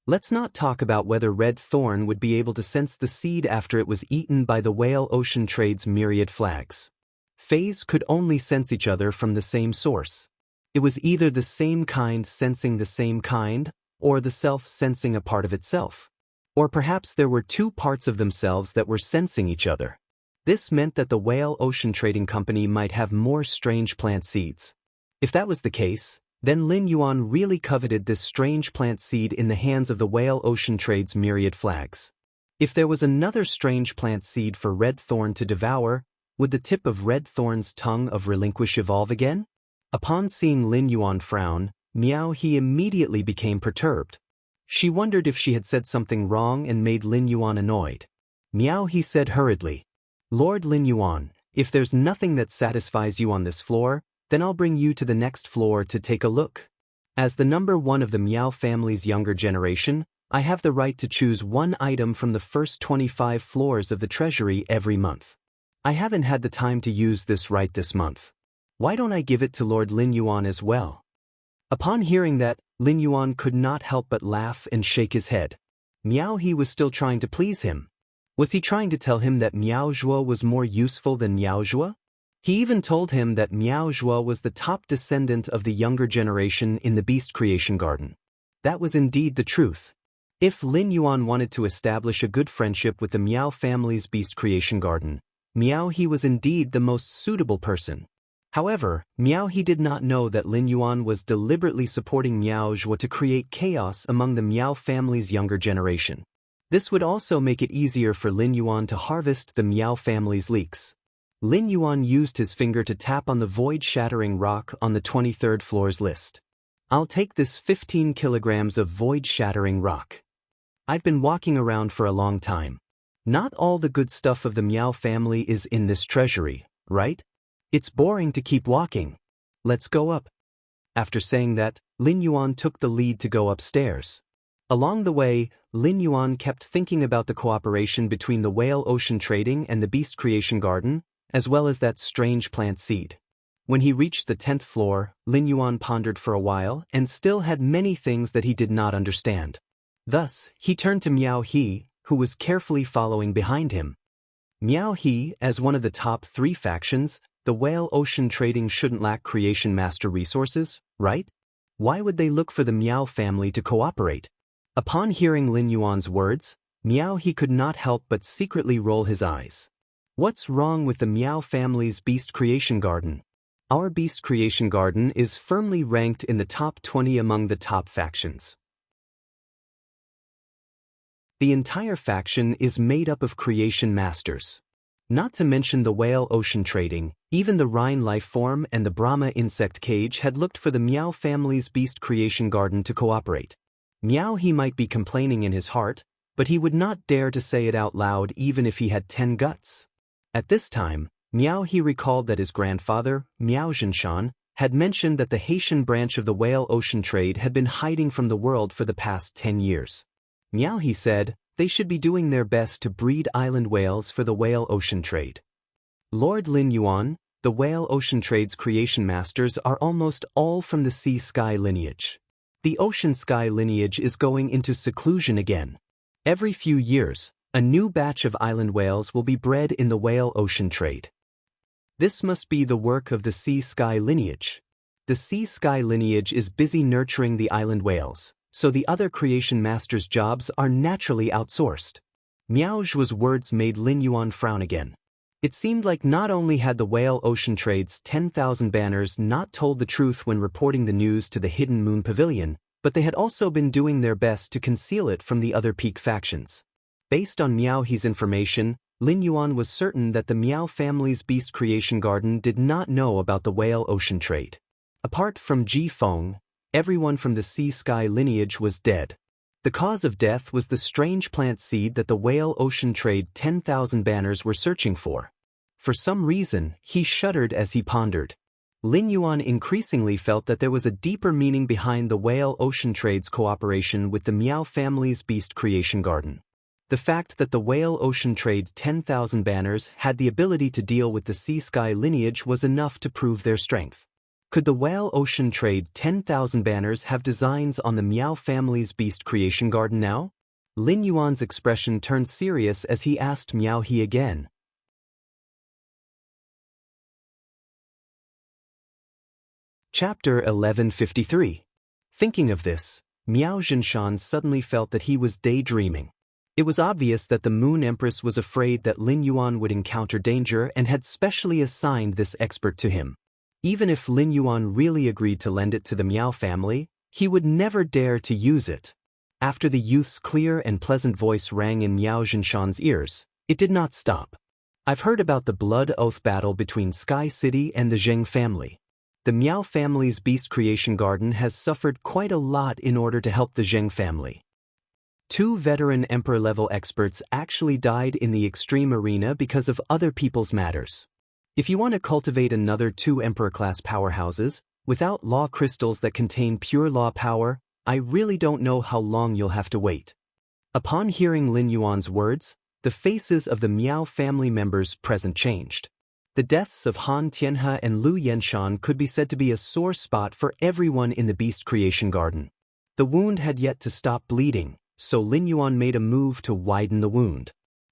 Let's not talk about whether Red Thorn would be able to sense the seed after it was eaten by the Whale Ocean Trade's Myriad Flags. Feis could only sense each other from the same source. It was either the same kind sensing the same kind, or the self sensing a part of itself. Or perhaps there were two parts of themselves that were sensing each other. This meant that the Whale Ocean Trading Company might have more strange plant seeds. If that was the case, then Lin Yuan really coveted this strange plant seed in the hands of the Whale Ocean Trade's myriad flags. If there was another strange plant seed for Red Thorn to devour, would the tip of Red Thorn's tongue of relinquish evolve again? Upon seeing Lin Yuan frown, Miao He immediately became perturbed. She wondered if she had said something wrong and made Lin Yuan annoyed. Miao He said hurriedly, "Lord Lin Yuan, if there's nothing that satisfies you on this floor, then I'll bring you to the next floor to take a look. As the number one of the Miao family's younger generation, I have the right to choose one item from the first 25 floors of the treasury every month. I haven't had the time to use this right this month. Why don't I give it to Lord Lin Yuan as well?" Upon hearing that, Lin Yuan could not help but laugh and shake his head. Miao He was still trying to please him. Was he trying to tell him that Miao Zhuo was more useful than Miao Zhuo? He even told him that Miao Zhuo was the top descendant of the younger generation in the Beast Creation Garden. That was indeed the truth. If Lin Yuan wanted to establish a good friendship with the Miao family's Beast Creation Garden, Miao He was indeed the most suitable person. However, Miao He did not know that Lin Yuan was deliberately supporting Miao Zhuo to create chaos among the Miao family's younger generation. This would also make it easier for Lin Yuan to harvest the Miao family's leaks. Lin Yuan used his finger to tap on the void-shattering rock on the 23rd floor's list. "I'll take this 15 kilograms of void-shattering rock. I've been walking around for a long time. Not all the good stuff of the Miao family is in this treasury, right? It's boring to keep walking. Let's go up." After saying that, Lin Yuan took the lead to go upstairs. Along the way, Lin Yuan kept thinking about the cooperation between the Whale Ocean Trading and the Beast Creation Garden, as well as that strange plant seed. When he reached the 10th floor, Lin Yuan pondered for a while and still had many things that he did not understand. Thus, he turned to Miao He, who was carefully following behind him. Miao He, as one of the top 3 factions, the Whale Ocean Trading shouldn't lack creation master resources, right? Why would they look for the Miao family to cooperate? Upon hearing Lin Yuan's words, Miao He could not help but secretly roll his eyes. What's wrong with the Miao family's Beast Creation Garden? Our Beast Creation Garden is firmly ranked in the top 20 among the top factions. The entire faction is made up of creation masters. Not to mention the Whale Ocean Trading, even the Rhine life form and the Brahma insect cage had looked for the Miao family's Beast Creation Garden to cooperate. Miao He might be complaining in his heart, but he would not dare to say it out loud even if he had 10 guts. At this time, Miao He recalled that his grandfather, Miao Zhinshan, had mentioned that the Haitian branch of the Whale Ocean Trade had been hiding from the world for the past 10 years. Meow, he said, they should be doing their best to breed island whales for the whale ocean trade. Lord Lin Yuan, the whale ocean trade's creation masters are almost all from the sea sky lineage. The ocean sky lineage is going into seclusion again. Every few years, a new batch of island whales will be bred in the whale ocean trade. This must be the work of the sea sky lineage. The sea sky lineage is busy nurturing the island whales, so the other creation masters' jobs are naturally outsourced. Miao Zhuo's words made Lin Yuan frown again. It seemed like not only had the whale ocean trade's 10,000 banners not told the truth when reporting the news to the Hidden Moon Pavilion, but they had also been doing their best to conceal it from the other peak factions. Based on Miao He's information, Lin Yuan was certain that the Miao family's beast creation garden did not know about the whale ocean trade. Apart from Ji Feng, everyone from the sea sky lineage was dead. The cause of death was the strange plant seed that the whale ocean trade 10,000 banners were searching for. For some reason, he shuddered as he pondered. Lin Yuan increasingly felt that there was a deeper meaning behind the whale ocean trade's cooperation with the Miao family's beast creation garden. The fact that the whale ocean trade 10,000 banners had the ability to deal with the sea sky lineage was enough to prove their strength. Could the whale ocean trade 10,000 banners have designs on the Miao family's beast creation garden now? Lin Yuan's expression turned serious as he asked Miao He again. Chapter 1153. Thinking of this, Miao Zhinshan suddenly felt that he was daydreaming. It was obvious that the Moon Empress was afraid that Lin Yuan would encounter danger and had specially assigned this expert to him. Even if Lin Yuan really agreed to lend it to the Miao family, he would never dare to use it. After the youth's clear and pleasant voice rang in Miao Zhinshan's ears, it did not stop. I've heard about the blood oath battle between Sky City and the Zheng family. The Miao family's beast creation garden has suffered quite a lot in order to help the Zheng family. 2 veteran emperor-level experts actually died in the extreme arena because of other people's matters. If you want to cultivate another 2 emperor-class powerhouses, without law crystals that contain pure law power, I really don't know how long you'll have to wait. Upon hearing Lin Yuan's words, the faces of the Miao family members present changed. The deaths of Han Tianhe and Lu Yenshan could be said to be a sore spot for everyone in the beast creation garden. The wound had yet to stop bleeding, so Lin Yuan made a move to widen the wound.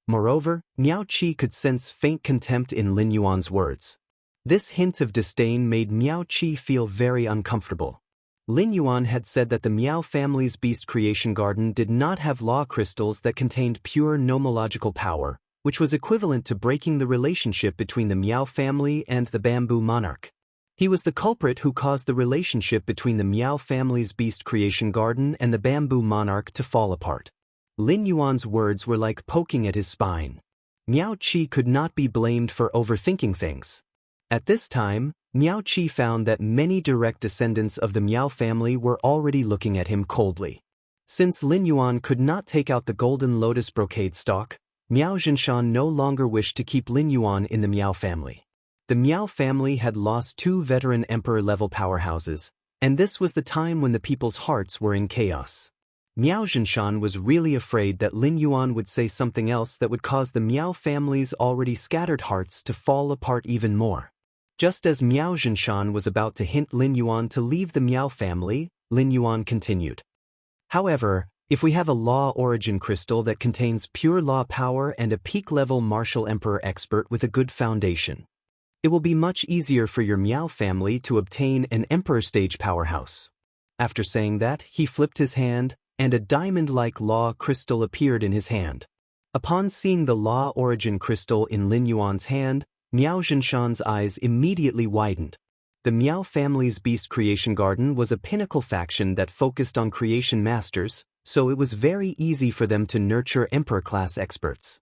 Moreover, Miao Qi could sense faint contempt in Lin Yuan's words. This hint of disdain made Miao Qi feel very uncomfortable. Lin Yuan had said that the Miao family's beast creation garden did not have law crystals that contained pure nomological power, which was equivalent to breaking the relationship between the Miao family and the bamboo monarch. He was the culprit who caused the relationship between the Miao family's beast creation garden and the bamboo monarch to fall apart. Lin Yuan's words were like poking at his spine. Miao Qi could not be blamed for overthinking things. At this time, Miao Qi found that many direct descendants of the Miao family were already looking at him coldly. Since Lin Yuan could not take out the golden lotus brocade stalk, Miao Zhinshan no longer wished to keep Lin Yuan in the Miao family. The Miao family had lost 2 veteran emperor-level powerhouses, and this was the time when the people's hearts were in chaos. Miao Zhinshan was really afraid that Lin Yuan would say something else that would cause the Miao family's already scattered hearts to fall apart even more. Just as Miao Zhinshan was about to hint Lin Yuan to leave the Miao family, Lin Yuan continued. However, if we have a law origin crystal that contains pure law power and a peak-level martial emperor expert with a good foundation, it will be much easier for your Miao family to obtain an emperor stage powerhouse. After saying that, he flipped his hand, and a diamond-like law crystal appeared in his hand. Upon seeing the law origin crystal in Lin Yuan's hand, Miao Zhinshan's eyes immediately widened. The Miao family's beast creation garden was a pinnacle faction that focused on creation masters, so it was very easy for them to nurture emperor-class experts.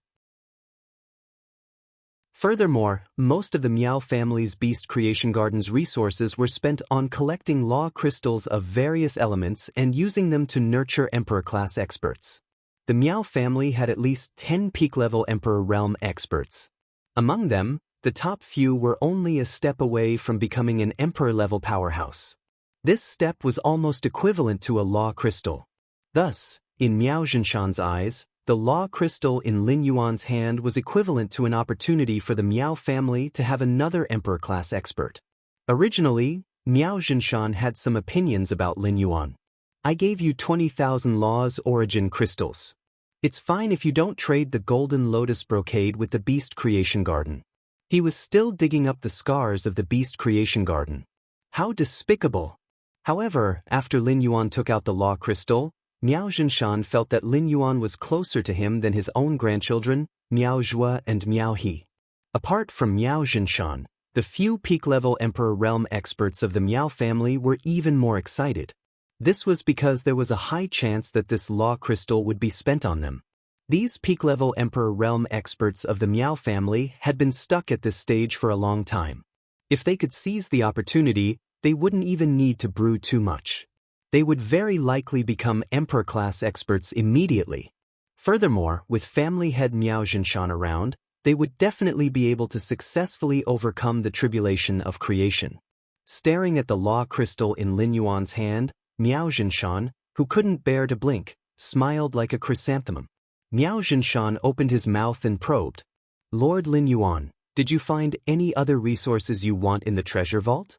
Furthermore, most of the Miao family's beast creation garden's resources were spent on collecting law crystals of various elements and using them to nurture emperor-class experts. The Miao family had at least 10 peak-level emperor realm experts. Among them, the top few were only a step away from becoming an emperor-level powerhouse. This step was almost equivalent to a law crystal. Thus, In Miao Zhenshan's eyes, the law crystal in Lin Yuan's hand was equivalent to an opportunity for the Miao family to have another emperor-class expert. Originally, Miao Zhenshan had some opinions about Lin Yuan. I gave you 20,000 laws origin crystals. It's fine if you don't trade the golden lotus brocade with the beast creation garden. He was still digging up the scars of the beast creation garden. How despicable! However, after Lin Yuan took out the law crystal, Miao Zhenshan felt that Lin Yuan was closer to him than his own grandchildren, Miao Zhua and Miao He. Apart from Miao Zhenshan, the few peak-level Emperor Realm experts of the Miao family were even more excited. This was because there was a high chance that this law crystal would be spent on them. These peak-level Emperor Realm experts of the Miao family had been stuck at this stage for a long time. If they could seize the opportunity, they wouldn't even need to brew too much. They would very likely become Emperor-class experts immediately. Furthermore, with family head Miao Zhenshan around, they would definitely be able to successfully overcome the tribulation of creation. Staring at the law crystal in Lin Yuan's hand, Miao Zhenshan, who couldn't bear to blink, smiled like a chrysanthemum. Miao Zhenshan opened his mouth and probed. Lord Lin Yuan, did you find any other resources you want in the treasure vault?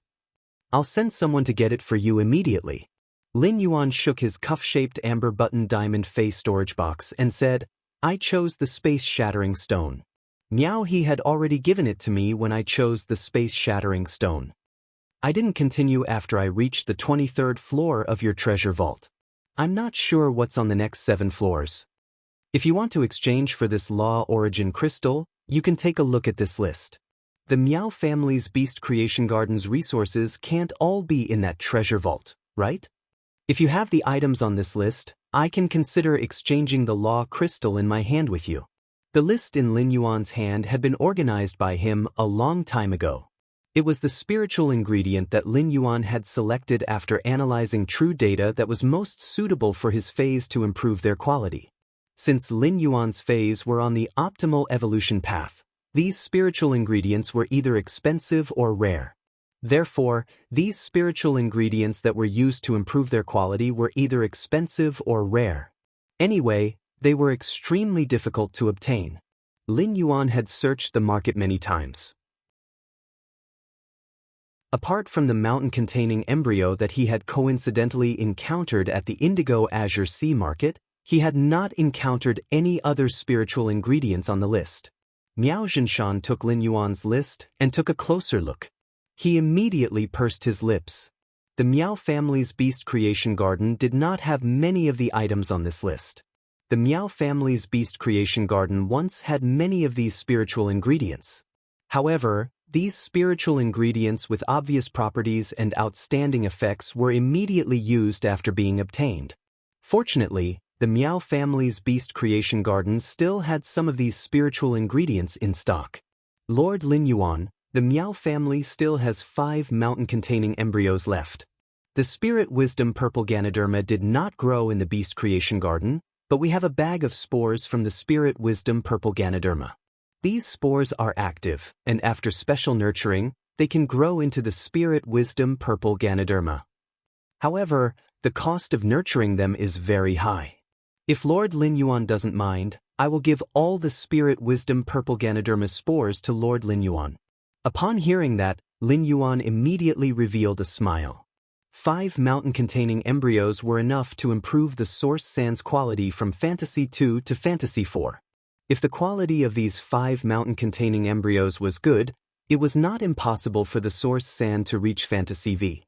I'll send someone to get it for you immediately. Lin Yuan shook his cuff-shaped amber button diamond face storage box and said, I chose the space-shattering stone. Miao He had already given it to me when I chose the space-shattering stone. I didn't continue after I reached the 23rd floor of your treasure vault. I'm not sure what's on the next 7 floors. If you want to exchange for this law origin crystal, you can take a look at this list. The Miao family's beast creation garden's resources can't all be in that treasure vault, right? If you have the items on this list, I can consider exchanging the law crystal in my hand with you. The list in Lin Yuan's hand had been organized by him a long time ago. It was the spiritual ingredient that Lin Yuan had selected after analyzing true data that was most suitable for his phase to improve their quality. Since Lin Yuan's phase were on the optimal evolution path, these spiritual ingredients were either expensive or rare. Therefore, these spiritual ingredients that were used to improve their quality were either expensive or rare. Anyway, they were extremely difficult to obtain. Lin Yuan had searched the market many times. Apart from the mountain-containing embryo that he had coincidentally encountered at the Indigo Azure Sea market, he had not encountered any other spiritual ingredients on the list. Miao Zhenshan took Lin Yuan's list and took a closer look. He immediately pursed his lips. The Miao family's beast creation garden did not have many of the items on this list. The Miao family's beast creation garden once had many of these spiritual ingredients. However, these spiritual ingredients with obvious properties and outstanding effects were immediately used after being obtained. Fortunately, the Miao family's beast creation garden still had some of these spiritual ingredients in stock. Lord Lin Yuan, the Miao family still has 5 mountain-containing embryos left. The spirit wisdom purple Ganoderma did not grow in the beast creation garden, but we have a bag of spores from the spirit wisdom purple Ganoderma. These spores are active, and after special nurturing, they can grow into the spirit wisdom purple Ganoderma. However, the cost of nurturing them is very high. If Lord Lin Yuan doesn't mind, I will give all the spirit wisdom purple Ganoderma spores to Lord Lin Yuan. Upon hearing that, Lin Yuan immediately revealed a smile. 5 mountain-containing embryos were enough to improve the source sand's quality from Fantasy 2 to Fantasy 4. If the quality of these 5 mountain-containing embryos was good, it was not impossible for the source sand to reach Fantasy V.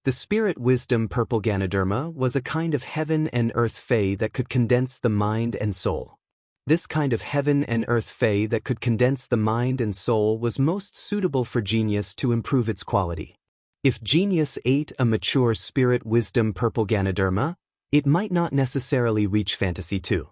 The spirit wisdom purple Ganoderma was a kind of heaven and earth fae that could condense the mind and soul. This kind of heaven and earth fae that could condense the mind and soul was most suitable for genius to improve its quality. If genius ate a mature spirit wisdom purple Ganoderma, it might not necessarily reach Fantasy 2.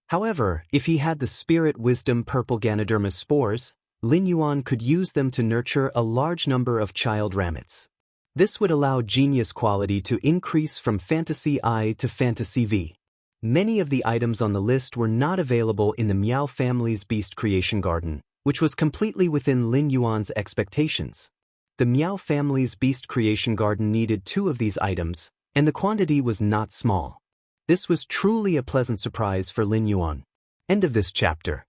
However, if he had the spirit wisdom purple Ganoderma spores, Lin Yuan could use them to nurture a large number of child rabbits. This would allow genius quality to increase from Fantasy I to Fantasy V. Many of the items on the list were not available in the Miao family's beast creation garden, which was completely within Lin Yuan's expectations. The Miao family's beast creation garden needed 2 of these items, and the quantity was not small. This was truly a pleasant surprise for Lin Yuan. End of this chapter.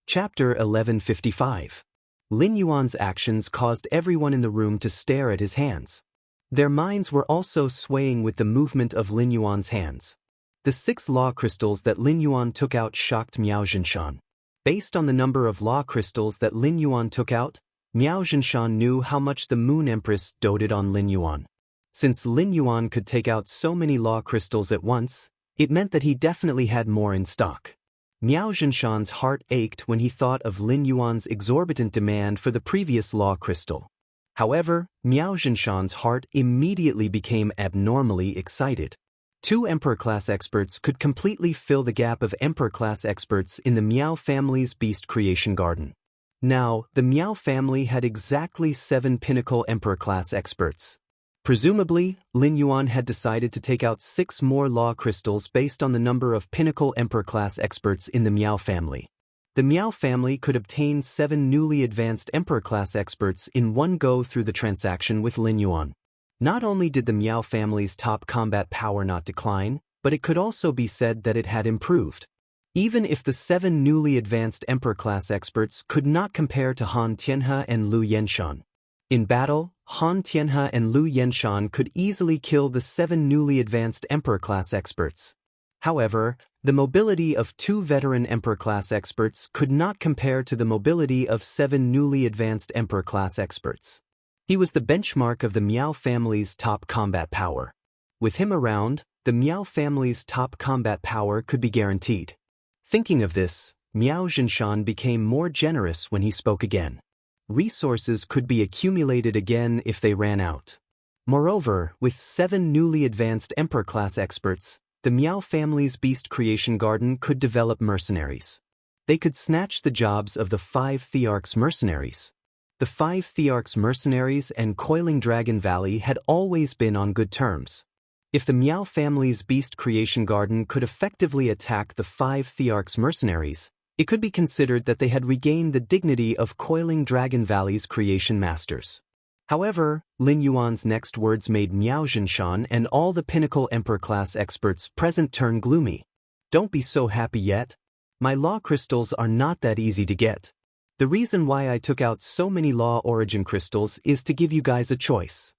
Chapter 1155. Lin Yuan's actions caused everyone in the room to stare at his hands. Their minds were also swaying with the movement of Lin Yuan's hands. The 6 law crystals that Lin Yuan took out shocked Miao Zhinshan. Based on the number of law crystals that Lin Yuan took out, Miao Zhinshan knew how much the Moon Empress doted on Lin Yuan. Since Lin Yuan could take out so many law crystals at once, it meant that he definitely had more in stock. Miao Zhinshan's heart ached when he thought of Lin Yuan's exorbitant demand for the previous law crystal. However, Miao Zhinshan's heart immediately became abnormally excited. 2 Emperor-class experts could completely fill the gap of Emperor-class experts in the Miao family's beast creation garden. Now, the Miao family had exactly 7 pinnacle Emperor-class experts. Presumably, Lin Yuan had decided to take out 6 more law crystals based on the number of pinnacle Emperor-class experts in the Miao family. The Miao family could obtain 7 newly advanced Emperor-class experts in one go through the transaction with Lin Yuan. Not only did the Miao family's top combat power not decline, but it could also be said that it had improved. Even if the 7 newly advanced Emperor-class experts could not compare to Han Tianhe and Lu Yenshan. In battle, Han Tianhe and Lu Yenshan could easily kill the 7 newly advanced Emperor-class experts. However, the mobility of 2 veteran Emperor-class experts could not compare to the mobility of 7 newly advanced Emperor-class experts. He was the benchmark of the Miao family's top combat power. With him around, the Miao family's top combat power could be guaranteed. Thinking of this, Miao Zhinshan became more generous when he spoke again. Resources could be accumulated again if they ran out. Moreover, with 7 newly advanced Emperor-class experts, the Miao family's beast creation garden could develop mercenaries. They could snatch the jobs of the 5 Thearchs mercenaries. The 5 Thearchs mercenaries and Coiling Dragon Valley had always been on good terms. If the Miao family's beast creation garden could effectively attack the 5 Thearchs mercenaries, it could be considered that they had regained the dignity of Coiling Dragon Valley's creation masters. However, Lin Yuan's next words made Miao Zhinshan and all the pinnacle Emperor-class experts present turn gloomy. Don't be so happy yet. My law crystals are not that easy to get. The reason why I took out so many law origin crystals is to give you guys a choice.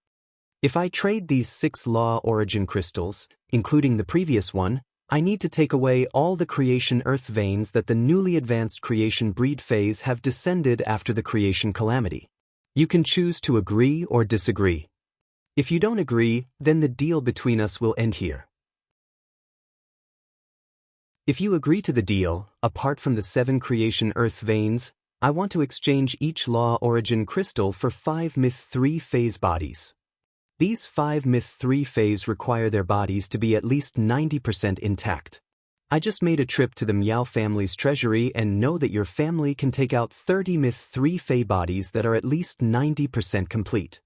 If I trade these 6 law origin crystals, including the previous one, I need to take away all the creation earth veins that the newly advanced creation breed phase have descended after the creation calamity. You can choose to agree or disagree. If you don't agree, then the deal between us will end here. If you agree to the deal, apart from the 7 creation earth veins, I want to exchange each law origin crystal for 5 myth 3 phase bodies. These 5 myth 3 phase require their bodies to be at least 90% intact. I just made a trip to the Miao family's treasury and know that your family can take out 30 myth 3 phase bodies that are at least 90% complete.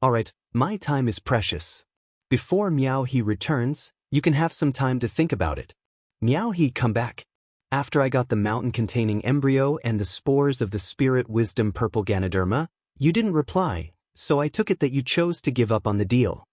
Alright, my time is precious. Before Miao He returns, you can have some time to think about it. Miao He, come back. After I got the mountain-containing embryo and the spores of the spirit wisdom purple Ganoderma, you didn't reply, so I took it that you chose to give up on the deal.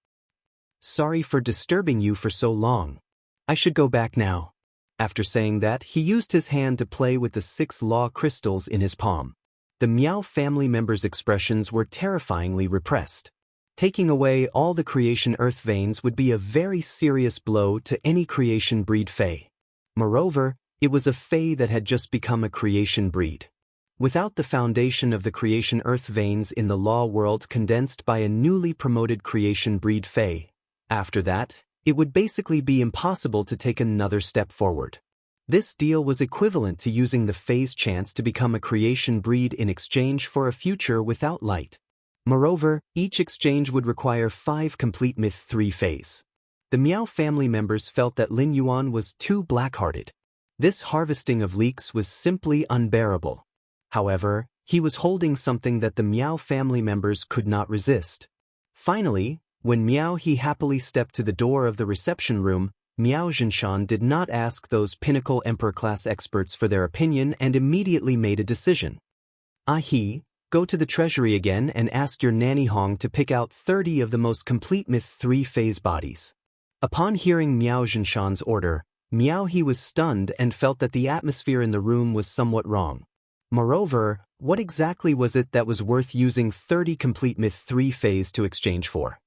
Sorry for disturbing you for so long. I should go back now. After saying that, he used his hand to play with the 6 law crystals in his palm. The Miao family members' expressions were terrifyingly repressed. Taking away all the creation earth veins would be a very serious blow to any creation breed fae. Moreover, it was a fae that had just become a creation breed. Without the foundation of the creation earth veins in the law world condensed by a newly promoted creation breed fae, after that, it would basically be impossible to take another step forward. This deal was equivalent to using the fae's chance to become a creation breed in exchange for a future without light. Moreover, each exchange would require 5 complete myth 3 faes. The Miao family members felt that Lin Yuan was too black-hearted. This harvesting of leeks was simply unbearable. However, he was holding something that the Miao family members could not resist. Finally, when Miao He happily stepped to the door of the reception room, Miao Zhinshan did not ask those pinnacle Emperor-class experts for their opinion and immediately made a decision. He, Go to the treasury again and ask your nanny Hong to pick out 30 of the most complete Myth 3 phase bodies. Upon hearing Miao Zhenshan's order, Miao He was stunned and felt that the atmosphere in the room was somewhat wrong. Moreover, what exactly was it that was worth using 30 complete Myth 3 phase to exchange for?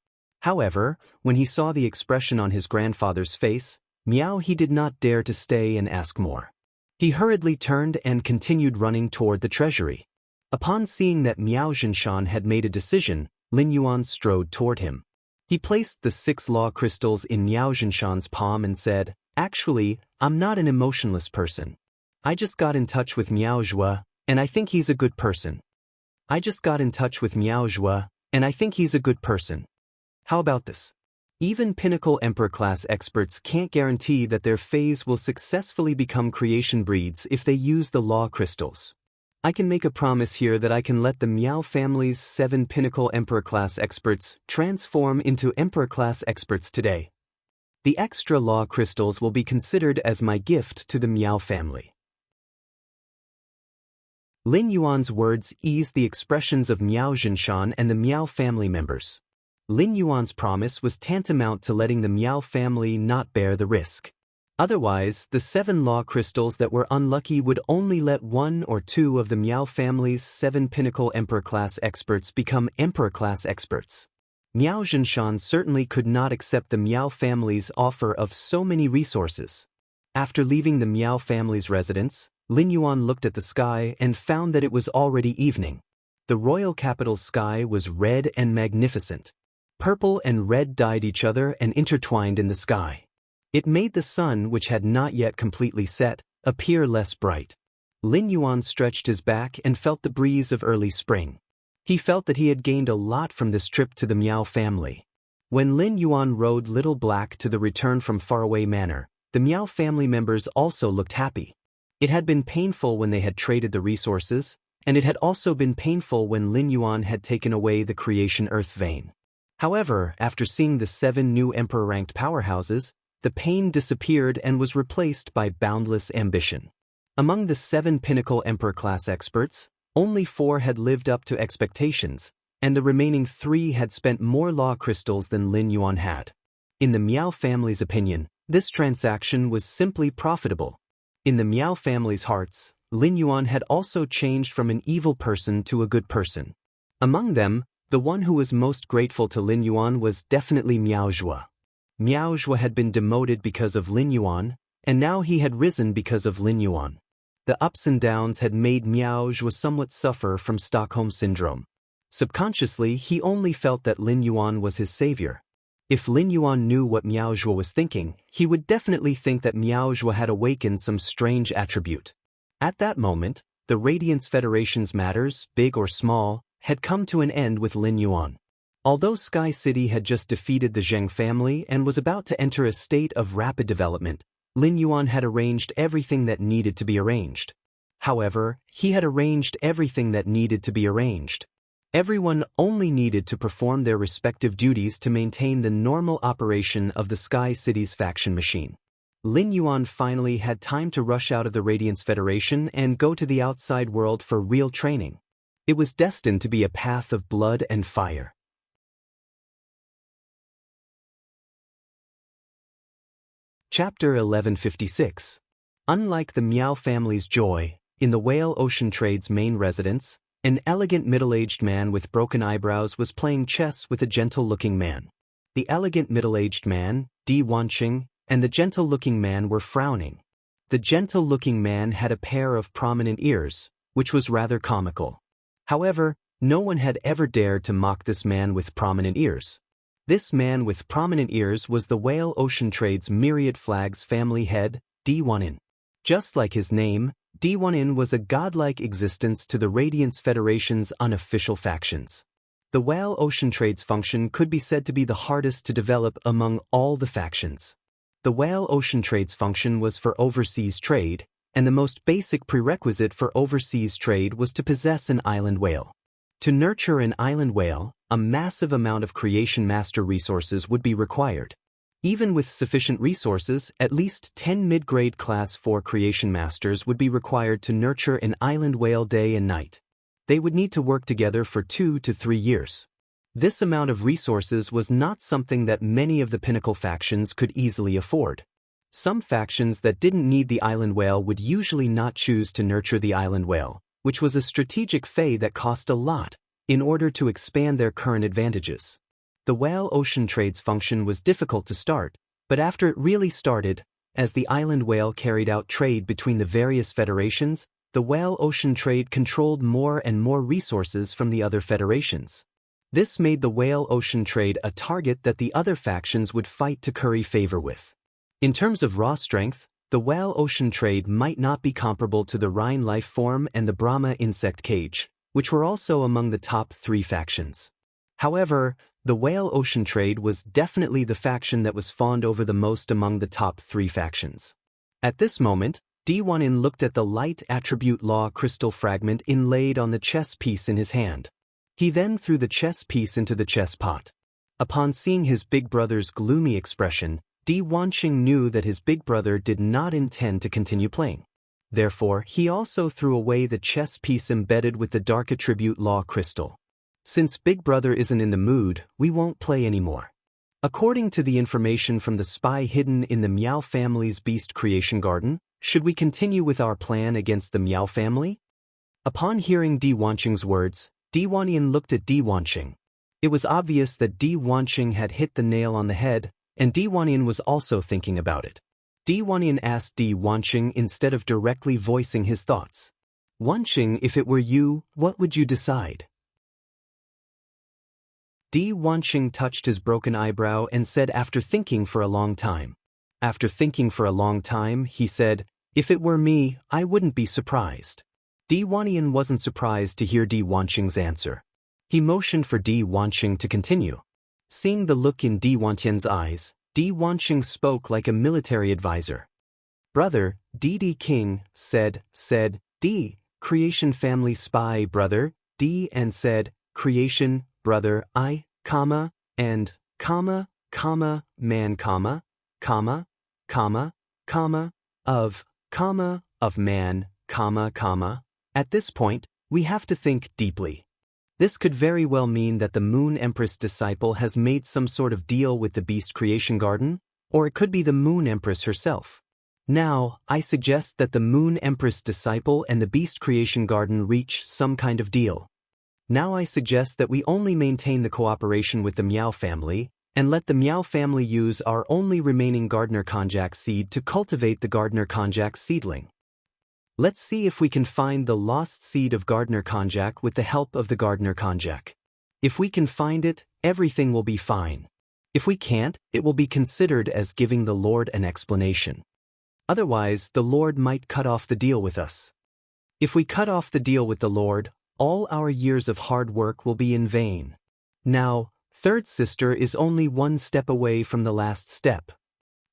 However, when he saw the expression on his grandfather's face, Miao He did not dare to stay and ask more. He hurriedly turned and continued running toward the treasury. Upon seeing that Miao Zhenshan had made a decision, Lin Yuan strode toward him. He placed the 6 law crystals in Miao Zhenshan's palm and said, "Actually, I'm not an emotionless person. I just got in touch with Miao Zhua, and I think he's a good person. I just got in touch with Miao Zhua, and I think he's a good person. How about this? Even Pinnacle Emperor-class experts can't guarantee that their phase will successfully become creation breeds if they use the law crystals. I can make a promise here that I can let the Miao family's 7 Pinnacle Emperor-class experts transform into Emperor-class experts today. The extra law crystals will be considered as my gift to the Miao family." Lin Yuan's words eased the expressions of Miao Zhenshan and the Miao family members. Lin Yuan's promise was tantamount to letting the Miao family not bear the risk. Otherwise, the 7 law crystals that were unlucky would only let 1 or 2 of the Miao family's 7 Pinnacle Emperor-class experts become Emperor-class experts. Miao Zhenshan certainly could not accept the Miao family's offer of so many resources. After leaving the Miao family's residence, Lin Yuan looked at the sky and found that it was already evening. The royal capital's sky was red and magnificent. Purple and red dyed each other and intertwined in the sky. It made the sun, which had not yet completely set, appear less bright. Lin Yuan stretched his back and felt the breeze of early spring. He felt that he had gained a lot from this trip to the Miao family. When Lin Yuan rode Little Black to the return from Faraway Manor, the Miao family members also looked happy. It had been painful when they had traded the resources, and it had also been painful when Lin Yuan had taken away the Creation Earth vein. However, after seeing the 7 new Emperor-ranked powerhouses, the pain disappeared and was replaced by boundless ambition. Among the 7 Pinnacle Emperor-class experts, only 4 had lived up to expectations, and the remaining 3 had spent more law crystals than Lin Yuan had. In the Miao family's opinion, this transaction was simply profitable. In the Miao family's hearts, Lin Yuan had also changed from an evil person to a good person. Among them, the one who was most grateful to Lin Yuan was definitely Miao Zhua. Miao Zhua had been demoted because of Lin Yuan, and now he had risen because of Lin Yuan. The ups and downs had made Miao Zhua somewhat suffer from Stockholm Syndrome. Subconsciously, he only felt that Lin Yuan was his savior. If Lin Yuan knew what Miao Zhua was thinking, he would definitely think that Miao Zhua had awakened some strange attribute. At that moment, the Radiance Federation's matters, big or small, had come to an end with Lin Yuan. Although Sky City had just defeated the Zheng family and was about to enter a state of rapid development, Lin Yuan had arranged everything that needed to be arranged. However, he had arranged everything that needed to be arranged. Everyone only needed to perform their respective duties to maintain the normal operation of the Sky City's faction machine. Lin Yuan finally had time to rush out of the Radiance Federation and go to the outside world for real training. It was destined to be a path of blood and fire. Chapter 1156. Unlike the Miao family's joy, in the Whale Ocean Trade's main residence, an elegant middle-aged man with broken eyebrows was playing chess with a gentle-looking man. The elegant middle-aged man, Di Wanqing, and the gentle-looking man were frowning. The gentle-looking man had a pair of prominent ears, which was rather comical. However, no one had ever dared to mock this man with prominent ears. This man with prominent ears was the Whale Ocean Trade's Myriad Flags family head, Di Wanin. Just like his name, Di Wanin was a godlike existence to the Radiance Federation's unofficial factions. The Whale Ocean Trade's function could be said to be the hardest to develop among all the factions. The Whale Ocean Trade's function was for overseas trade, and the most basic prerequisite for overseas trade was to possess an island whale. To nurture an island whale, a massive amount of Creation Master resources would be required. Even with sufficient resources, at least 10 mid-grade Class 4 Creation Masters would be required to nurture an island whale day and night. they would need to work together for 2 to 3 years. This amount of resources was not something that many of the Pinnacle factions could easily afford. Some factions that didn't need the island whale would usually not choose to nurture the island whale, which was a strategic fey that cost a lot, in order to expand their current advantages. The whale ocean trade's function was difficult to start, but after it really started, as the island whale carried out trade between the various federations, the whale ocean trade controlled more and more resources from the other federations. This made the whale ocean trade a target that the other factions would fight to curry favor with. In terms of raw strength, the whale ocean trade might not be comparable to the Rhine life form and the Brahma insect cage, which were also among the top 3 factions. However, the whale ocean trade was definitely the faction that was fawned over the most among the top 3 factions. At this moment, D1in looked at the light attribute law crystal fragment inlaid on the chess piece in his hand. He then threw the chess piece into the chess pot. Upon seeing his big brother's gloomy expression, Di Wanqing knew that his big brother did not intend to continue playing. Therefore, he also threw away the chess piece embedded with the dark attribute law crystal. Since big brother isn't in the mood, we won't play anymore. According to the information from the spy hidden in the Miao family's beast creation garden, should we continue with our plan against the Miao family? Upon hearing Di Wanqing's words, Di Wanyan looked at Di Wanqing. It was obvious that Di Wanqing had hit the nail on the head, and Di Wanyan was also thinking about it. Di Wanyan asked Di Wanqing instead of directly voicing his thoughts. Wanqing, if it were you, what would you decide? Di Wanqing touched his broken eyebrow and said after thinking for a long time. After thinking for a long time, he said, if it were me, I wouldn't be surprised. Di Wanyan wasn't surprised to hear Di Wanqing's answer. He motioned for Di Wanqing to continue. Seeing the look in Di Wantian's eyes, Di Wanqing spoke like a military advisor. Brother, Di King, said, Di, creation family spy, brother, Di and said, creation, brother, I, comma, and, comma, man, comma, of man, comma. At this point, we have to think deeply. This could very well mean that the Moon Empress disciple has made some sort of deal with the Beast Creation Garden, or it could be the Moon Empress herself. Now, I suggest that the Moon Empress disciple and the Beast Creation Garden reach some kind of deal. Now I suggest that we only maintain the cooperation with the Miao family, and let the Miao family use our only remaining Gardner Konjac seed to cultivate the Gardner Konjac seedling. Let's see if we can find the lost seed of Gardner Konjac with the help of the Gardner Konjac. If we can find it, everything will be fine. If we can't, it will be considered as giving the Lord an explanation. Otherwise, the Lord might cut off the deal with us. If we cut off the deal with the Lord, all our years of hard work will be in vain. Now, third sister is only one step away from the last step.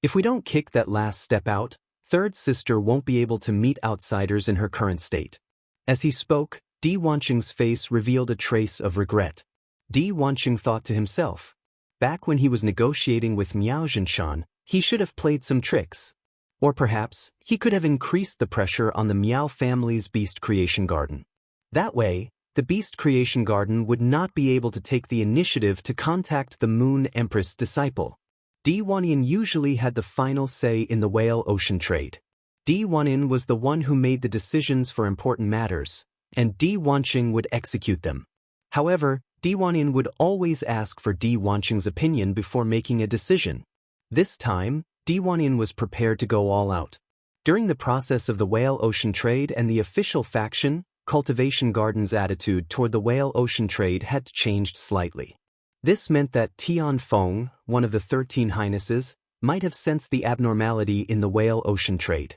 If we don't kick that last step out, third sister won't be able to meet outsiders in her current state. As he spoke, Di Wanqing's face revealed a trace of regret. Di Wanqing thought to himself, back when he was negotiating with Miao Zhinshan, he should have played some tricks. Or perhaps, he could have increased the pressure on the Miao family's Beast Creation Garden. That way, the Beast Creation Garden would not be able to take the initiative to contact the Moon Empress disciple. Di Wanyan usually had the final say in the whale ocean trade. Di Wanyan was the one who made the decisions for important matters, and Di Wanqing would execute them. However, Di Wanyan would always ask for Di Wanqing's opinion before making a decision. This time, Di Wanyan was prepared to go all out. During the process of the whale ocean trade and the official faction, Cultivation Garden's attitude toward the whale ocean trade had changed slightly. This meant that Tian Feng, one of the 13 Highnesses, might have sensed the abnormality in the whale ocean trade.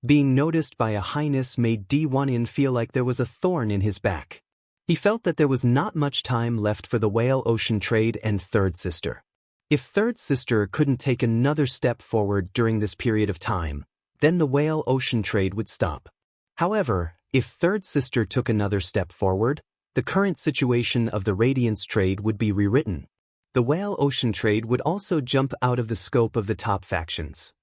Being noticed by a Highness made Di Wanyan feel like there was a thorn in his back. He felt that there was not much time left for the whale ocean trade and third sister. If third sister couldn't take another step forward during this period of time, then the whale ocean trade would stop. However, if third sister took another step forward, the current situation of the Radiance trade would be rewritten. The whale ocean trade would also jump out of the scope of the top factions.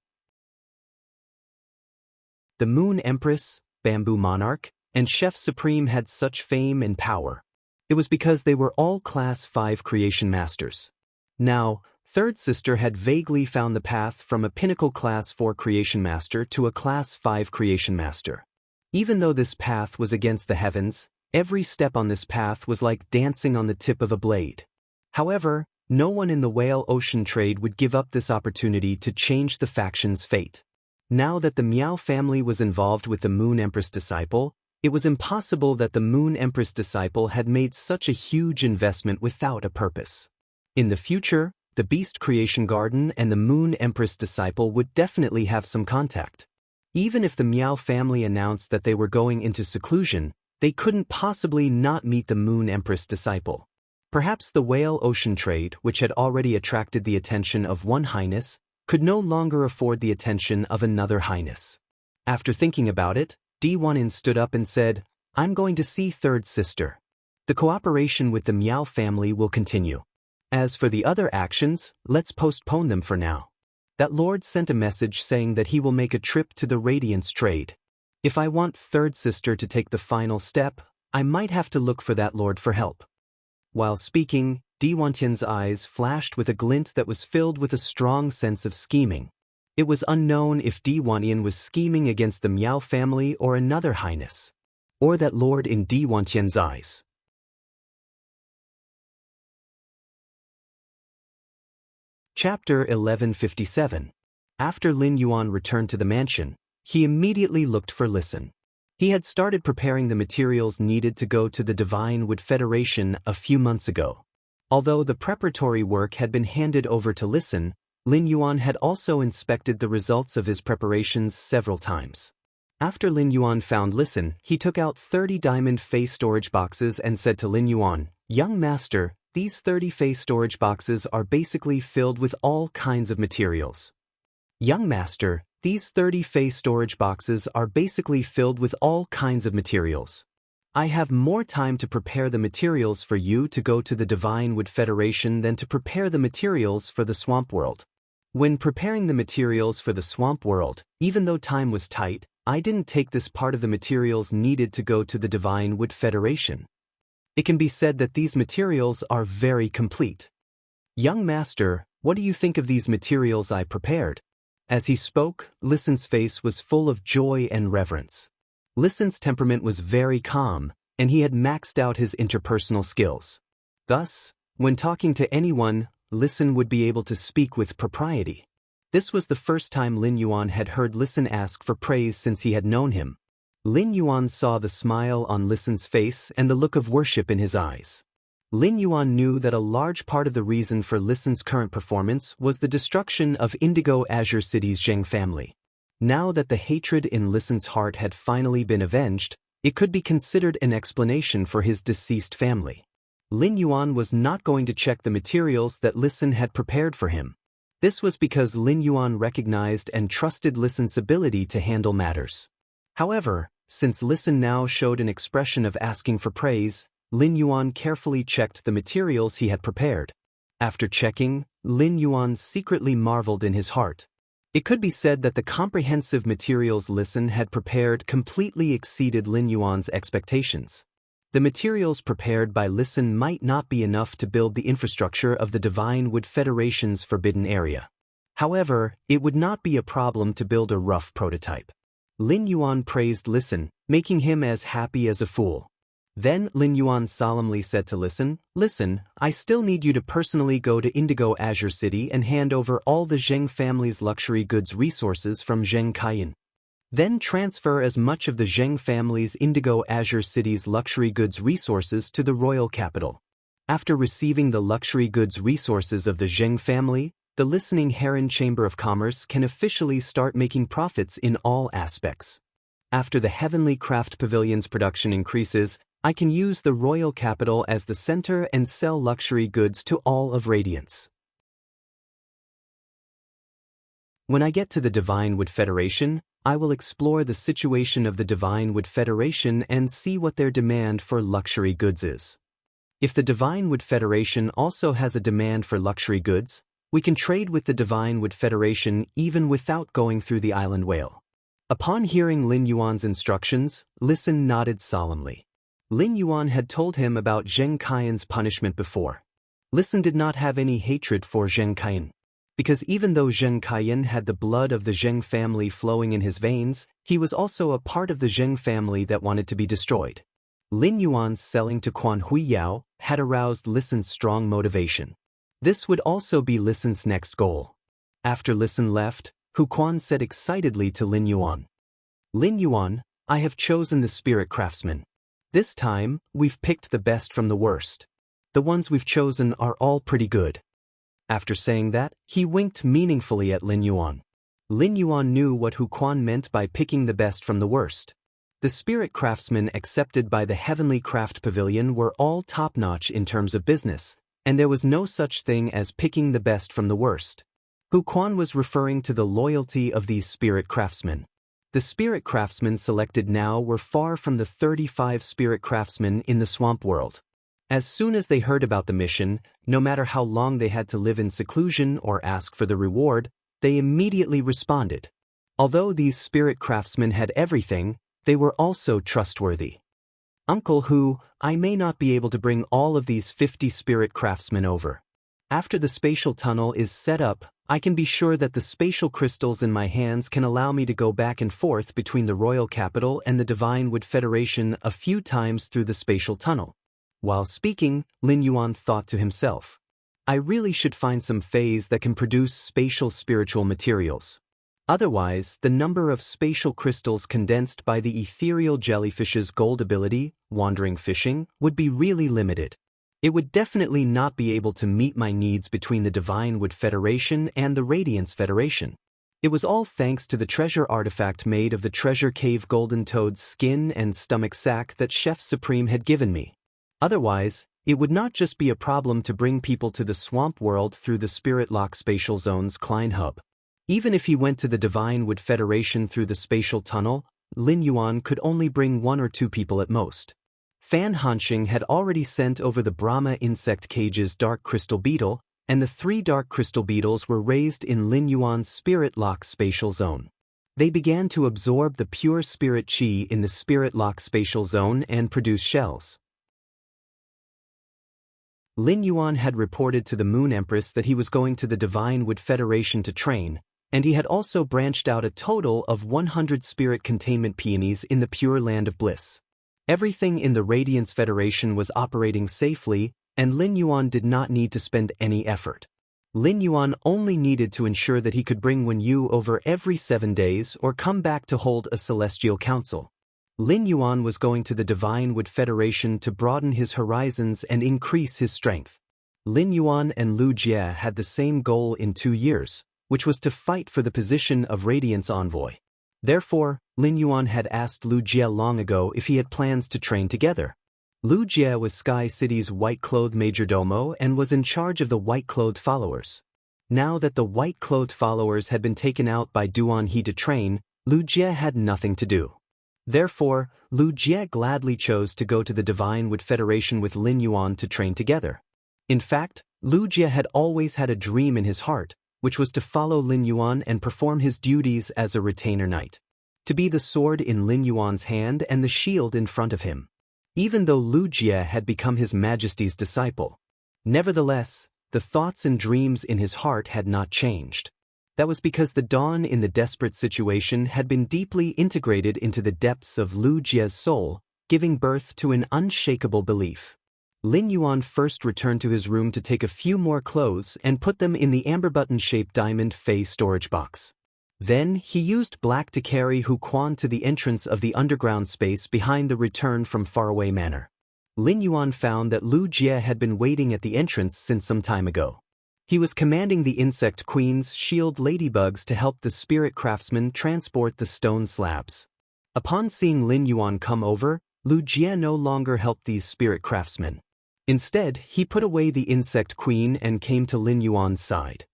The Moon Empress, Bamboo Monarch, and Chef Supreme had such fame and power. It was because they were all Class 5 creation masters. Now, Third Sister had vaguely found the path from a pinnacle Class 4 creation master to a Class 5 creation master. Even though this path was against the heavens, every step on this path was like dancing on the tip of a blade. However, no one in the whale ocean trade would give up this opportunity to change the faction's fate. Now that the Miao family was involved with the Moon Empress disciple, it was impossible that the Moon Empress disciple had made such a huge investment without a purpose. In the future, the Beast Creation Garden and the Moon Empress disciple would definitely have some contact. Even if the Miao family announced that they were going into seclusion, they couldn't possibly not meet the Moon Empress disciple. Perhaps the whale ocean trade, which had already attracted the attention of one highness, could no longer afford the attention of another highness. After thinking about it, D1in stood up and said, "I'm going to see Third Sister. The cooperation with the Miao family will continue. As for the other actions, let's postpone them for now." That lord sent a message saying that he will make a trip to the Radiance trade. If I want Third Sister to take the final step, I might have to look for that lord for help. While speaking, D1's eyes flashed with a glint that was filled with a strong sense of scheming. It was unknown if D1 was scheming against the Miao family or another highness, or that lord in D1's eyes. Chapter 1157. After Lin Yuan returned to the mansion, he immediately looked for Listen. He had started preparing the materials needed to go to the Divine Wood Federation a few months ago. Although the preparatory work had been handed over to Listen, Lin Yuan had also inspected the results of his preparations several times. After Lin Yuan found Listen, he took out 30 diamond face storage boxes and said to Lin Yuan, "Young master, these 30 face storage boxes are basically filled with all kinds of materials." "Young master, these 30 face storage boxes are basically filled with all kinds of materials. I have more time to prepare the materials for you to go to the Divine Wood Federation than to prepare the materials for the Swamp World." When preparing the materials for the Swamp World, even though time was tight, I didn't take this part of the materials needed to go to the Divine Wood Federation. It can be said that these materials are very complete. "Young master, what do you think of these materials I prepared?" As he spoke, Listen's face was full of joy and reverence. Listen's temperament was very calm, and he had maxed out his interpersonal skills. Thus, when talking to anyone, Listen would be able to speak with propriety. This was the first time Lin Yuan had heard Listen ask for praise since he had known him. Lin Yuan saw the smile on Listen's face and the look of worship in his eyes. Lin Yuan knew that a large part of the reason for Listen's current performance was the destruction of Indigo Azure City's Zheng family. Now that the hatred in Listen's heart had finally been avenged, it could be considered an explanation for his deceased family. Lin Yuan was not going to check the materials that Listen had prepared for him. This was because Lin Yuan recognized and trusted Listen's ability to handle matters. However, since Listen now showed an expression of asking for praise, Lin Yuan carefully checked the materials he had prepared. After checking, Lin Yuan secretly marveled in his heart. It could be said that the comprehensive materials Listen had prepared completely exceeded Lin Yuan's expectations. The materials prepared by Listen might not be enough to build the infrastructure of the Divine Wood Federation's forbidden area. However, it would not be a problem to build a rough prototype. Lin Yuan praised Listen, making him as happy as a fool. Then Lin Yuan solemnly said to Listen, "Listen, I still need you to personally go to Indigo Azure City and hand over all the Zheng family's luxury goods resources from Zheng Kaiyan. Then transfer as much of the Zheng family's Indigo Azure City's luxury goods resources to the royal capital. After receiving the luxury goods resources of the Zheng family, the Listening Heron Chamber of Commerce can officially start making profits in all aspects. After the Heavenly Craft Pavilion's production increases, I can use the royal capital as the center and sell luxury goods to all of Radiance. When I get to the Divine Wood Federation, I will explore the situation of the Divine Wood Federation and see what their demand for luxury goods is. If the Divine Wood Federation also has a demand for luxury goods, we can trade with the Divine Wood Federation even without going through the Island Whale. Upon hearing Lin Yuan's instructions, Listen nodded solemnly. Lin Yuan had told him about Zheng Kaiyan's punishment before. Listen did not have any hatred for Zheng Kaiyan. Because even though Zheng Kaiyan had the blood of the Zheng family flowing in his veins, he was also a part of the Zheng family that wanted to be destroyed. Lin Yuan's selling to Quan Huiyao had aroused Listen's strong motivation. This would also be Listen's next goal. After Listen left, Hu Quan said excitedly to Lin Yuan, "Lin Yuan, I have chosen the spirit craftsman. This time, we've picked the best from the worst. The ones we've chosen are all pretty good." After saying that, he winked meaningfully at Lin Yuan. Lin Yuan knew what Hu Quan meant by picking the best from the worst. The spirit craftsmen accepted by the Heavenly Craft Pavilion were all top-notch in terms of business, and there was no such thing as picking the best from the worst. Hu Quan was referring to the loyalty of these spirit craftsmen. The spirit craftsmen selected now were far from the 35 spirit craftsmen in the swamp world. As soon as they heard about the mission, no matter how long they had to live in seclusion or ask for the reward, they immediately responded. Although these spirit craftsmen had everything, they were also trustworthy. "Uncle Hu, I may not be able to bring all of these 50 spirit craftsmen over. After the spatial tunnel is set up, I can be sure that the spatial crystals in my hands can allow me to go back and forth between the royal capital and the Divine Wood Federation a few times through the spatial tunnel." While speaking, Lin Yuan thought to himself, "I really should find some phase that can produce spatial spiritual materials. Otherwise, the number of spatial crystals condensed by the ethereal jellyfish's gold ability, wandering fishing, would be really limited. It would definitely not be able to meet my needs between the Divine Wood Federation and the Radiance Federation." It was all thanks to the treasure artifact made of the treasure cave golden toad's skin and stomach sac that Chef Supreme had given me. Otherwise, it would not just be a problem to bring people to the swamp world through the Spirit Lock Spatial Zone's Klein Hub. Even if he went to the Divine Wood Federation through the spatial tunnel, Lin Yuan could only bring 1 or 2 people at most. Fan Hanxing had already sent over the Brahma insect cage's dark crystal beetle, and the 3 dark crystal beetles were raised in Lin Yuan's Spirit Lock Spatial Zone. They began to absorb the pure spirit chi in the Spirit Lock Spatial Zone and produce shells. Lin Yuan had reported to the Moon Empress that he was going to the Divine Wood Federation to train, and he had also branched out a total of 100 spirit containment peonies in the Pure Land of Bliss. Everything in the Radiance Federation was operating safely, and Lin Yuan did not need to spend any effort. Lin Yuan only needed to ensure that he could bring Wen Yu over every 7 days or come back to hold a celestial council. Lin Yuan was going to the Divine Wood Federation to broaden his horizons and increase his strength. Lin Yuan and Lu Jie had the same goal in 2 years, which was to fight for the position of Radiance Envoy. Therefore, Lin Yuan had asked Lu Jie long ago if he had plans to train together. Lu Jie was Sky City's white-clothed majordomo and was in charge of the white-clothed followers. Now that the white-clothed followers had been taken out by Duan He to train, Lu Jie had nothing to do. Therefore, Lu Jie gladly chose to go to the Divine Wood Federation with Lin Yuan to train together. In fact, Lu Jie had always had a dream in his heart, which was to follow Lin Yuan and perform his duties as a retainer knight. To be the sword in Lin Yuan's hand and the shield in front of him. Even though Lu Jie had become His Majesty's disciple. Nevertheless, the thoughts and dreams in his heart had not changed. That was because the dawn in the desperate situation had been deeply integrated into the depths of Lu Jie's soul, giving birth to an unshakable belief. Lin Yuan first returned to his room to take a few more clothes and put them in the amber button-shaped diamond Fei storage box. Then, he used black to carry Hu Quan to the entrance of the underground space behind the return from Faraway Manor. Lin Yuan found that Lu Jie had been waiting at the entrance since some time ago. He was commanding the Insect Queen's shield ladybugs to help the spirit craftsman transport the stone slabs. Upon seeing Lin Yuan come over, Lu Jie no longer helped these spirit craftsmen. Instead, he put away the Insect Queen and came to Lin Yuan's side.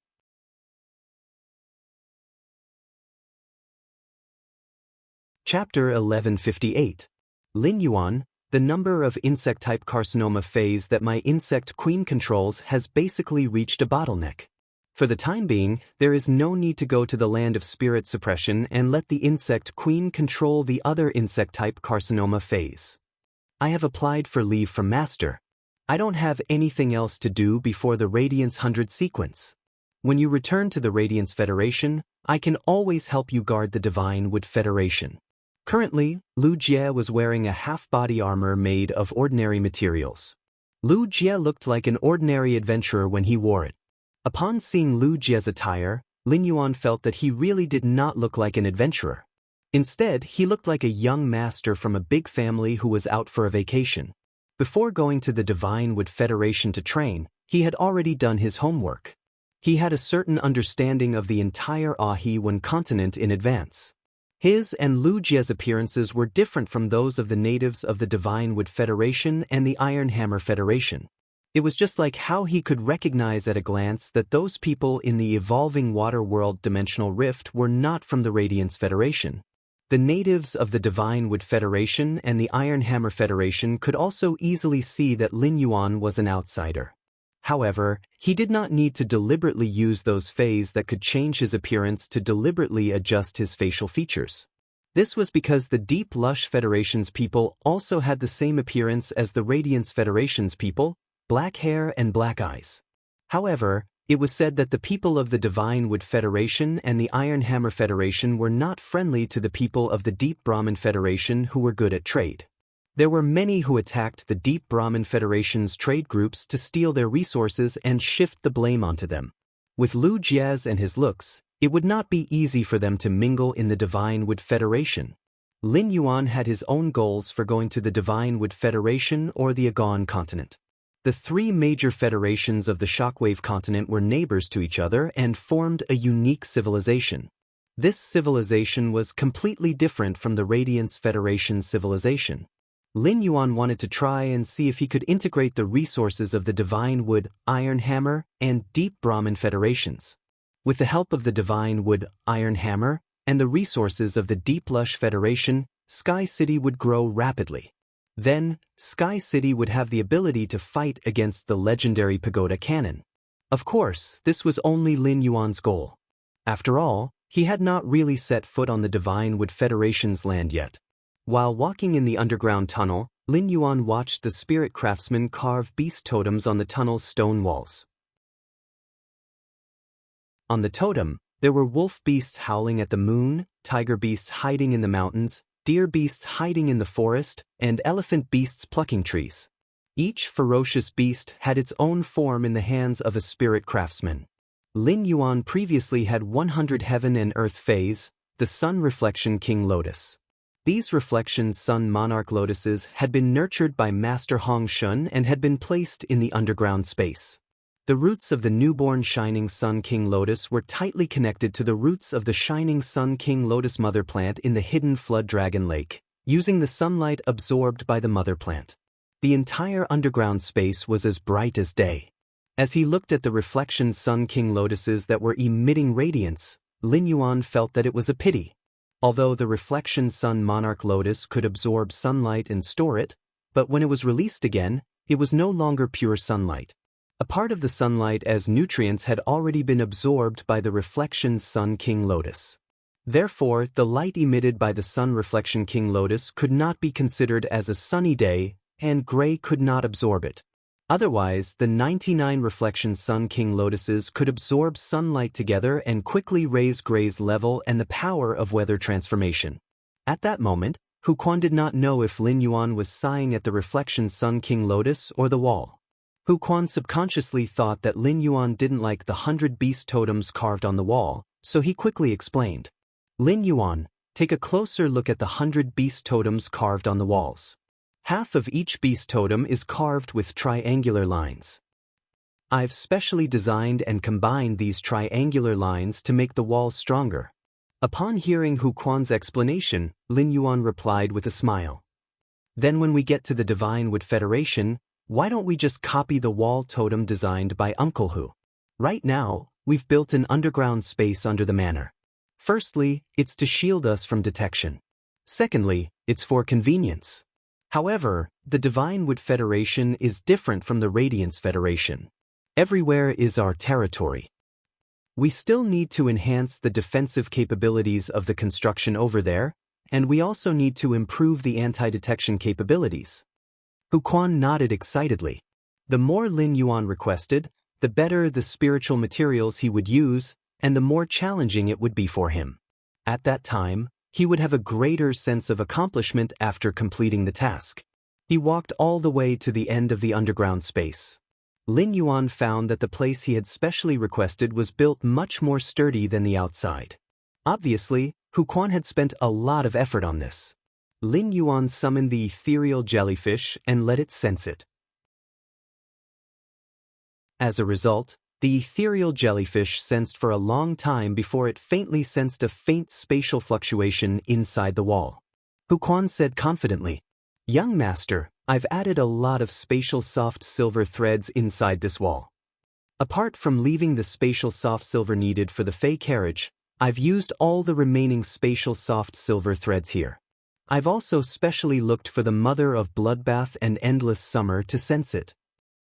Chapter 1158. Lin Yuan, the number of insect-type carcinoma phase that my Insect Queen controls has basically reached a bottleneck. For the time being, there is no need to go to the land of spirit suppression and let the insect queen control the other insect-type carcinoma phase. I have applied for leave from Master. I don't have anything else to do before the Radiance 100 sequence. When you return to the Radiance Federation, I can always help you guard the Divine Wood Federation. Currently, Lu Jie was wearing a half-body armor made of ordinary materials. Lu Jie looked like an ordinary adventurer when he wore it. Upon seeing Lu Jie's attire, Lin Yuan felt that he really did not look like an adventurer. Instead, he looked like a young master from a big family who was out for a vacation. Before going to the Divine Wood Federation to train, he had already done his homework. He had a certain understanding of the entire Ahi-Wen continent in advance. His and Lu Jie's appearances were different from those of the natives of the Divine Wood Federation and the Iron Hammer Federation. It was just like how he could recognize at a glance that those people in the evolving water world dimensional rift were not from the Radiance Federation. The natives of the Divine Wood Federation and the Iron Hammer Federation could also easily see that Lin Yuan was an outsider. However, he did not need to deliberately use those phases that could change his appearance to deliberately adjust his facial features. This was because the Deep Lush Federation's people also had the same appearance as the Radiance Federation's people, black hair and black eyes. However, it was said that the people of the Divine Wood Federation and the Iron Hammer Federation were not friendly to the people of the Deep Brahmin Federation who were good at trade. There were many who attacked the Deep Brahmin Federation's trade groups to steal their resources and shift the blame onto them. With Lu Jie and his looks, it would not be easy for them to mingle in the Divine Wood Federation. Lin Yuan had his own goals for going to the Divine Wood Federation or the Agon continent. The three major federations of the Shockwave continent were neighbors to each other and formed a unique civilization. This civilization was completely different from the Radiance Federation's civilization. Lin Yuan wanted to try and see if he could integrate the resources of the Divine Wood, Iron Hammer, and Deep Brahmin Federations. With the help of the Divine Wood, Iron Hammer, and the resources of the Deep Lush Federation, Sky City would grow rapidly. Then, Sky City would have the ability to fight against the legendary Pagoda Cannon. Of course, this was only Lin Yuan's goal. After all, he had not really set foot on the Divine Wood Federation's land yet. While walking in the underground tunnel, Lin Yuan watched the spirit craftsmen carve beast totems on the tunnel's stone walls. On the totem, there were wolf beasts howling at the moon, tiger beasts hiding in the mountains, deer beasts hiding in the forest, and elephant beasts plucking trees. Each ferocious beast had its own form in the hands of a spirit craftsman. Lin Yuan previously had 100 heaven and earth phase, the sun reflection king lotus. These reflection sun monarch lotuses had been nurtured by Master Hong Shun and had been placed in the underground space. The roots of the newborn Shining Sun King Lotus were tightly connected to the roots of the Shining Sun King Lotus mother plant in the hidden Flood Dragon Lake, using the sunlight absorbed by the mother plant. The entire underground space was as bright as day. As he looked at the reflection Sun King Lotuses that were emitting radiance, Lin Yuan felt that it was a pity. Although the reflection Sun Monarch Lotus could absorb sunlight and store it, but when it was released again, it was no longer pure sunlight. A part of the sunlight as nutrients had already been absorbed by the reflection Sun King Lotus. Therefore, the light emitted by the Sun Reflection King Lotus could not be considered as a sunny day, and gray could not absorb it. Otherwise, the 99 reflection Sun King Lotuses could absorb sunlight together and quickly raise gray's level and the power of weather transformation. At that moment, Hu Quan did not know if Lin Yuan was sighing at the reflection Sun King Lotus or the wall. Hu Quan subconsciously thought that Lin Yuan didn't like the 100 beast totems carved on the wall, so he quickly explained. Lin Yuan, take a closer look at the 100 beast totems carved on the walls. Half of each beast totem is carved with triangular lines. I've specially designed and combined these triangular lines to make the walls stronger. Upon hearing Hu Quan's explanation, Lin Yuan replied with a smile. Then when we get to the Divine Wood Federation, why don't we just copy the wall totem designed by Uncle Hu? Right now, we've built an underground space under the manor. Firstly, it's to shield us from detection. Secondly, it's for convenience. However, the Divine Wood Federation is different from the Radiance Federation. Everywhere is our territory. We still need to enhance the defensive capabilities of the construction over there, and we also need to improve the anti-detection capabilities. Hu Quan nodded excitedly. The more Lin Yuan requested, the better the spiritual materials he would use, and the more challenging it would be for him. At that time, he would have a greater sense of accomplishment after completing the task. He walked all the way to the end of the underground space. Lin Yuan found that the place he had specially requested was built much more sturdy than the outside. Obviously, Hu Quan had spent a lot of effort on this. Lin Yuan summoned the ethereal jellyfish and let it sense it. As a result, the ethereal jellyfish sensed for a long time before it faintly sensed a faint spatial fluctuation inside the wall. Hu Quan said confidently, "Young master, I've added a lot of spatial soft silver threads inside this wall. Apart from leaving the spatial soft silver needed for the Fey carriage, I've used all the remaining spatial soft silver threads here. I've also specially looked for the Mother of Bloodbath and Endless Summer to sense it.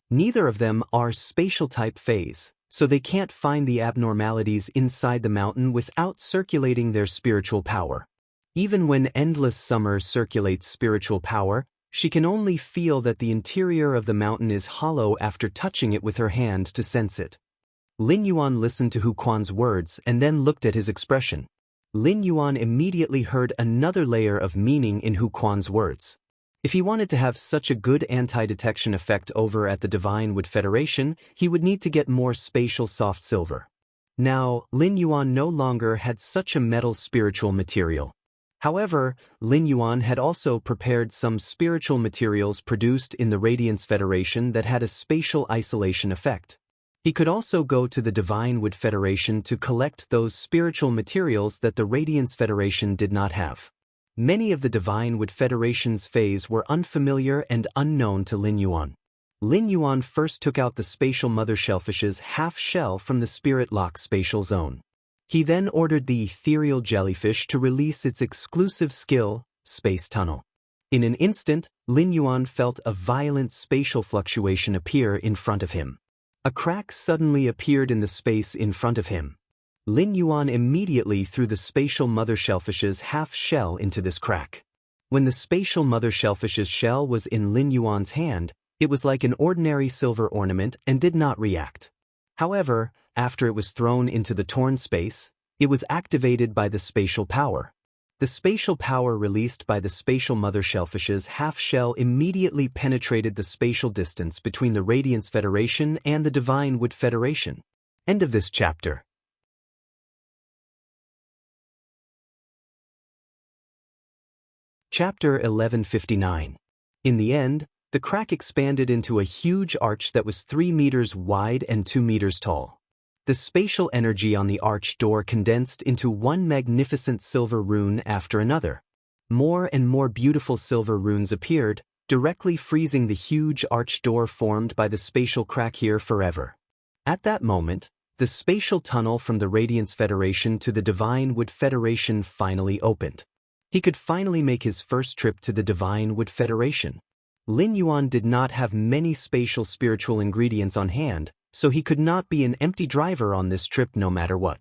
Neither of them are spatial-type Fays, so they can't find the abnormalities inside the mountain without circulating their spiritual power. Even when Endless Summer circulates spiritual power, she can only feel that the interior of the mountain is hollow after touching it with her hand to sense it." Lin Yuan listened to Hu Quan's words and then looked at his expression. Lin Yuan immediately heard another layer of meaning in Hu Quan's words. If he wanted to have such a good anti-detection effect over at the Divine Wood Federation, he would need to get more spatial soft silver. Now, Lin Yuan no longer had such a metal spiritual material. However, Lin Yuan had also prepared some spiritual materials produced in the Radiance Federation that had a spatial isolation effect. He could also go to the Divine Wood Federation to collect those spiritual materials that the Radiance Federation did not have. Many of the Divine Wood Federation's Fays were unfamiliar and unknown to Lin Yuan. Lin Yuan first took out the spatial mother shellfish's half shell from the Spirit Lock spatial zone. He then ordered the ethereal jellyfish to release its exclusive skill, Space Tunnel. In an instant, Lin Yuan felt a violent spatial fluctuation appear in front of him. A crack suddenly appeared in the space in front of him. Lin Yuan immediately threw the spatial mother shellfish's half shell into this crack. When the spatial mother shellfish's shell was in Lin Yuan's hand, it was like an ordinary silver ornament and did not react. However, after it was thrown into the torn space, it was activated by the spatial power. The spatial power released by the spatial mother shellfish's half shell immediately penetrated the spatial distance between the Radiance Federation and the Divine Wood Federation. End of this chapter. Chapter 1159. In the end, the crack expanded into a huge arch that was 3 meters wide and 2 meters tall. The spatial energy on the arch door condensed into one magnificent silver rune after another. More and more beautiful silver runes appeared, directly freezing the huge arch door formed by the spatial crack here forever. At that moment, the spatial tunnel from the Radiance Federation to the Divine Wood Federation finally opened. He could finally make his first trip to the Divine Wood Federation. Lin Yuan did not have many spatial spiritual ingredients on hand, so he could not be an empty driver on this trip no matter what.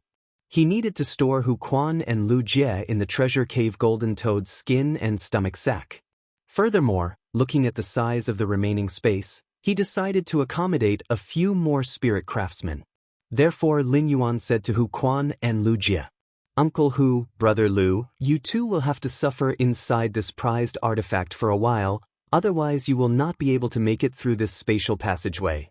He needed to store Hu Quan and Lu Jie in the treasure cave Golden Toad's skin and stomach sack. Furthermore, looking at the size of the remaining space, he decided to accommodate a few more spirit craftsmen. Therefore, Lin Yuan said to Hu Quan and Lu Jie, "Uncle Hu, Brother Lu, you two will have to suffer inside this prized artifact for a while, otherwise you will not be able to make it through this spatial passageway.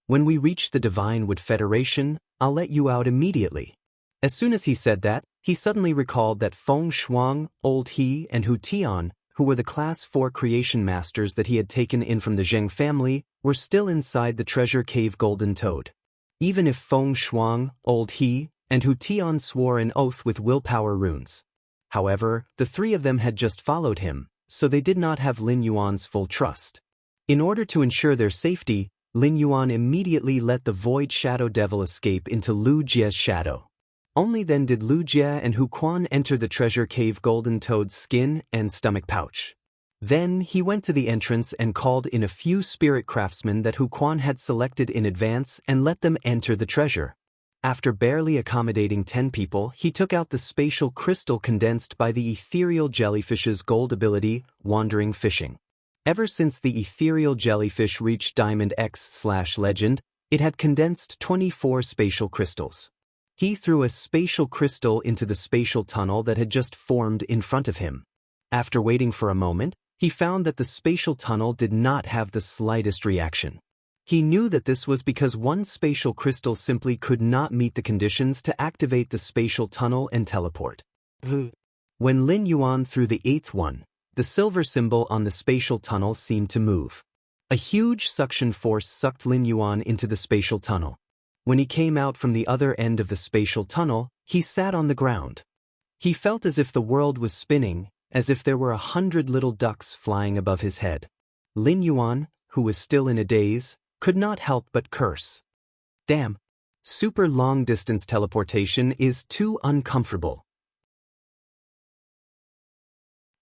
When we reach the Divine Wood Federation, I'll let you out immediately." As soon as he said that, he suddenly recalled that Feng Shuang, Old He, and Hu Tian, who were the Class 4 creation masters that he had taken in from the Zheng family, were still inside the treasure cave Golden Toad. Even if Feng Shuang, Old He, and Hu Tian swore an oath with willpower runes. However, the three of them had just followed him, so they did not have Lin Yuan's full trust. In order to ensure their safety, Lin Yuan immediately let the Void Shadow Devil escape into Lu Jie's shadow. Only then did Lu Jie and Hu Quan enter the treasure cave Golden Toad's skin and stomach pouch. Then he went to the entrance and called in a few spirit craftsmen that Hu Quan had selected in advance and let them enter the treasure. After barely accommodating 10 people, he took out the spatial crystal condensed by the ethereal jellyfish's gold ability, Wandering Fishing. Ever since the ethereal jellyfish reached Diamond X/Legend, it had condensed 24 spatial crystals. He threw a spatial crystal into the spatial tunnel that had just formed in front of him. After waiting for a moment, he found that the spatial tunnel did not have the slightest reaction. He knew that this was because one spatial crystal simply could not meet the conditions to activate the spatial tunnel and teleport. When Lin Yuan threw the 8th one, the silver symbol on the spatial tunnel seemed to move. A huge suction force sucked Lin Yuan into the spatial tunnel. When he came out from the other end of the spatial tunnel, he sat on the ground. He felt as if the world was spinning, as if there were 100 little ducks flying above his head. Lin Yuan, who was still in a daze, could not help but curse. Damn. Super long-distance teleportation is too uncomfortable.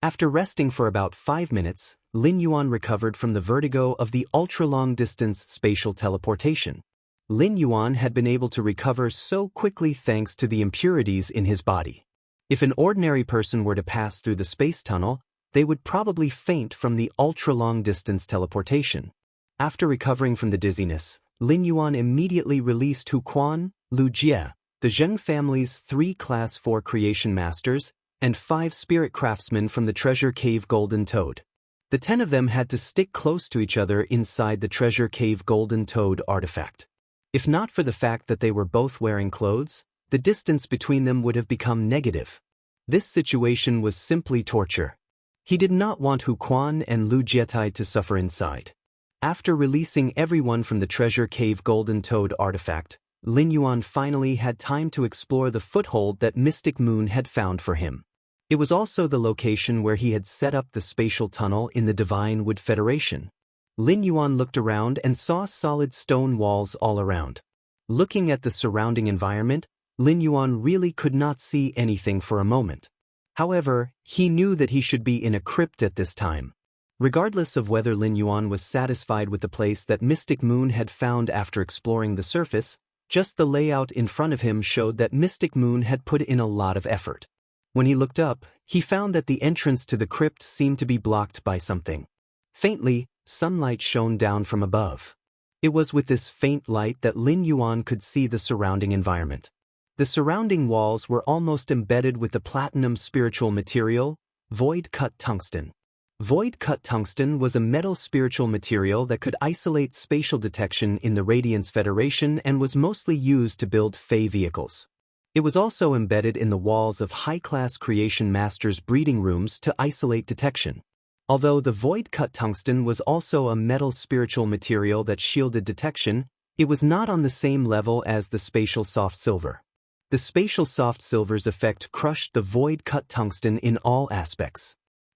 After resting for about 5 minutes, Lin Yuan recovered from the vertigo of the ultra-long-distance spatial teleportation. Lin Yuan had been able to recover so quickly thanks to the impurities in his body. If an ordinary person were to pass through the space tunnel, they would probably faint from the ultra-long-distance teleportation. After recovering from the dizziness, Lin Yuan immediately released Hu Quan, Lu Jie, the Zheng family's 3 Class 4 creation masters, and 5 spirit craftsmen from the Treasure Cave Golden Toad. The 10 of them had to stick close to each other inside the Treasure Cave Golden Toad artifact. If not for the fact that they were both wearing clothes, the distance between them would have become negative. This situation was simply torture. He did not want Hu Quan and Lu Jietai to suffer inside. After releasing everyone from the Treasure Cave Golden Toad artifact, Lin Yuan finally had time to explore the foothold that Mystic Moon had found for him. It was also the location where he had set up the spatial tunnel in the Divine Wood Federation. Lin Yuan looked around and saw solid stone walls all around. Looking at the surrounding environment, Lin Yuan really could not see anything for a moment. However, he knew that he should be in a crypt at this time. Regardless of whether Lin Yuan was satisfied with the place that Mystic Moon had found after exploring the surface, just the layout in front of him showed that Mystic Moon had put in a lot of effort. When he looked up, he found that the entrance to the crypt seemed to be blocked by something. Faintly, sunlight shone down from above. It was with this faint light that Lin Yuan could see the surrounding environment. The surrounding walls were almost embedded with the platinum spiritual material, void-cut tungsten. Void-cut tungsten was a metal spiritual material that could isolate spatial detection in the Radiance Federation and was mostly used to build Fey vehicles. It was also embedded in the walls of high-class creation masters' breeding rooms to isolate detection. Although the void-cut tungsten was also a metal spiritual material that shielded detection, it was not on the same level as the spatial soft silver. The spatial soft silver's effect crushed the void-cut tungsten in all aspects.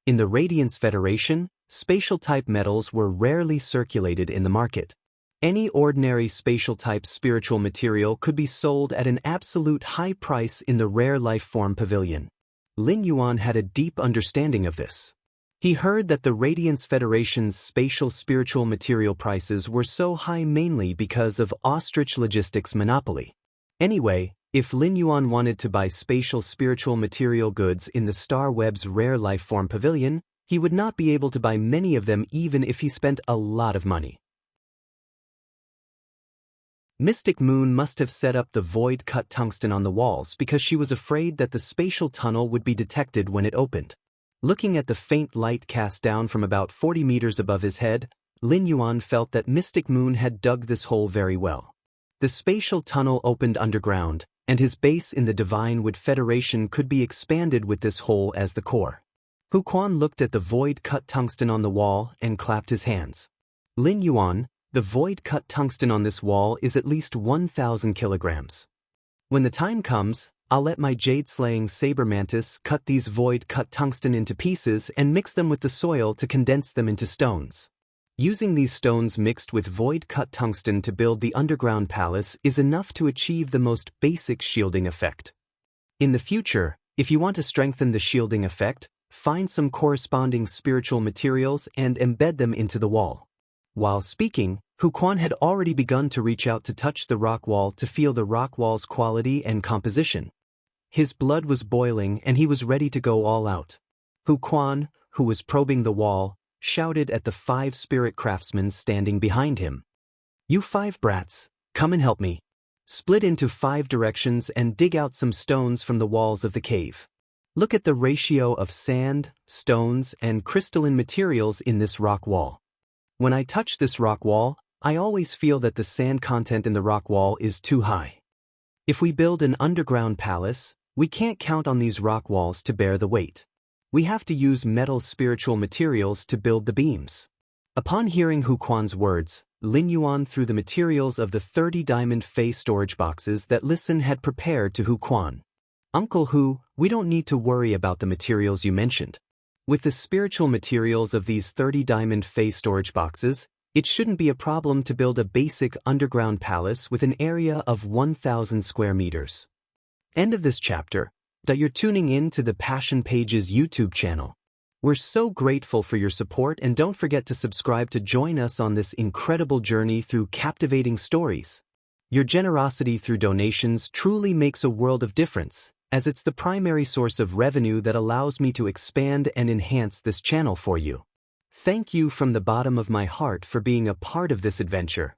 In the Radiance Federation, spatial-type metals were rarely circulated in the market. Any ordinary spatial-type spiritual material could be sold at an absolute high price in the Rare Life Form Pavilion. Lin Yuan had a deep understanding of this. He heard that the Radiance Federation's spatial spiritual material prices were so high mainly because of Ostrich Logistics' monopoly. Anyway, if Lin Yuan wanted to buy spatial spiritual material goods in the Star Web's Rare Life Form Pavilion, he would not be able to buy many of them even if he spent a lot of money. Mystic Moon must have set up the void-cut tungsten on the walls because she was afraid that the spatial tunnel would be detected when it opened. Looking at the faint light cast down from about 40 meters above his head, Lin Yuan felt that Mystic Moon had dug this hole very well. The spatial tunnel opened underground, and his base in the Divine Wood Federation could be expanded with this hole as the core. Hu Quan looked at the void-cut tungsten on the wall and clapped his hands. Lin Yuan, the void-cut tungsten on this wall is at least 1,000 kilograms. When the time comes, I'll let my jade-slaying saber mantis cut these void-cut tungsten into pieces and mix them with the soil to condense them into stones. Using these stones mixed with void-cut tungsten to build the underground palace is enough to achieve the most basic shielding effect. In the future, if you want to strengthen the shielding effect, find some corresponding spiritual materials and embed them into the wall. While speaking, Huquan had already begun to reach out to touch the rock wall to feel the rock wall's quality and composition. His blood was boiling and he was ready to go all out. Huquan, who was probing the wall, shouted at the 5 spirit craftsmen standing behind him. "You 5 brats, come and help me. Split into 5 directions and dig out some stones from the walls of the cave. Look at the ratio of sand, stones, and crystalline materials in this rock wall. When I touch this rock wall, I always feel that the sand content in the rock wall is too high. If we build an underground palace, we can't count on these rock walls to bear the weight. We have to use metal spiritual materials to build the beams." Upon hearing Huquan's words, Lin Yuan threw the materials of the 30 diamond Fey storage boxes that Listen had prepared to Huquan. "Uncle Hu, we don't need to worry about the materials you mentioned. With the spiritual materials of these 30 diamond Fey storage boxes, it shouldn't be a problem to build a basic underground palace with an area of 1,000 square meters." End of this chapter. You're tuning in to the Passion Pages YouTube channel. We're so grateful for your support, and don't forget to subscribe to join us on this incredible journey through captivating stories. Your generosity through donations truly makes a world of difference, as it's the primary source of revenue that allows me to expand and enhance this channel for you. Thank you from the bottom of my heart for being a part of this adventure.